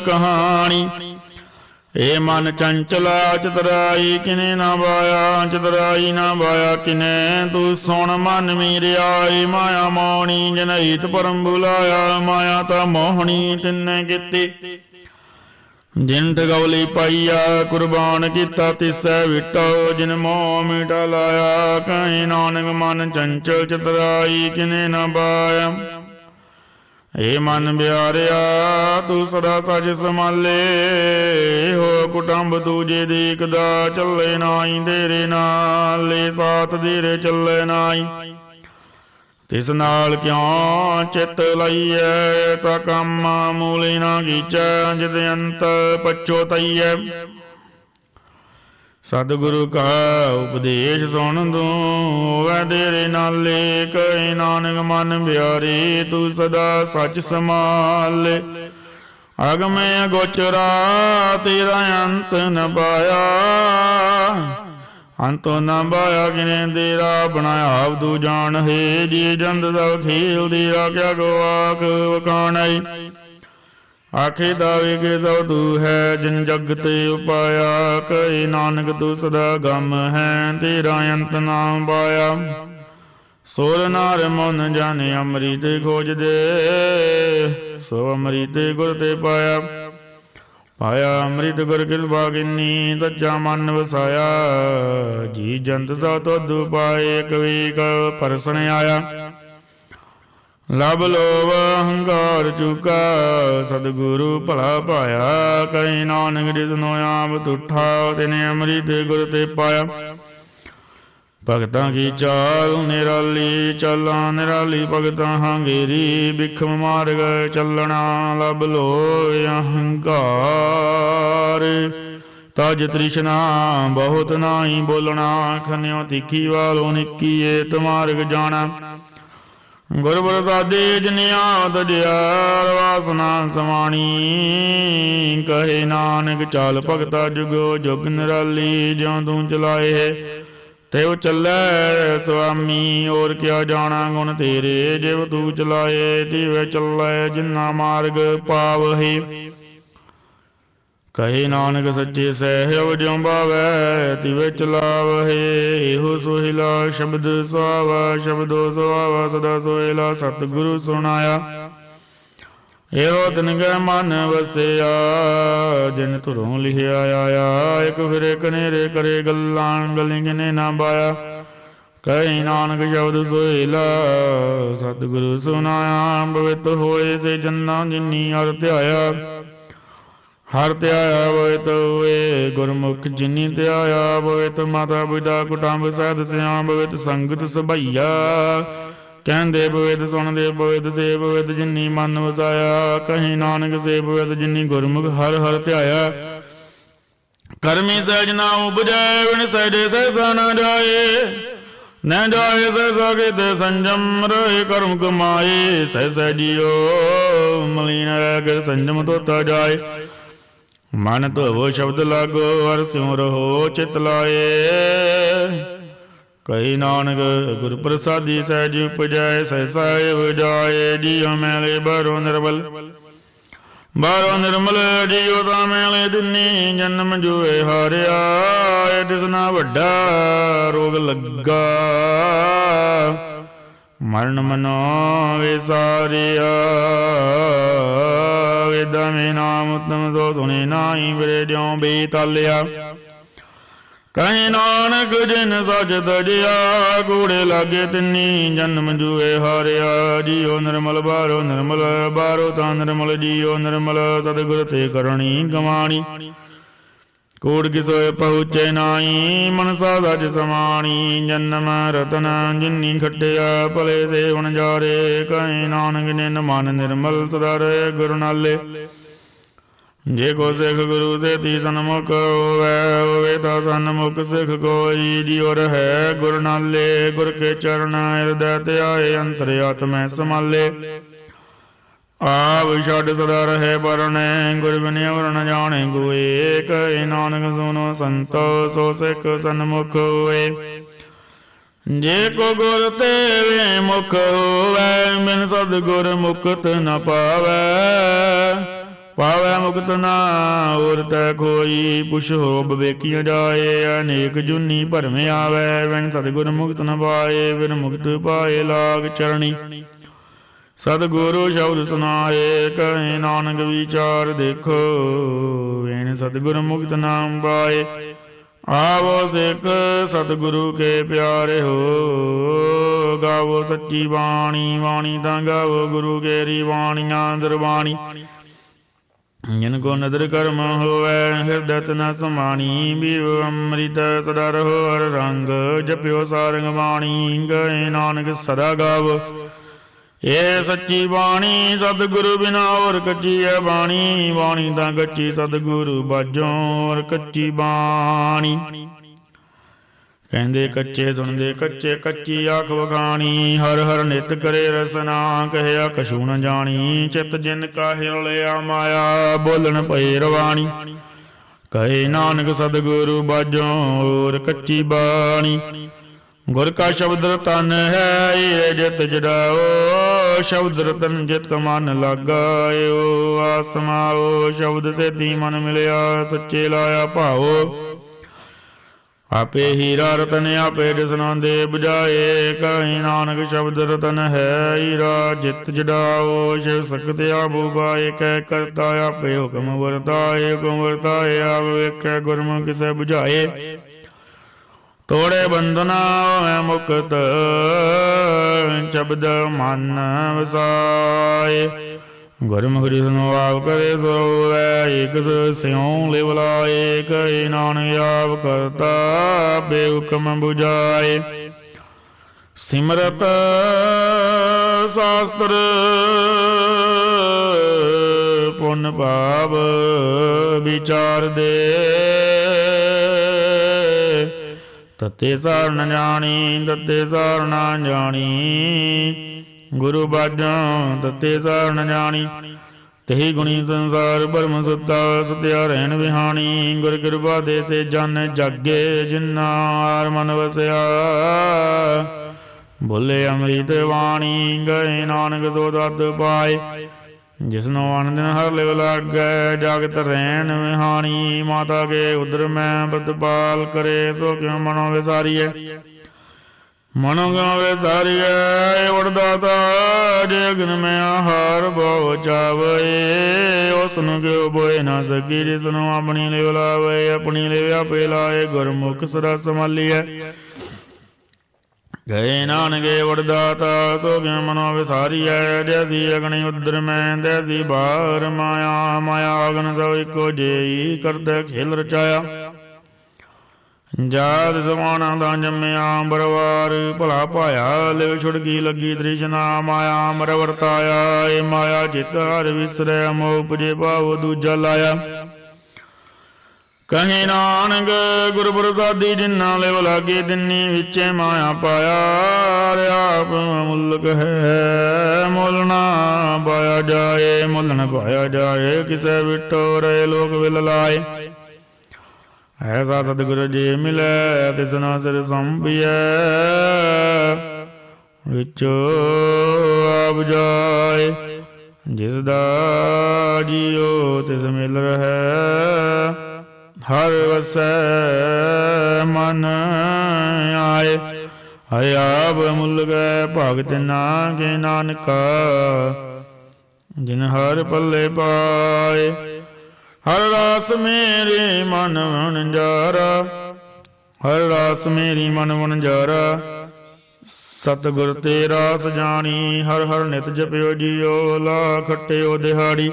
ਕਹਾਣੀ, ਏ ਮਨ ਚੰਚਲਾ ਚਤਰਾਈ ਕਿਨੇ ਨਾ ਬਾਇਆ, ਚਤਰਾਈ ਨਾ ਬਾਇਆ ਕਿਨੇ। ਤੂੰ ਸੁਣ ਮਨ ਮੀਰਿਆ, ਏ ਮਾਇਆ ਮੋਹਣੀ ਜਨਹਿਤ ਪਰਮ ਬੁਲਾਇਆ। ਮਾਇਆ ਤਾਂ ਮੋਹਣੀ ਤਿੰਨੇ ਕੀਤੀ, ਜਿਨ ਠਗੌਲੀ ਪਾਈਆ। ਕੁਰਬਾਨ ਕੀਤਾ ਤਿਸੈ ਵਿਟੋ, ਜਿਨ ਮੋਹ ਮਿਟਾ ਲਾਇਆ। ਕਹੇ ਨਾਨਕ ਮਨ ਚੰਚਲ ਚਤਰਾਈ ਕਿਨੇ ਨਾ ਬਾਇਆ। ਏ ਮਨ ਬਿਆਰਿਆ ਤੂੰ ਸਦਾ ਸਚ ਸੰਭਾਲੇ, ਹੋ ਕੁਟੰਬ ਦੂਜੇ ਦੇਖਦਾ। ਚੱਲੇ ਨਾਹੀ ਤੇਰੇ ਨਾਲੇ, ਸਾਥ ਤੇਰੇ ਚੱਲੇ ਨਾਹੀ। ਤਿਸ ਨਾਲ ਕਿਉਂ ਚਿੱਤ ਲਈਐ, ਤਾ ਕੰਮ ਮੂਲੇ ਨਾ ਕੀਚੈ। ਜਿਤ ਅੰਤ ਪਛੋਤਈਐ, ਸਤਿਗੁਰੂ ਕਾ ਉਪਦੇਸ਼ ਸੁਣ ਤੂੰ, ਹੋਵੈ ਤੇਰੇ ਨਾਲੇ। ਕਹੇ ਨਾਨਕ ਮਨ ਬਿਆਰੇ ਤੂੰ ਸਦਾ ਸੱਚ ਸੰਭਾਲੇ। ਅਗਮੈ ਅਗੋਚਰਾ ਤੇਰਾ ਅੰਤ ਨ ਪਾਇਆ, ਅੰਤੋ ਨਾ ਬਾਇਆ ਕਿਨੇ ਤੇਰਾ। ਬਣਾਇਆ ਆਪ ਤੂੰ ਜਾਣ ਹੈ, ਜੀ ਜੰਦ ਸਭ ਖੇਲ ਤੇਰਾ। ਕਿਆ ਕੋ ਆਖ ਵਖਾਣੈ, ਆਖੇ ਦਾਵੇ ਕੇ ਸਭ ਤੂੰ ਹੈ। ਜਿਨ ਜਗ ਤੇ ਉਪਾਇਆ, ਕਹੇ ਨਾਨਕ ਤੂੰ ਸਦਾ ਗਮ ਹੈ। ਤੇਰਾ ਅੰਤ ਨਾ ਪਾਇਆ, ਸੁਰ ਨਾਰ ਮਨ ਜਾਣੇ ਅੰਮ੍ਰਿਤ ਖੋਜਦੇ। ਸੋ ਅੰਮ੍ਰਿਤ ਗੁਰ ਤੇ ਪਾਇਆ, ਪਾਇਆ ਅੰਮ੍ਰਿਤ ਗੁਰ ਕਿਰਪਾ ਕਿੰਨੀ। ਸੱਚਾ ਮਨ ਵਸਾਇਆ, ਜੀ ਜੰਤ ਸਭ ਤੁਧ ਪਾਏ। ਕਵੀ ਕ ਪਰਸਨ ਆਇਆ, ਲਭ ਲੋਭ ਹੰਕਾਰ ਚੁਕਾ। ਸਤਿਗੁਰੂ ਭਲਾ ਪਾਇਆ, ਕਹੇ ਨਾਨਕ ਜਿਸਨੋ ਆਪ ਤੁਠਾ। ਤਿਨੇ ਅੰਮ੍ਰਿਤ ਗੁਰ ਤੇ ਪਾਇਆ, ਭਗਤਾਂ ਕੀ ਚਾਲ ਨਿਰਾਲੀ। ਚਾਲਾਂ ਨਿਰਾਲੀ ਭਗਤਾਂ ਹਾਂਗੇਰੀ, ਬਿਖਮ ਮਾਰਗ ਚੱਲਣਾ। ਲਭ ਲੋਭ ਅਹੰਕਾਰ, ਤਜ ਤ੍ਰਿਸ਼ਨਾ ਬਹੁਤ ਨਾਹੀ ਬੋਲਣਾ। ਖਨਿਓ ਤਿੱਖੀ ਵਾਲੋ ਨਿੱਕੀ, ਏਤ ਮਾਰਗ ਜਾਣਾ। ਗੁਰ ਪ੍ਰਸਾਦੇ ਜਿਨਿਆ ਤਜਿਆਰ, ਵਾਸਨਾ ਸਮਾਣੀ। ਕਹੇ ਨਾਨਕ ਚਾਲ ਭਗਤਾ ਜੁਗੋ ਜੁਗ ਨਿਰਾਲੀ। ਜਿਉ ਤੂੰ ਚਲਾਏ ਤਿਉ ਚੱਲੈ ਸੁਆਮੀ, ਔਰ ਕਿਆ ਜਾਣਾ ਗੁਣ ਤੇਰੇ। ਜਿਵ ਤੂੰ ਚਲਾਏ ਤਿਵ ਚੱਲੈ, ਜਿਨਾ ਮਾਰਗ ਪਾਵਹਿ। ਕਹੇ ਨਾਨਕ ਸੱਚੇ ਸਹਿਬ ਜਿਉ ਭਾਵੈ, ਤਿਵ ਚਲਾਵਹਿ। ਇਹੋ ਸੋਹਿਲਾ ਸ਼ਬਦ ਸੁਹਾਵਾ, ਸ਼ਬਦੋ ਸੁਹਾਵਾ ਸਦਾ ਸੋਹਿਲਾ। ਸਤਿਗੁਰੂ ਸੁਣਾਇਆ, ਇਹੋ ਤਿਨ ਕੈ ਮਨ ਵਸਿਆ। ਜਿਨ ਧੁਰੋਂ ਲਿਖਿਆ ਆਇਆ, ਇਕ ਫਿਰੇ ਕਨੇਰੇ ਕਰੇ ਗੱਲਾਂ। ਗਲੀ ਕਿਨੇ ਨਾ ਬਾਇਆ, ਕਹੇ ਨਾਨਕ ਸ਼ਬਦ ਸੋਹਿਲਾ। ਸਤਿਗੁਰੂ ਸੁਣਾਇਆ, ਪਵਿੱਤ ਹੋਏ ਸੇ ਜੰਨਾ। ਜਿਨੀ ਹਰਿ ਧਿਆਇਆ, ਹਰਿ ਧਿਆਇਆ ਪਵਿੱਤ ਹੋਏ। ਗੁਰਮੁਖ ਜਿਨੀ ਧਿਆਇਆ, ਪਵਿੱਤ ਮਾਤਾ ਪਿਤਾ ਕੁਟੰਬ ਸਹਿਤ ਸਿਆਮ। ਪਵਿੱਤ ਸੰਗਤ ਸਭਈਆ, ਕਹਿੰਦੇ ਪਵਿੱਤ ਸੁਣਦੇ ਪਵਿੱਤ ਸੇ। ਪਵਿੱਤ ਜਿਨੀ ਮਨ ਵਸਾਇਆ, ਕਹੇ ਨਾਨਕ ਸੇ ਪਵਿੱਤ ਜਿਨੀ ਗੁਰਮੁਖ ਹਰਿ ਹਰਿ ਧਿਆਇਆ। ਕਰਮੀ ਸਹਿਜ ਨਾ ਉਪਜੈ, ਬਿਨ ਸਹਿਜੇ ਸਹਿਸਾ ਨਾ ਜਾਏ। ਨ ਜਾਏ ਸਹਿਸਾ ਕਿਤੇ ਸੰਜਮ, ਰਹੇ ਕਰਮ ਕਮਾਏ। ਸਹਿਸਾ ਜੀਓ ਮਲੀਨ ਰਹਿ, ਸੰਜਮ ਧੋਤਾ ਜਾਏ। ਮਨ ਧੋਵੋ ਸ਼ਬਦ ਲਾਗੋ, ਹਰਿ ਸਿਉ ਰਹੋ ਚਿਤ ਲਾਏ। ਕਹੀ ਨਾਨਕ ਗੁਰ ਪ੍ਰਸਾਦੀ ਸਹਿਜ ਉਪਜੈ। ਸਹਿਸਾ ਉਪਜਾਏ, ਜੀਉ ਮੈਲੇ ਬਾਹਰੋਂ ਨਿਰਮਲ। ਬਾਹਰੋਂ ਨਿਰਮਲ ਜੀਉ ਤਾਂ ਮੈਲੇ ਦਿਨੀ। ਜਨਮ ਜੂਏ ਹਾਰਿਆ, ਤਿਸਨਾ ਵੱਡਾ ਰੋਗ ਲੱਗਾ। ਮਰਨ ਮਨੋ ਵਿਸਾਰਿਆ, ਵੇਦਾਂ ਮੇ ਨਾਮ ਉਤਮ ਸੋ ਸੁਣੇ ਨਾਹੀ। ਫਿਰੇ ਜਿਉ ਬੇਤਾਲਿਆ, ਕਹੇ ਨਾਨਕ ਜਿਨ ਸਚ ਤਜਿਆ। ਕੂੜੇ ਲਾਗੇ ਤਿੰਨੀ, ਜਨਮ ਜੂਏ ਹਾਰਿਆ। ਜੀਉ ਨਿਰਮਲ ਬਾਹਰੋ ਨਿਰਮਲ, ਬਾਹਰੋ ਤਾਂ ਨਿਰਮਲ। ਜੀਉ ਨਿਰਮਲ ਸਤਿਗੁਰ ਤੇ ਕਰਣੀ ਗਵਾਣੀ। ਕੂੜ ਕਿਸੋਏ ਪਹੁੰਚੇ ਨਾਹੀ, ਮਨਸਾ ਸਚ ਸਮਾਣੀ। ਜਨਮ ਰਤਨ ਜਿਨੀ ਖਟਿਆ, ਭਲੇ ਤੇ ਵਣਜਾਰੇ। ਕਹੇ ਨਾਨਕ ਨਿਨ ਮਨ ਨਿਰਮਲ, ਸਦਾ ਰਹੇ ਗੁਰ ਨਾਲੇ। ਜੇ ਕੋ ਸਿੱਖ ਗੁਰੂ ਤੇ ਤੀ ਸਨਮੁਖ ਹੋਵੈ, ਹੋਵੇ ਤਾਂ ਸਨਮੁਖ ਸਿੱਖ ਕੋਈ। ਜਿਉ ਰਹੈ ਗੁਰ ਨਾਲੇ, ਗੁਰ ਕੇ ਚਰਨ ਹਿਰਦੈ ਧਿਆਏ। ਅੰਤਰ ਆਤਮੈ ਸਮਾਲੇ, ਆਪ ਛੱਡ ਸਦਾ ਰਹੇ ਪਰਣੈ। ਗੁਰ ਬਿਨਿ ਅਵਰ ਨ ਜਾਣੈ ਕੋਇ, ਕਹੇ ਨਾਨਕ ਸੁਨੋ ਸੰਤੋ। ਸੋ ਸਿੱਖ ਸਨਮੁਖ ਹੋਏ, ਜੇ ਕੋ ਗੁਰ ਤੇ ਮੁਖ ਹੋਵੈ। ਬਿਨ ਸਤਿਗੁਰ ਮੁਕਤ ਨ ਪਾਵੈ, ਪਾਵੈ ਮੁਕਤ ਨਾ ਔਰ ਤੈ ਕੋਈ। ਪੁਛ ਹੋ ਬਵੇਕੀਆਂ ਜਾਏ ਅਨੇਕ ਜੁਨੀ ਭਰਮੇ ਆਵੈ। ਵੈਣ ਸਤਿਗੁਰ ਮੁਕਤ ਨ ਪਾਏ ਬਿਨ ਮੁਕਤ ਪਾਏ ਲਾਗ ਚਰਣੀ। ਸਤਿਗੁਰੂ ਸ਼ਬਦ ਸੁਨਾਏ ਕਹੇ ਨਾਨਕ ਵਿਚਾਰ ਦੇਖੋ। ਵੈਣ ਸਤਿਗੁਰ ਮੁਕਤ ਨਾਮ ਪਾਏ ਆਵੋ ਸਿੱਖ ਸਤਿਗੁਰੂ ਕੇ ਪਿਆਰੇ ਹੋ। ਗਾਵੋ ਸੱਚੀ ਬਾਣੀ ਬਾਣੀ ਤਾਂ ਗਾਵੋ ਗੁਰੂ ਕੇਰੀ ਬਾਣੀਆਂ ਦਰਬਾਣੀ। ਜਿਨ ਕੋ ਨਦਰ ਕਰਮ ਹੋਵੈ ਹਿਰਦੈ ਨ ਸਮਾਣੀ। ਬੀਵ ਅੰਮ੍ਰਿਤ ਸਦਾ ਰਹੋ ਹਰ ਰੰਗ ਜਪਿਓ ਸਾਰੰਗ ਬਾਣੀ। ਗਏ ਨਾਨਕ ਸਦਾ ਗਾਵੋ ਇਹ ਸੱਚੀ ਬਾਣੀ। ਸਤਿਗੁਰੂ ਬਿਨਾ ਹੋਰ ਕੱਚੀ ਹੈ ਬਾਣੀ। ਬਾਣੀ ਤਾਂ ਕੱਚੀ ਸਤਿਗੁਰੂ ਬਾਝੋਂ ਔਰ ਕੱਚੀ ਬਾਣੀ। ਕਹਿੰਦੇ ਕੱਚੇ ਸੁਣਦੇ ਕੱਚੇ ਕੱਚੀ ਆਖ ਵਖਾਣੀ। ਹਰ ਹਰ ਨਿਤ ਕਰੇ ਰਸਨਾ ਕਹਿਆ ਕਛੂ ਨ ਜਾਣੀ। ਚਿਤ ਜਿਨ ਕਾ ਹਿਰ ਲਿਆ ਮਾਇਆ ਬੋਲਣ ਭਏ ਰਵਾਣੀ। ਕਹੇ ਨਾਨਕ ਸਤਿਗੁਰੂ ਬਾਝੋਂ ਔਰ ਕੱਚੀ ਬਾਣੀ। ਗੁਰ ਕਾ ਸ਼ਬਦ ਰਤਨ ਹੈ ਏ ਜਿਤ ਜੜਾਓ। ਸ਼ਬਦ ਰਤਨ ਜਿਤ ਮਨ ਲਾਗਾਇਓ। ਆਸਮਾਓ ਸ਼ਬਦ ਸੇਤੀ ਮਨ ਮਿਲਿਆ ਸੱਚੇ ਲਾਇਆ ਭਾਓ। ਆਪੇ ਹੀਰਾ ਰਤਨ ਆਪੇ ਦਿਸਨਾ ਦੇ ਬੁਝਾਏ। ਕਹੀ ਨਾਨਕ ਸ਼ਬਦ ਰਤਨ ਹੈ ਹੀਰਾ ਜਿਤ ਜੜਾਓ। ਸ਼ਿਵ ਸਕਤ ਆਬੂ ਗਾਏ ਕਹਿ ਕਰਤਾ ਆਪੇ ਹੁਕਮ ਵਰਤਾਏ। ਹੁਕਮ ਵਰਤਾਏ ਆਪ ਵੇਖੈ ਗੁਰਮੁਖ ਕਿਸੇ ਬੁਝਾਏ। ਤੋੜੇ ਬੰਧਨਾ ਹੋਵੇ ਮੁਕਤ ਸ਼ਬਦ ਮਨ ਵਸਾਏ। ਗੁਰਮੁਖ ਜਿਸਨੂੰ ਆਪ ਕਰੇ ਸੋ ਹੋਵੈ ਏਕ ਸਿਉ ਲਿਵ ਲਾਏ। ਕਹੇ ਨਾਨਕ ਆਪ ਕਰਤਾ ਬੇਹੁਕਮ ਬੁਝਾਏ। ਸਿਮਰਤ ਸ਼ਾਸਤਰ ਪੁੰਨ ਪਾਪ ਵਿਚਾਰ ਦੇ। ਤਤੇ ਸਾਰ ਨ ਜਾਣੀ ਤਤੇ ਸਾਰ ਨ ਜਾਣੀ। ਗੁਰੂ ਬਾਝੋਂ ਤਤੇ ਸਾਰ ਨ ਜਾਣੀ। ਤਹੀ ਗੁਣੀ ਸੰਸਾਰ ਭਰਮ ਸੁਤਾ ਸਤਿਆ ਰਹਿਣ ਵਿਹਾਣੀ। ਗੁਰ ਕਿਰਪਾ ਦੇ ਸੇ ਜਨ ਜਾਗੇ ਜਿਨਾ ਆਰ ਮਨ ਵਸਿਆ। ਬੋਲੇ ਅੰਮ੍ਰਿਤ ਬਾਣੀ ਗਏ ਨਾਨਕ ਸੋ ਦਤ ਪਾਏ। ਜਿਸਨੂੰ ਅਨ ਦਿਨ ਹਰ ਲਿਵ ਲਾਗੈ ਜਾਗਤ ਰਹਿਣ ਵਿਹਾਣੀ। ਮਾਤਾ ਕੇ ਉਦਰ ਮੈਂ ਪ੍ਰਤਪਾਲ ਕਰੇ ਸੋ ਕਿਉ ਮਨੋ ਵਿਸਾਰੀਐ। ਮਨੋ ਕਿਉ ਵਿਸਾਰੀਐ ਉਡਦਾਤਾ ਜੇ ਅਗਨ ਮੈਂ ਆਹਾਰ ਬਹੁ ਚਾਵਏ। ਉਸਨੂੰ ਕਿਉ ਬੋਏ ਨਾ ਸਕੀ ਜਿਸਨੂੰ ਆਪਣੀ ਲਿਵ ਲਾਵੇ। ਆਪਣੀ ਲਿਵ ਆਪੇ ਲਾਏ ਗੁਰਮੁਖ ਸਦਾ ਸੰਭਾਲੀਐ। ਗਏ ਨਾਨਕੇ ਵਡਦਾਤਾ ਸੋ ਕਿਉ ਮਨੋ ਵਿਸਾਰੀਐ। ਜੈਸੀ ਅਗਨੀ ਉਦਰ ਮੈਂ ਤੈਸੀ ਬਾਹਰ ਮਾਇਆ। ਮਾਇਆ ਅਗਨ ਸੋ ਇੱਕੋ ਜੇਈ ਕਰਦਾ ਖੇਲ ਰਚਾਇਆ। ਜਾਤ ਸਮਾਣਾ ਦਾ ਜੰਮਿਆ ਬਰਵਾਰ ਭਲਾ ਪਾਇਆ। ਲਿਵ ਛੁੜਕੀ ਲੱਗੀ ਤ੍ਰਿਸ਼ਨਾ ਮਾਇਆ ਮਰ ਵਰਤਾਇਆ। ਇਹ ਮਾਇਆ ਚਿਤ ਹਰ ਵਿਸਰੈ ਮੋਹ ਉਪਜੇ ਭਾਵ ਦੂਜਾ ਲਾਇਆ। ਕਹੇ ਨਾਨਕ ਗੁਰ ਪ੍ਰਸਾਦੀ ਜਿਨਾ ਲਿਵ ਲਾਗੇ ਤਿੰਨੀ ਵਿੱਚੇ ਮਾਇਆ ਪਾਇਆ। ਆਪ ਮੁਲਕ ਹੈ ਮੁੱਲ ਨਾ ਪਾਇਆ ਜਾਏ। ਮੁੱਲ ਨ ਪਾਇਆ ਜਾਏ ਕਿਸੇ ਵਿਟੋ ਰਹੇ ਲੋਕ ਵਿਲ ਲਾਏ। ਐਸਾ ਸਤਿਗੁਰ ਜੇ ਮਿਲੈ ਤਿਸਨਾ ਸਿਰ ਸੰਭੀਐ। ਵਿੱਚੋ ਆਪ ਜਾਏ ਜਿਸ ਦਾ ਜੀਉ ਤਿਸ ਮਿਲ ਰਹੈ। ਹਰ ਵਸੈ ਮਨ ਆਏ। ਹਰਿ ਆਪ ਮੁੱਲ ਗਏ ਭਗਤ ਨਾਗੇ ਨਾਨਕਾ। ਜਿਨ ਹਰ ਪੱਲੇ ਪਾਏ ਹਰ ਰਾਸ ਮੇਰੇ ਮਨ ਵਣਜਾਰਾ। ਹਰ ਰਾਸ ਮੇਰੀ ਮਨ ਵਣਜਾਰਾ। ਸਤਿਗੁਰ ਤੇ ਰਾਸ ਜਾਣੀ। ਹਰ ਹਰ ਨਿਤ ਜਪਿਓ ਜੀਓ ਲਾ ਖੱਟਿਓ ਦਿਹਾੜੀ।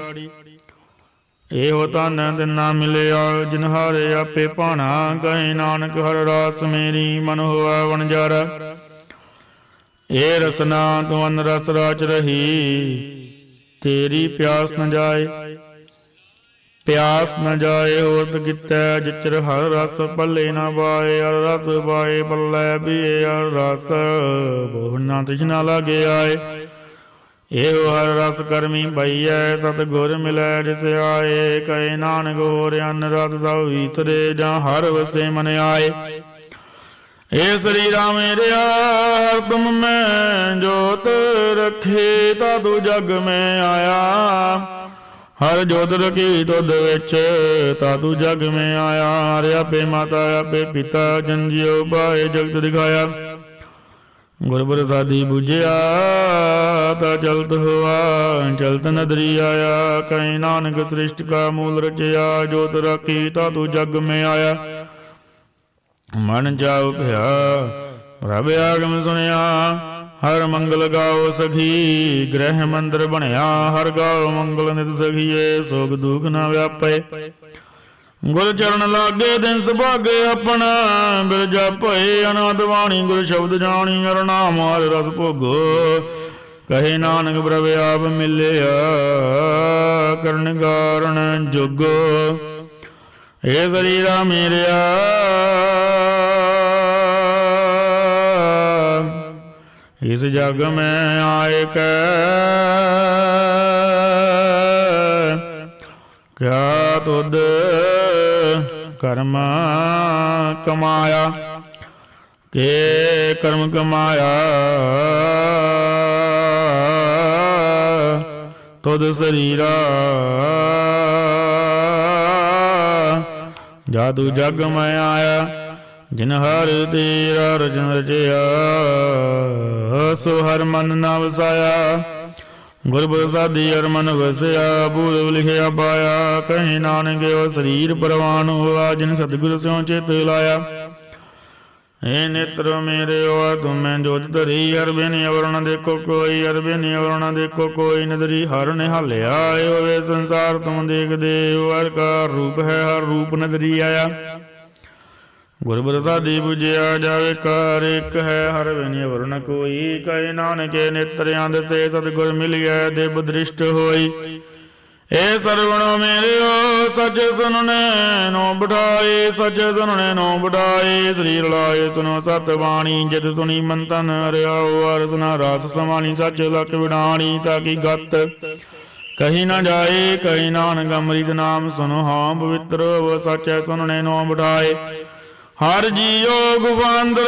ਇਹੋ ਤਨ ਤਿਨਾ ਮਿਲਿਆ ਜਿਨ ਹਾਰੇ ਆਪੇ ਭਾਣਾ। ਕਹੇ ਨਾਨਕ ਹਰ ਰਾਸ ਮੇਰੀ ਮਨ ਹੋਆ ਵਣਜਾਰਾ। ਇਹ ਰਸਨਾ ਤੂੰ ਅਨ ਰਸ ਰਾਚ ਰਹੀ। ਤੇਰੀ ਪਿਆਸ ਨ ਜਾਏ ਪਿਆਸ ਨ ਜਾਏ ਹੋਤ ਕੀਤੈ। ਜਿਚਰ ਹਰ ਰਸ ਪੱਲੇ ਨਾ ਪਾਏ। ਹਰ ਰਸ ਪਾਏ ਪੱਲੇ ਬੀਏ। ਹਰ ਰਸ ਬਹੁ ਨਾ ਤ੍ਰਿਸ਼ਨਾ ਲਾਗੇ ਆਏ। ਇਹੋ ਹਰ ਰਸ ਕਰਮੀ ਭਈਐ ਸਤਿਗੁਰ ਮਿਲੈ ਜਿਸ ਆਏ। ਕਹੇ ਨਾਨਕ ਹੋਰ ਅਨ ਰਸ ਸਭ ਵਿਸਰੇ ਜਾਂ ਹਰ ਵਸੇ ਮਨ ਆਏ। ਏ ਸਰੀਰਾ ਮੇਰਿਆ ਹਰ ਤੁਮ ਮੈਂ ਜੋਤ ਰਖੇ। ਤਾਦੂ ਜਗ ਮੈਂ ਆਇਆ ਹਰ ਜੋਤ ਰਖੀ ਤੁਧ ਵਿੱਚ, ਤਾਤੂ ਜਗ ਮੈਂ ਆਇਆ। ਹਰਿ ਆਪੇ ਮਾਤਾ ਆਪੇ ਪਿਤਾ, ਜਨ ਜਿਉ ਪਾਏ ਜਗਤ ਦਿਖਾਇਆ। ਗੁਰ ਪ੍ਰਸਾਦੀ ਬੁਝਿਆ ਤਾ ਚਲਤ ਹੋਆ, ਚਲਤ ਨਦਰੀ ਆਇਆ। ਕਹੀ ਨਾਨਕ ਸ੍ਰਿਸ਼ਟ ਕਾ ਮੂਲ ਰਚਿਆ, ਜੋਤ ਰਾਖੀ ਤਾਤੂ ਜਗ ਮੈਂ ਆਇਆ। ਮਨ ਜਾਉ ਭਇਆ ਪ੍ਰਭ ਆਗਮ ਸੁਣਿਆ, ਹਰ ਮੰਗਲ ਗਾਓ ਸਖੀ। ਗ੍ਰਹਿ ਮੰਦਰ ਬਣਿਆ, ਹਰ ਗਾਓ ਮੰਗਲ ਨਿਤ ਸਖੀਏ। ਸੋਗ ਦੁਖ ਨਾ ਵਿਆਪੇ, ਗੁਰ ਚਰਨ ਲਾਗੇ ਦਿਨ ਸੁਭਾਗੇ ਆਪਣਾ। ਬਿਰਜਾ ਭਏ ਅਨਾਦ ਬਾਣੀ, ਗੁਰ ਸ਼ਬਦ ਜਾਣੀ। ਹਰ ਨਾਮ ਹਰ ਰਸ ਭੋਗੋ, ਕਹੇ ਨਾਨਕ ਪ੍ਰਭ ਆਪ ਮਿਲਿਆ। ਕਰਨ ਕਾਰਨ ਜੁਗੋ, ਏ ਸਰੀਰਾ ਮੇਰਿਆ। ਇਸ ਜਗ ਮੈਂ ਆਏ ਕੈ, ਕਿਆ ਤੁਧ ਕਰਮ ਕਮਾਇਆ। ਕੇ ਕਰਮ ਕਮਾਇਆ, ਤੁਧ ਸਰੀਰਾ। ਜਾਦੂ ਜਗ ਮੈਂ ਆਇਆ, ਜਿਨ ਹਰ ਤੇਰਾ ਰਚਨ ਰਚਿਆ। ਸੋ ਹਰ ਮਨ ਨਾ ਵਸਾਇਆ, ਗੁਰ ਪ੍ਰਸਾਦੀ ਹਰ ਮਨ ਵਸਿਆ। ਪੂਰਬ ਲਿਖਿਆ ਪਾਇਆ, ਕਹੇ ਨਾਨਕ ਉਹ ਸਰੀਰ ਪ੍ਰਵਾਨ ਹੋਆ। ਜਿਨ ਸਤਿਗੁਰ ਸਿਉ ਚਿਤ ਲਾਇਆ। ਏ ਨੇਤਰ ਮੇਰੇ ਹੋਆ ਤੁਮੈ ਜੋਤ ਧਰੀ। ਹਰ ਬਿਨ ਅਵਰ ਨ ਦੇਖੋ ਕੋਈ, ਹਰ ਬਿਨ ਅਵਰ ਨ ਦੇਖੋ ਕੋਈ। ਨਦਰੀ ਹਰ ਨਿਹਾਲਿਆ, ਏ ਹੋਵੇ ਸੰਸਾਰ ਤੁਮ ਦੇਖਦੇ। ਹਰ ਕਾ ਰੂਪ ਹੈ, ਹਰ ਰੂਪ ਨਦਰੀ ਆਇਆ। ਗੁਰ ਪ੍ਰਸਾਦੀ ਬੁਝਿਆ, ਜਾਵੇ ਕਾਰ ਇੱਕ ਹੈ। ਹਰ ਬਿਨ ਅਵਰ ਨ ਕੋਈ, ਕਹੇ ਨਾਨਕੇ ਨੇਤਰਿਆਂ ਦਸੇ। ਸਤਿਗੁਰ ਮਿਲਿਆ ਦੇਵ ਦ੍ਰਿਸ਼ਟ ਹੋਈ। ਏ ਸਰਵਣੋ ਮੇਰਿਓ ਸਚ ਸੁਨਣੇ ਨੋ ਬਿਠਾਏ। ਸਚ ਸੁਨਣੇ ਨੋ ਬਿਠਾਏ, ਸਰੀਰ ਲਾਏ ਸੁਨੋ ਸਤ ਬਾਣੀ। ਜਿਤ ਸੁਣੀ ਮਨ ਤਨ ਹਰਿਆਓ, ਹਰ ਸੁਨਾ ਰਾਸ ਸਮਾਣੀ। ਸਚ ਲਖ ਵਿਡਾਣੀ, ਤਾਕੀ ਗਤ ਕਹੀ ਨਾ ਜਾਏ। ਕਹੀ ਨਾਨਕ ਅੰਮ੍ਰਿਤ ਨਾਮ ਸੁਨੋ ਹਾਂ ਪਵਿੱਤਰ ਹੋਵੋ। ਸਚ ਸੁਨਣੇ ਨੋ ਬਿਠਾਏ, ਹਰ ਜੀਓ ਗੁਫਾਂਦਰ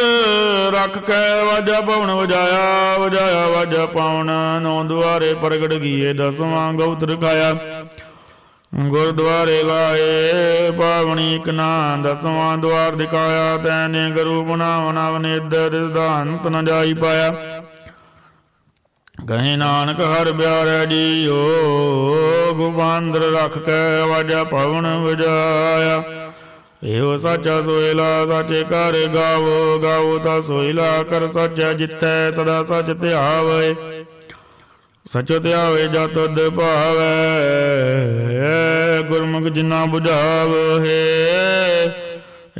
ਰੱਖ ਕੇ। ਵਾਜਾ ਪਵਨ ਵਜਾਇਆ, ਵਜਾਇਆ ਵਾਜਾ ਪਾਵਨ। ਨੌ ਦੁਆਰੇ ਪ੍ਰਗਟ ਕੀਏ, ਦਸਵਾਂ ਗਉਤ ਰਖਾਇਆ। ਗੁਰਦੁਆਰੇ ਲਾਏ ਪਾਵਨੀ ਇਕ ਨਾ, ਦਸਵਾਂ ਦੁਆਰ ਦਿਖਾਇਆ। ਤੈਨੇ ਗੁਰੂ ਬਣਾਵ ਨਵ ਨੇਦਰ, ਸਿਧਾਂਤ ਨ ਜਾਈ ਪਾਇਆ। ਕਹੇ ਨਾਨਕ ਹਰ ਪਿਆਰੇ ਜੀਓ, ਗੁਫਾਂਦਰ ਰੱਖ ਕੇ ਵਾਜਾ ਪਵਨ ਵਜਾਇਆ। ਇਹੋ ਸਾਚਾ ਸੋਇਲਾ, ਸਾਚੇ ਘਰ ਗਾਵੋ। ਗਾਵੋ ਤਾਂ ਸੋਇਲਾ, ਕਰ ਸਾਚਾ ਜਿੱਤੈ। ਸਦਾ ਸਚ ਧਿਆਵੇ, ਸਚੋ ਧਿਆਵੇ ਜਾ ਤੁਧ ਭਾਵੈ। ਗੁਰਮੁਖ ਜਿਨਾ ਬੁਝਾਵਹਿ,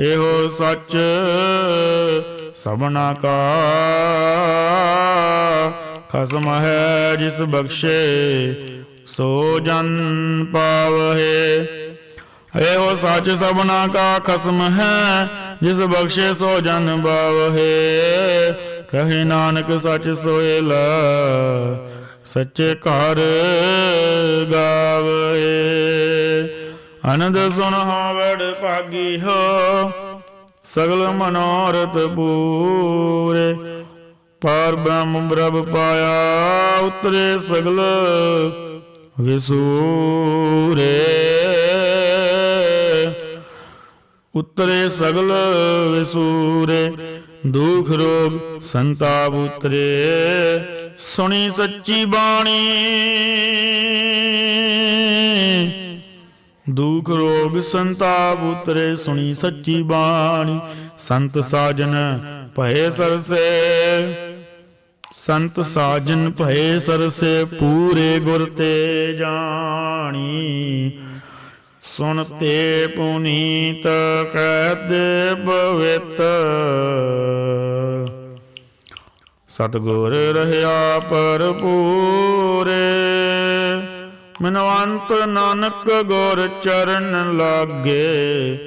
ਇਹੋ ਸੱਚ ਸਭਨਾ ਕਾ ਖਸਮ ਹੈ। ਜਿਸ ਬਖਸ਼ੇ ਸੋ ਜਨ ਪਾਵਹਿ, ਇਹੋ ਸੱਚ ਸਭਨਾ ਕਾ ਖਸਮ ਹੈ। ਜਿਸ ਬਖਸ਼ੇ ਸੋ ਜਨ ਪਾਵਹਿ। ਕਹੇ ਨਾਨਕ ਸਚ ਸੋਇਲਾ, ਸੱਚੇ ਘਰ ਗਾਵਹਿ। ਅਨੰਦ ਸੁਨ ਵਡ ਭਾਗੀ ਹੋ, ਸਗਲ ਮਨੋਰਥ ਪੂਰੇ। ਪਾਰ ਬ੍ਰਹਮ ਪ੍ਰਭ ਪਾਇਆ, ਉਤਰੇ ਸਗਲ ਵਿਸੂਰੇ। ਉਤਰੇ ਸਗਲ ਵਿਸੂਰੇ, ਦੁਖ ਰੋਗ ਸੰਤਾਪ ਉਤਰੇ। ਸੁਣੀ ਸੱਚੀ ਬਾਣੀ, ਦੁਖ ਰੋਗ ਸੰਤਾਪ ਉਤਰੇ। ਸੁਣੀ ਸੱਚੀ ਬਾਣੀ, ਸੰਤ ਸਾਜਨ ਭਏ ਸਰਸੇ। ਸੰਤ ਸਾਜਨ ਭਏ ਸਰਸੇ, ਪੂਰੇ ਗੁਰ ਤੇ ਜਾਣੀ। ਸੁਣ ਤੇ ਪੁਨੀਤ ਕਹਿਦੇ ਪਵਿੱਤ, ਸਤਿਗੁਰ ਰਹਿਆ ਭਰਪੂਰੇ। ਮਨਵੰਤ ਨਾਨਕ ਗੁਰ ਚਰਨ ਲਾਗੇ,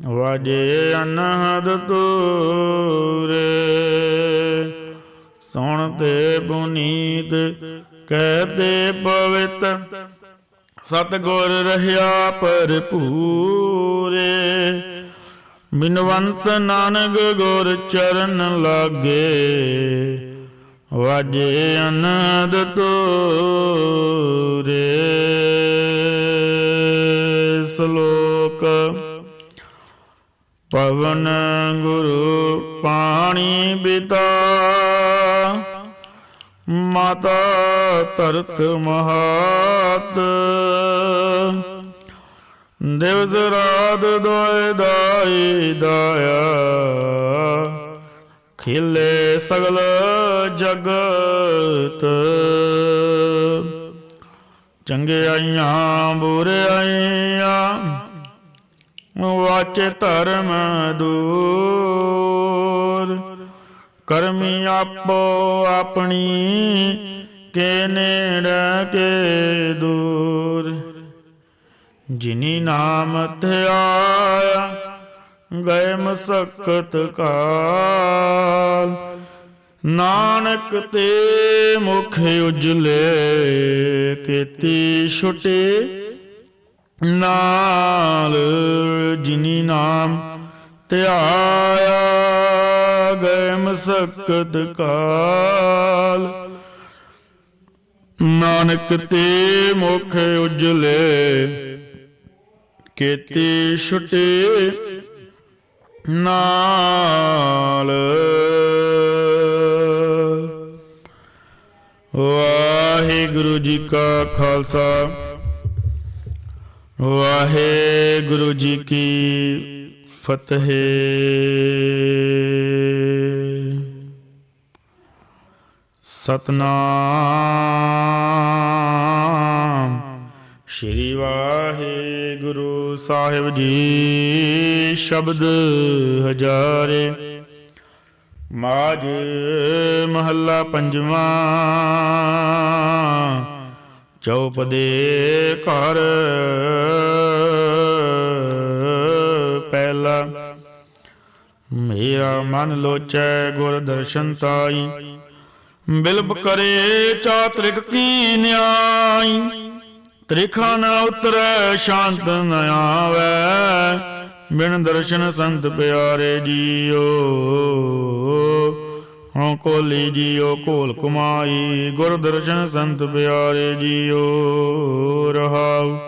ਵਾਜੇ ਅਨਹਦ ਤੂਰੇ। ਸੁਣ ਤੇ ਪੁਨੀਤ ਕਹਿਦੇ ਪਵਿੱਤ, ਸਤਿਗੁਰ ਰਹਿਆ ਭਰਪੂਰੇ। ਬਿਨਵੰਤ ਨਾਨਕ ਗੁਰ ਚਰਨ ਲਾਗੇ, ਵਾਜੇ ਅਨੰਦ ਤੋਰੇ। ਸ਼ਲੋਕ। ਪਵਨ ਗੁਰੂ ਪਾਣੀ ਬਿਤਾ, ਮਾਤਾ ਧਰਤ ਮਹਾਤ। ਦਿਵਸ ਰਾਤ ਦੋਇ ਦਾਈ ਦਾਇਆ, ਖਿਲੇ ਸਗਲ ਜਗਤ। ਚੰਗਿਆਈਆਂ ਬੁਰਿਆਈਆਂ, ਵਾਚੇ ਧਰਮ ਦੂਰ। ਕਰਮੀ ਆਪੋ ਆਪਣੀ, ਕੇ ਨੇੜੇ ਕੇ ਦੂਰ। ਜਿਨੀ ਨਾਮ ਧਿਆਇਆ, ਗਏ ਮਸਕਤ ਕਾਲ। ਨਾਨਕ ਤੇ ਮੁਖ ਉਜਲੇ, ਕੀਤੀ ਛੁਟੇ ਨਾਲ। ਜਿਨੀ ਨਾਮ ਧਿਆਇਆ, ਗਏ ਮਸਕਤ ਕਾਲ। ਨਾਨਕ ਤੇ ਮੁਖ ਉਜਲੇ, ਕੀਤੀ ਛੁਟੇ ਨਾਲ। ਵਾਹਿਗੁਰੂ ਜੀ ਕਾ ਖਾਲਸਾ, ਵਾਹਿਗੁਰੂ ਜੀ ਕੀ ਫਤਿਹ। ਸਤਨਾਮ ਸ਼੍ਰੀ ਵਾਹਿਗੁਰੂ ਸਾਹਿਬ ਜੀ। ਸ਼ਬਦ ਹਜ਼ਾਰੇ। ਮਾਝ ਮਹੱਲਾ ਪੰਜਵਾਂ। ਚੌਪਦੇ ਘਰ ਪਹਿਲਾ। ਮੇਰਾ ਮਨ ਲੋਚੈ ਗੁਰ ਦਰਸ਼ਨ ਤਾਈ, ਬਿਲਬ ਕਰੇ ਚਾਤ੍ਰਿਕ ਕੀ ਨਿਆਈ। ਤ੍ਰਿਖਾ ਨ ਉਤਰੈ ਸ਼ਾਂਤ ਨ ਆਵੈ, ਬਿਨ ਦਰਸ਼ਨ ਸੰਤ ਪਿਆਰੇ ਜੀਓ। ਹਉ ਕੋਲੀ ਜੀਓ ਘੋਲ ਕੁਮਾਈ, ਗੁਰ ਦਰਸ਼ਨ ਸੰਤ ਪਿਆਰੇ ਜੀਓ। ਰਹਾਉ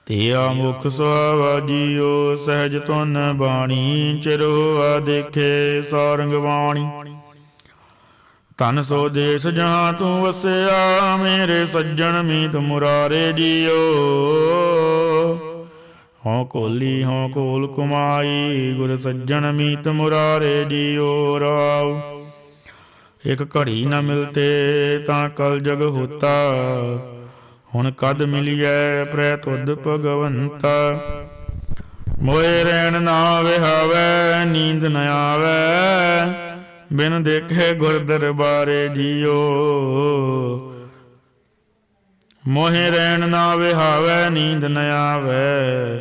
ਤੇਰਾ ਮੁਖ ਸੁਹਾਵਾ ਜੀਓ, ਸਹਿਜ ਤੁਨ ਬਾਣੀ। ਚਿਰੋਆ ਦੇਖੇ ਸਾਰੰਗ ਬਾਣੀ, ਧਨ ਸੋ ਦੇਸ ਜਹਾਂ ਤੂੰ ਵਸਿਆ। ਮੇਰੇ ਸੱਜਣ ਮੀਤ ਮੁਰਾਰੇ ਜੀਓ। ਹਉ ਕੋਲੀ ਹਉ ਕੋਲ ਕੁਮਾਈ, ਗੁਰ ਸੱਜਣ ਮੀਤ ਮੁਰਾਰੇ ਜੀਓ। ਰਾਉ ਇਕ ਘੜੀ ਨ ਮਿਲਤੇ, ਤਾਂ ਕਲ ਜਗ ਹੋਤਾ। ਹੁਣ ਕਦ ਮਿਲੀਐ ਪ੍ਰੈ ਤੁਧ ਭਗਵੰਤਾ। ਮੋਏ ਰਹਿਣ ਨਾ ਵਿਹਾਵੈ, ਨੀਂਦ ਨ ਆਵੈ। ਬਿਨ ਦੇਖੇ ਗੁਰ ਦਰਬਾਰੇ ਜੀਓ। ਮੋਹਿ ਰਹਿਣ ਨਾ ਵਿਹਾਵੈ, ਨੀਂਦ ਨ ਆਵੈ।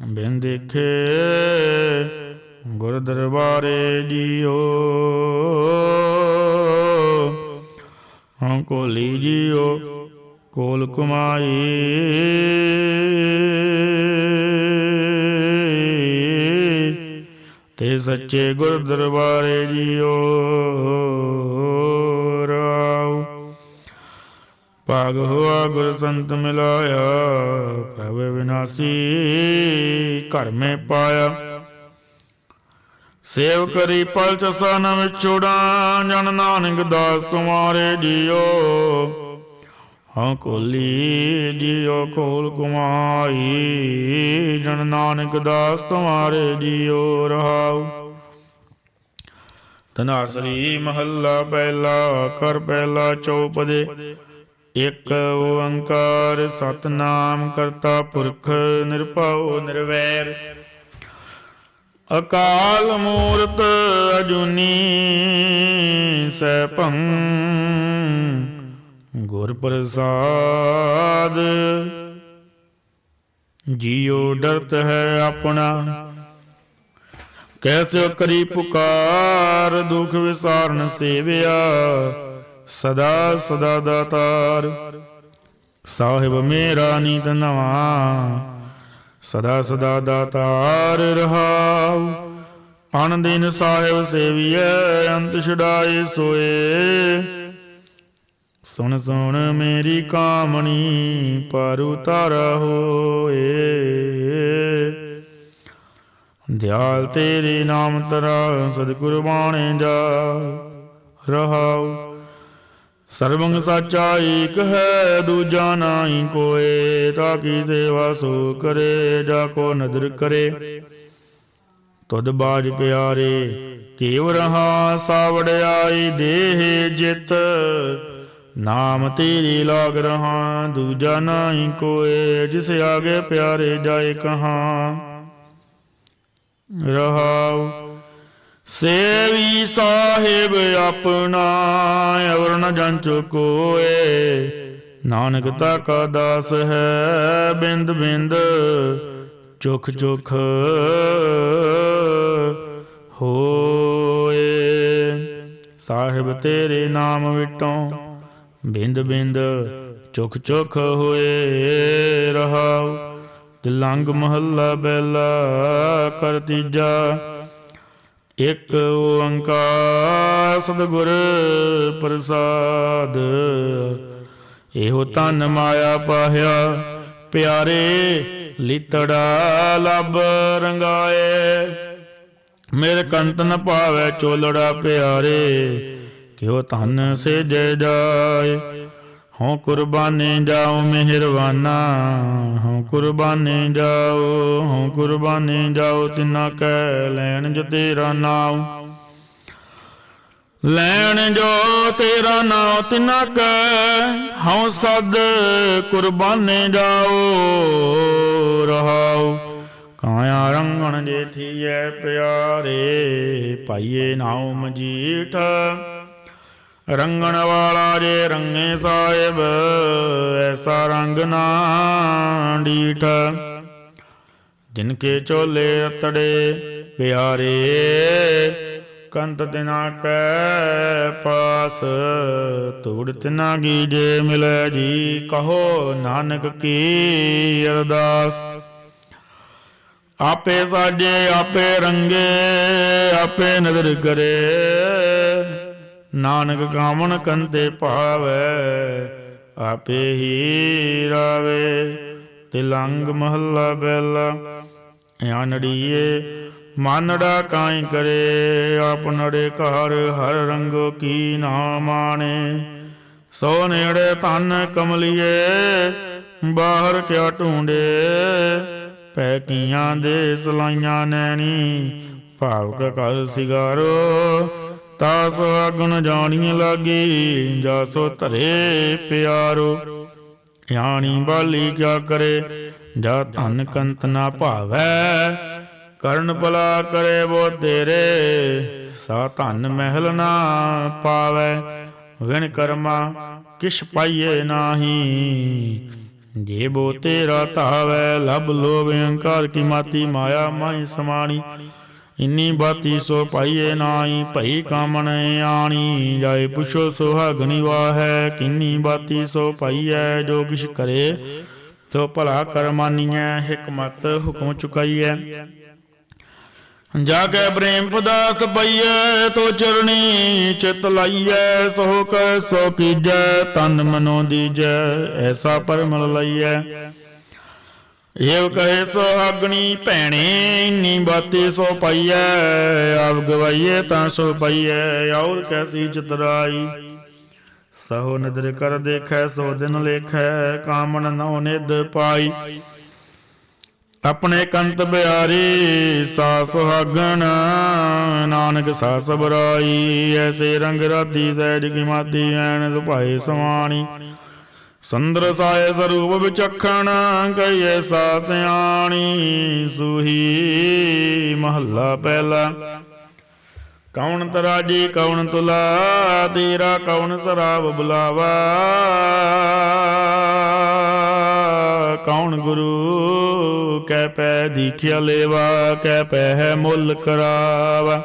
ਬਿਨ ਦੇਖੇ ਗੁਰ ਦਰਬਾਰੇ ਜੀਓ। ਹਉ ਕੋਲੀ ਜੀਓ ਕੋਲ ਕੁਮਾਈ, ਤੇ ਸੱਚੇ ਗੁਰ ਦਰਬਾਰੇ ਜੀਓ। ਰਾਉ ਭਾਗ ਹੋਆ ਗੁਰ ਸੰਤ ਮਿਲਾਇਆ, ਪ੍ਰਭ ਵਿਨਾਸੀ ਘਰ ਮੈਂ ਪਾਇਆ। ਸੇਵ ਕਰੀ ਪਲ ਚਸਾ ਨ ਵਿਛੋੜਾ, ਜਨ ਨਾਨਕ ਦਾਸ ਤੁਮਾਰੇ ਜੀਓ। ਹਉ ਕੋਲੀ ਜੀਓ ਕੋਲ ਕੁਮਾਈ, ਜਨ ਨਾਨਕ ਦਾਸ ਤੁਮਾਰੇ ਜੀਓ। ਰਹਾਉ ਧਨਾਸਰੀ ਮਹੱਲਾ ਪਹਿਲਾ। ਕਰ ਪਹਿਲਾ ਚੌਪਦੇ। ਇਕ ਓੰਕਾਰ ਸਤਿਨਾਮ ਕਰਤਾ ਪੁਰਖ, ਨਿਰਭਉ ਨਿਰਵੈਰ। ਅਕਾਲ ਮੂਰਤ ਅਜੂਨੀ ਸੈਭੰ, ਗੁਰ ਪ੍ਰਸਾਦ। ਜੀਉ ਡਰਤ ਹੈ ਆਪਣਾ, ਕੈਸੇ ਕਰੀ ਪੁਕਾਰ। ਦੁਖ ਵਿਸਾਰਨ ਸੇਵਿਆ, ਸਦਾ ਸਦਾ ਦਾਤਾਰ। ਸਾਹਿਬ ਮੇਰਾ ਨੀਤ ਨਵਾ, ਸਦਾ ਸਦਾ ਦਾਤਾਰ। ਰਹਾਉ ਅਨ ਦਿਨ ਸਾਹਿਬ ਸੇਵੀਐ, ਅੰਤ ਛੁਡਾਏ ਸੋਏ। ਸੁਣ ਸੁਣ ਮੇਰੀ ਕਾਮਣੀ ਪਰ ਉਤਾਰਾ ਹੋਏ। ਦਿਆਲ ਤੇਰੇ ਨਾਮ ਤਰਾ ਸਤਿਗੁਰ ਬਾਣੇ ਜਾ ਰਹਾਉ। ਸਰਬੰਗ ਸਾਚਾ ਏਕ ਹੈ ਦੂਜਾ ਨਾਹੀ ਕੋਏ। ਤਾ ਕੀ ਸੇਵਾ ਸੋ ਕਰੇ ਜਾ ਕੋ ਨਦਰ ਕਰੇ। ਤੁਧ ਬਾਜ ਪਿਆਰੇ ਕੇਵ ਰਹਾ ਸਾਵੜਿਆਈ ਦੇਹ ਜਿਤ। ਨਾਮ ਤੇਰੀ ਲਾਗ ਰਹਾ ਦੂਜਾ ਨਾਹੀ ਕੋਏ। ਜਿਸ ਆਗੇ ਪਿਆਰੇ ਜਾਏ ਕਹਾਂ ਰਹਾਉ। ਸੇਵੀ ਸਾਹਿਬ ਆਪਣਾ ਅਵਰ ਨ ਜੰਚੁ ਕੋਏ। ਨਾਨਕ ਤਾ ਕਾ ਦਾਸ ਹੈ ਬਿੰਦ ਬਿੰਦ ਚੁਖ ਚੁਖ ਹੋਏ। ਸਾਹਿਬ ਤੇਰੇ ਨਾਮ ਵਿਟੋਂ ਬਿੰਦ ਬਿੰਦ ਚੁਖ ਚੁਖ ਹੋਏ ਰਹਾਉ। ਤਿਲੰਗ ਮਹੱਲਾ ਪਹਿਲਾ ਕਰ ਤੀਜਾ। ਇਕ ਓੰਕਾਰ ਸਤਿਗੁਰ ਪ੍ਰਸਾਦ। ਇਹੋ ਧਨ ਮਾਇਆ ਪਾਹਿਆ ਪਿਆਰੇ ਲਿਤੜਾ ਲੱਭ ਰੰਗਾਏ। ਮੇਰੇ ਕੰਤ ਨ ਭਾਵੈ ਚੋਲੜਾ ਪਿਆਰੇ ਕਿਉ ਧਨ ਸੇਜੈ ਜਾਏ। ਹਉ ਕੁਰਬਾਨੇ ਜਾਉ ਮਿਹਰਬਾਨਾ ਹਉ ਕੁਰਬਾਨੇ ਜਾਉ। ਹਉ ਕੁਰਬਾਨੇ ਜਾਉ ਤਿਨਾ ਕੈ ਲੈਣ ਜੋ ਤੇਰਾ ਨਾਮ। ਲੈਣ ਜੋ ਤੇਰਾ ਨਾਮ ਤਿਨਾ ਕੈ ਹਉ ਸਦ ਕੁਰਬਾਨੇ ਜਾਉ ਰਹਾਉ। ਕਾਇਆ ਰੰਗਣ ਜੇ ਥੀਐ ਪਿਆਰੇ ਪਾਈਏ ਨਾਉ ਮਜੀਠ। ਰੰਗਣ ਵਾਲਾ ਜੇ ਰੰਗੇ ਸਾਹਿਬ ਐਸਾ ਰੰਗ ਨਾ ਡੀਠ। ਜਿਨ ਕੇ ਚੋਲੇ ਅਤੜੇ ਪਿਆਰੇ ਕੰਤ ਤਿਨਾ ਕੈ ਪਾਸ। ਧੂੜ ਤਿਨਾ ਗੀਜੇ ਮਿਲੈ ਜੀ ਕਹੋ ਨਾਨਕ ਕੀ ਅਰਦਾਸ। ਆਪੇ ਸਾਜੇ ਆਪੇ ਰੰਗੇ ਆਪੇ ਨਦਰ ਕਰੇ। ਨਾਨਕ ਕਾਮਣ ਕੰਤੇ ਭਾਵੈ ਆਪੇ ਹੀ ਰਾਵੇ। ਤਿਲੰਗ ਮਹੱਲਾ ਪਹਿਲਾ। ਆਨੜੀਏ ਮਾਨੜਾ ਕਾਇ ਕਰੇ। ਆਪਨੜੇ ਘਰ ਹਰ ਰੰਗੋ ਕੀ ਨਾ ਮਾਣੇ। ਸੋ ਨੇੜੇ ਧਨ ਕਮਲੀਏ ਬਾਹਰ ਕਿਆ ਢੂੰਡੇ। ਪੈ ਕੀਆਂ ਦੇ ਸਲਾਈਆਂ ਨੈਣੀ ਭਾਵ ਕਾ ਘਰ ਸਿਗਾਰੋ। ਤਾ ਸੁਹਾਗਣ ਜਾਣੀ ਲਾਗੀ ਜਾ ਸੋ ਧਰੇ ਪਿਆਰੋ। ਯਾਣੀ ਬਾਲੀ ਕਿਆ ਕਰੇ ਜਾ ਧਨ ਕੰਤ ਨਾ ਭਾਵੈ। ਕਰਨ ਭਲਾ ਕਰੇ ਬੋ ਤੇਰੇ ਸਾ ਧਨ ਮਹਿਲ ਨਾ ਪਾਵੈ। ਵਿਣ ਕਰਮਾ ਕਿਛ ਪਾਈਏ ਨਾਹੀ ਜੇ ਬੋ ਤੇਰਾ ਧਾਵੈ। ਲਬ ਲੋਭ ਅਹੰਕਾਰ ਕੀ ਮਾਤੀ ਮਾਇਆ ਮਾਈ ਸਮਾਣੀ। ਇੰਨੀ ਬਾਤੀ ਸੋ ਪਾਈਏ ਨਾਹੀ ਭਈ ਕਾਮਣ ਆਣੀ। ਜਾਏ ਪੁੱਛੋ ਸੁਹਾਗਣੀ ਵਾਹੈ ਕਿੰਨੀ ਬਾਤੀ ਸੋ ਪਾਈਐ। ਜੋ ਕਿਛ ਕਰੇ ਸੋ ਭਲਾ ਕਰ ਮਾਨੀਐ। ਹਿਕਮਤ ਹੁਕਮ ਚੁਕਾਈਐ। ਜਾ ਕੇ ਪ੍ਰੇਮ ਪਦਾਰਥ ਪਈਐ ਤੋ ਚਰਣੀ ਚਿਤ ਲਾਈਐ। ਸੋ ਕੈ ਸੋ ਕੀਜੈ ਤਨ ਮਨੋ ਦੀਜੈ ਐਸਾ ਪਰਮਲ ਲਈਐ। ਏਵ ਕਹੇ ਸੁਹਾਗਣੀ ਭੈਣੇ ਇੰਨੀ ਬਾਤੀ ਸੋ ਪਾਈਐ। ਆਪ ਗਵਾਈਏ ਤਾਂ ਸੋ ਪਾਈਐ ਔਰ ਕੈਸੀ ਚਤਰਾਈ। ਸਹੋ ਨਦਰ ਕਰ ਦੇਖੈ ਸੋ ਦਿਨ ਲੇਖੈ ਕਾਮਣ ਨਉ ਨਿਧ ਪਾਈ। ਆਪਣੇ ਕੰਤ ਬਿਆਰੀ ਸਾ ਸੁਹਾਗਣ ਨਾਨਕ ਸਾ ਸਬਰਾਈ। ਐਸੇ ਰੰਗ ਰਾਤੀ ਸਹਿਜ ਕੀ ਮਾਤੀ ਐਨ ਸੁਭਾਏ ਸਮਾਣੀ। ਸੰਦਰ ਸਾਏ ਸਰੂਪ ਵਿਚਖਣ ਕਹੀਏ ਸਾ ਸਿਆਣੀ। ਸੂਹੀ ਮਹੱਲਾ ਪਹਿਲਾ। ਕੌਣ ਤਰਾਜੀ ਕੌਣ ਤੁਲਾ ਤੇਰਾ ਕੌਣ ਸਰਾਬ ਬੁਲਾਵਾ। ਕੌਣ ਗੁਰੂ ਕੈ ਪੈ ਦੀਖਿਆ ਲੇਵਾ ਕੈ ਪੈ ਹੈ ਮੁੱਲ ਕਰਾਵਾ।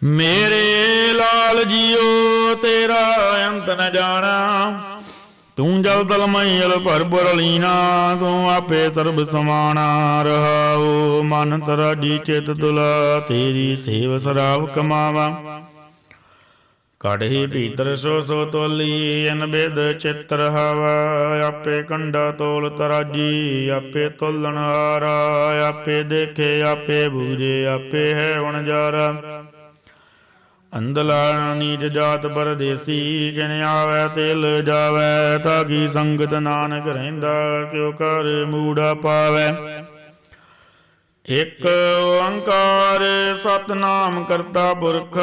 ਮੇਰੇ ਲਾਲ ਜੀਓ ਤੇਰਾ ਅੰਤ ਨ ਜਾਣਾ। ਤੂੰ ਜਲ ਤਲ ਮਈਲ ਭਰ ਬੁਰ ਲੀਨਾ ਤੂੰ ਆਪੇ ਸਰਬ ਸਮਾਣਾ। ਰਹਾਉ ਮਨ ਤਰਾਜੀ ਚਿਤ ਤੁਲਾ ਤੇਰੀ ਸੇਵ ਸਰਾਵ ਕਮਾਵਾ। ਕੜਹੀ ਭੀਤਰ ਸੋ ਸੋ ਤੋਲੀ ਅਨ ਬਿਦ ਚਿੱਤਰ ਹਵਾ ਆਪੇ ਕੰਡਾ ਤੋਲ ਤਰਾਜੀ ਆਪੇ ਤੋਲਣ ਹਾਰਾ ਆਪੇ ਦੇਖੇ ਆਪੇ ਬੂਝੇ ਆਪੇ ਹੈ ਵਣਜਾਰਾ ਅੰਦਲਾ ਨੀਚ ਜਾਤ ਪਰਦੇਸੀ ਕਿਨ ਆਵੈ ਤਿਲ ਜਾਵੈ ਤਾਗੀ ਸੰਗਤ ਨਾਨਕ ਰਹਿੰਦਾ ਕਿਉ ਕਰ ਮੂੜਾ ਪਾਵੈ ਇਕ ਓੰਕਾਰ ਸਤਿਨਾਮ ਕਰਤਾ ਪੁਰਖ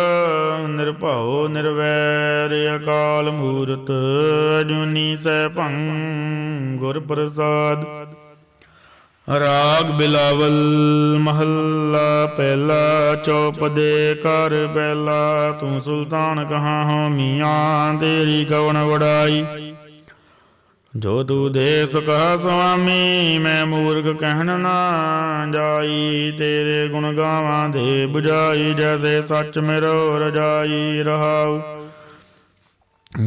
ਨਿਰਭਉ ਨਿਰਵੈਰ ਅਕਾਲ ਮੂਰਤ ਅਜੂਨੀ ਸੈਭੰ ਗੁਰ ਪ੍ਰਸਾਦ। ਰਾਗ ਬਿਲਾਵਲ ਮਹੱਲਾ ਪਹਿਲਾ ਚੌਪਦੇ ਕਰ ਪਹਿਲਾ ਤੂੰ ਸੁਲਤਾਨ ਕਹਾਂ ਹੋ ਮੀਆਂ ਤੇਰੀ ਕਵਣ ਵਡਾਈ ਜੋ ਤੂ ਦੇ ਸੁਕਾ ਸੁਆਮੀ ਮੈਂ ਮੂਰਖ ਕਹਿਣ ਨਾ ਜਾਈ ਤੇਰੇ ਗੁਣ ਗਾਵਾਂ ਦੇ 부ਝਾਈ ਜੈਸੇ ਸੱਚ ਮੇਰੋ ਰਜਾਈ ਰਹਾਉ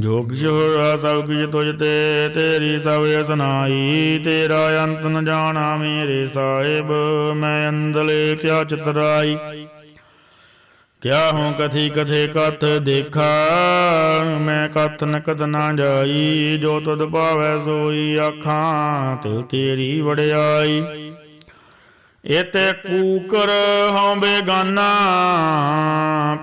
ਜੋ ਕਿਛ ਹੋਇਆ ਸਭ ਕਿਛ ਤੁਝ ਤੇ ਤੇਰੀ ਸਭ ਸੁਨਾਈ ਤੇਰਾ ਅੰਤ ਨ ਜਾਣਾ ਮੇਰੇ ਸਾਹਿਬ ਮੈਂ ਅੰਦਲੇ ਕਿਆ ਚਤਰਾਈ ਕਿਆ ਹੂੰ ਕਥੀ ਕਥੇ ਕਥ ਦੇਖਾ ਮੈਂ ਕਥ ਨਕਤ ਨਾ ਜਾਈ ਜੋ ਤੁਧ ਭਾਵੈ ਸੋਈ ਆਖਾਂ ਤਿਲ ਤੇਰੀ ਵਡਿਆਈ ਇਤੇ ਕੂਕਰ ਹਉ ਬੇਗਾਨਾ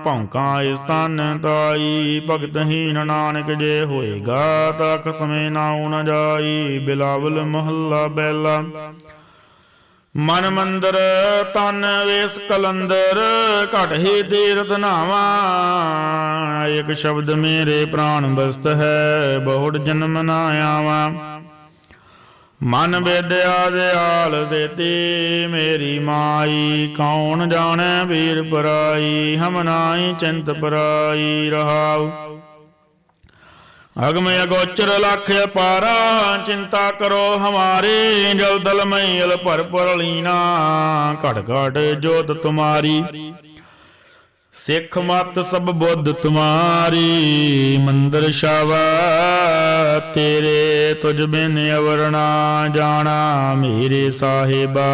ਭੌਂਕਾਂ ਇਸ ਤਨ ਤਾਈ ਭਗਤਹੀਨ ਨਾਨਕ ਜੇ ਹੋਏਗਾ ਤਾਂ ਖਸਮੇ ਨਾਉ ਨ ਜਾਈ। ਬਿਲਾਵਲ ਮਹੱਲਾ ਪਹਿਲਾ ਮਨ ਮੰਦਰ ਤਨ ਵੇਸ ਕਲੰਦਰ ਘਟਹੀ ਤੀਰਥ ਨਾਵਾ ਇੱਕ ਸ਼ਬਦ ਮੇਰੇ ਪ੍ਰਾਣ ਬਸਤ ਹੈ ਬਹੁੜ ਜਨਮ ਨਾ ਆਵਾ ਮਨ ਵਿਦਿਆ ਦਿਆਲ ਦੇਤੀ ਮੇਰੀ ਮਾਈ ਕੌਣ ਜਾਣੈ ਵੀਰ ਪਰਾਈ ਹਮ ਨਾਹੀ ਚਿੰਤ ਪਰਾਈ ਰਹਾਉ ਅਗਮ ਅਗੋਚਰ ਲਖ ਅਪਾਰਾ ਚਿੰਤਾ ਕਰੋ ਹਮਾਰੇ ਜਲ ਦਲ ਮਈਲ ਭਰ ਭਰ ਲੀਨਾ ਘਟ ਘਟ ਜੋਤ ਤੁਮਾਰੀ ਸਿੱਖ ਮਤ ਸਭ ਬੁੱਧ ਤੁਮਾਰੀ ਮੰਦਰ ਸ਼ਾਵਾ ਤੇਰੇ ਤੁਝ ਬਿਨ ਅਵਰ ਨਾ ਜਾਣਾ ਮੇਰੇ ਸਾਹਿਬਾ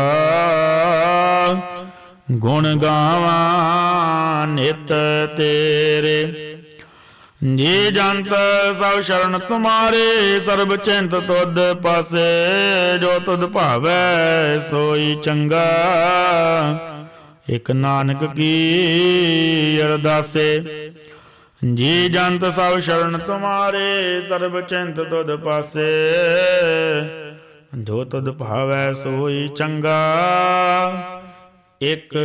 ਗੁਣ ਗਾਵਾਂ ਨਿਤ ਤੇਰੇ ਜੀ ਜੰਤ ਸਭ ਸ਼ਰਨ ਤੁਮਾਰੇ ਸਰਬ ਚਿੰਤ ਤੁਧ ਪਾਸੇ ਜੋ ਤੁਧ ਭਾਵੈ ਸੋਈ ਚੰਗਾ ਇਕ ਨਾਨਕ ਕੀ ਅਰਦਾਸੇ ਜੀ ਜੰਤ ਸਭ ਸ਼ਰਨ ਤੁਮਾਰੇ ਸਰਬ ਚਿੰਤ ਤੁਧ ਪਾਸੇ ਜੋ ਤੁਧ ਭਾਵੈ ਸੋਈ ਚੰਗਾ ਇਕ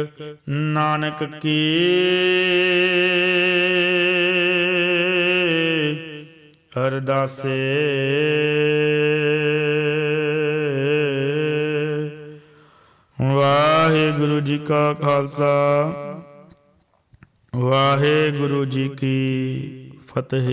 ਨਾਨਕ ਕੀ ਅਰਦਾਸੇ। ਵਾਹਿਗੁਰੂ ਜੀ ਕਾ ਖਾਲਸਾ ਵਾਹਿਗੁਰੂ ਜੀ ਕੀ ਫਤਿਹ।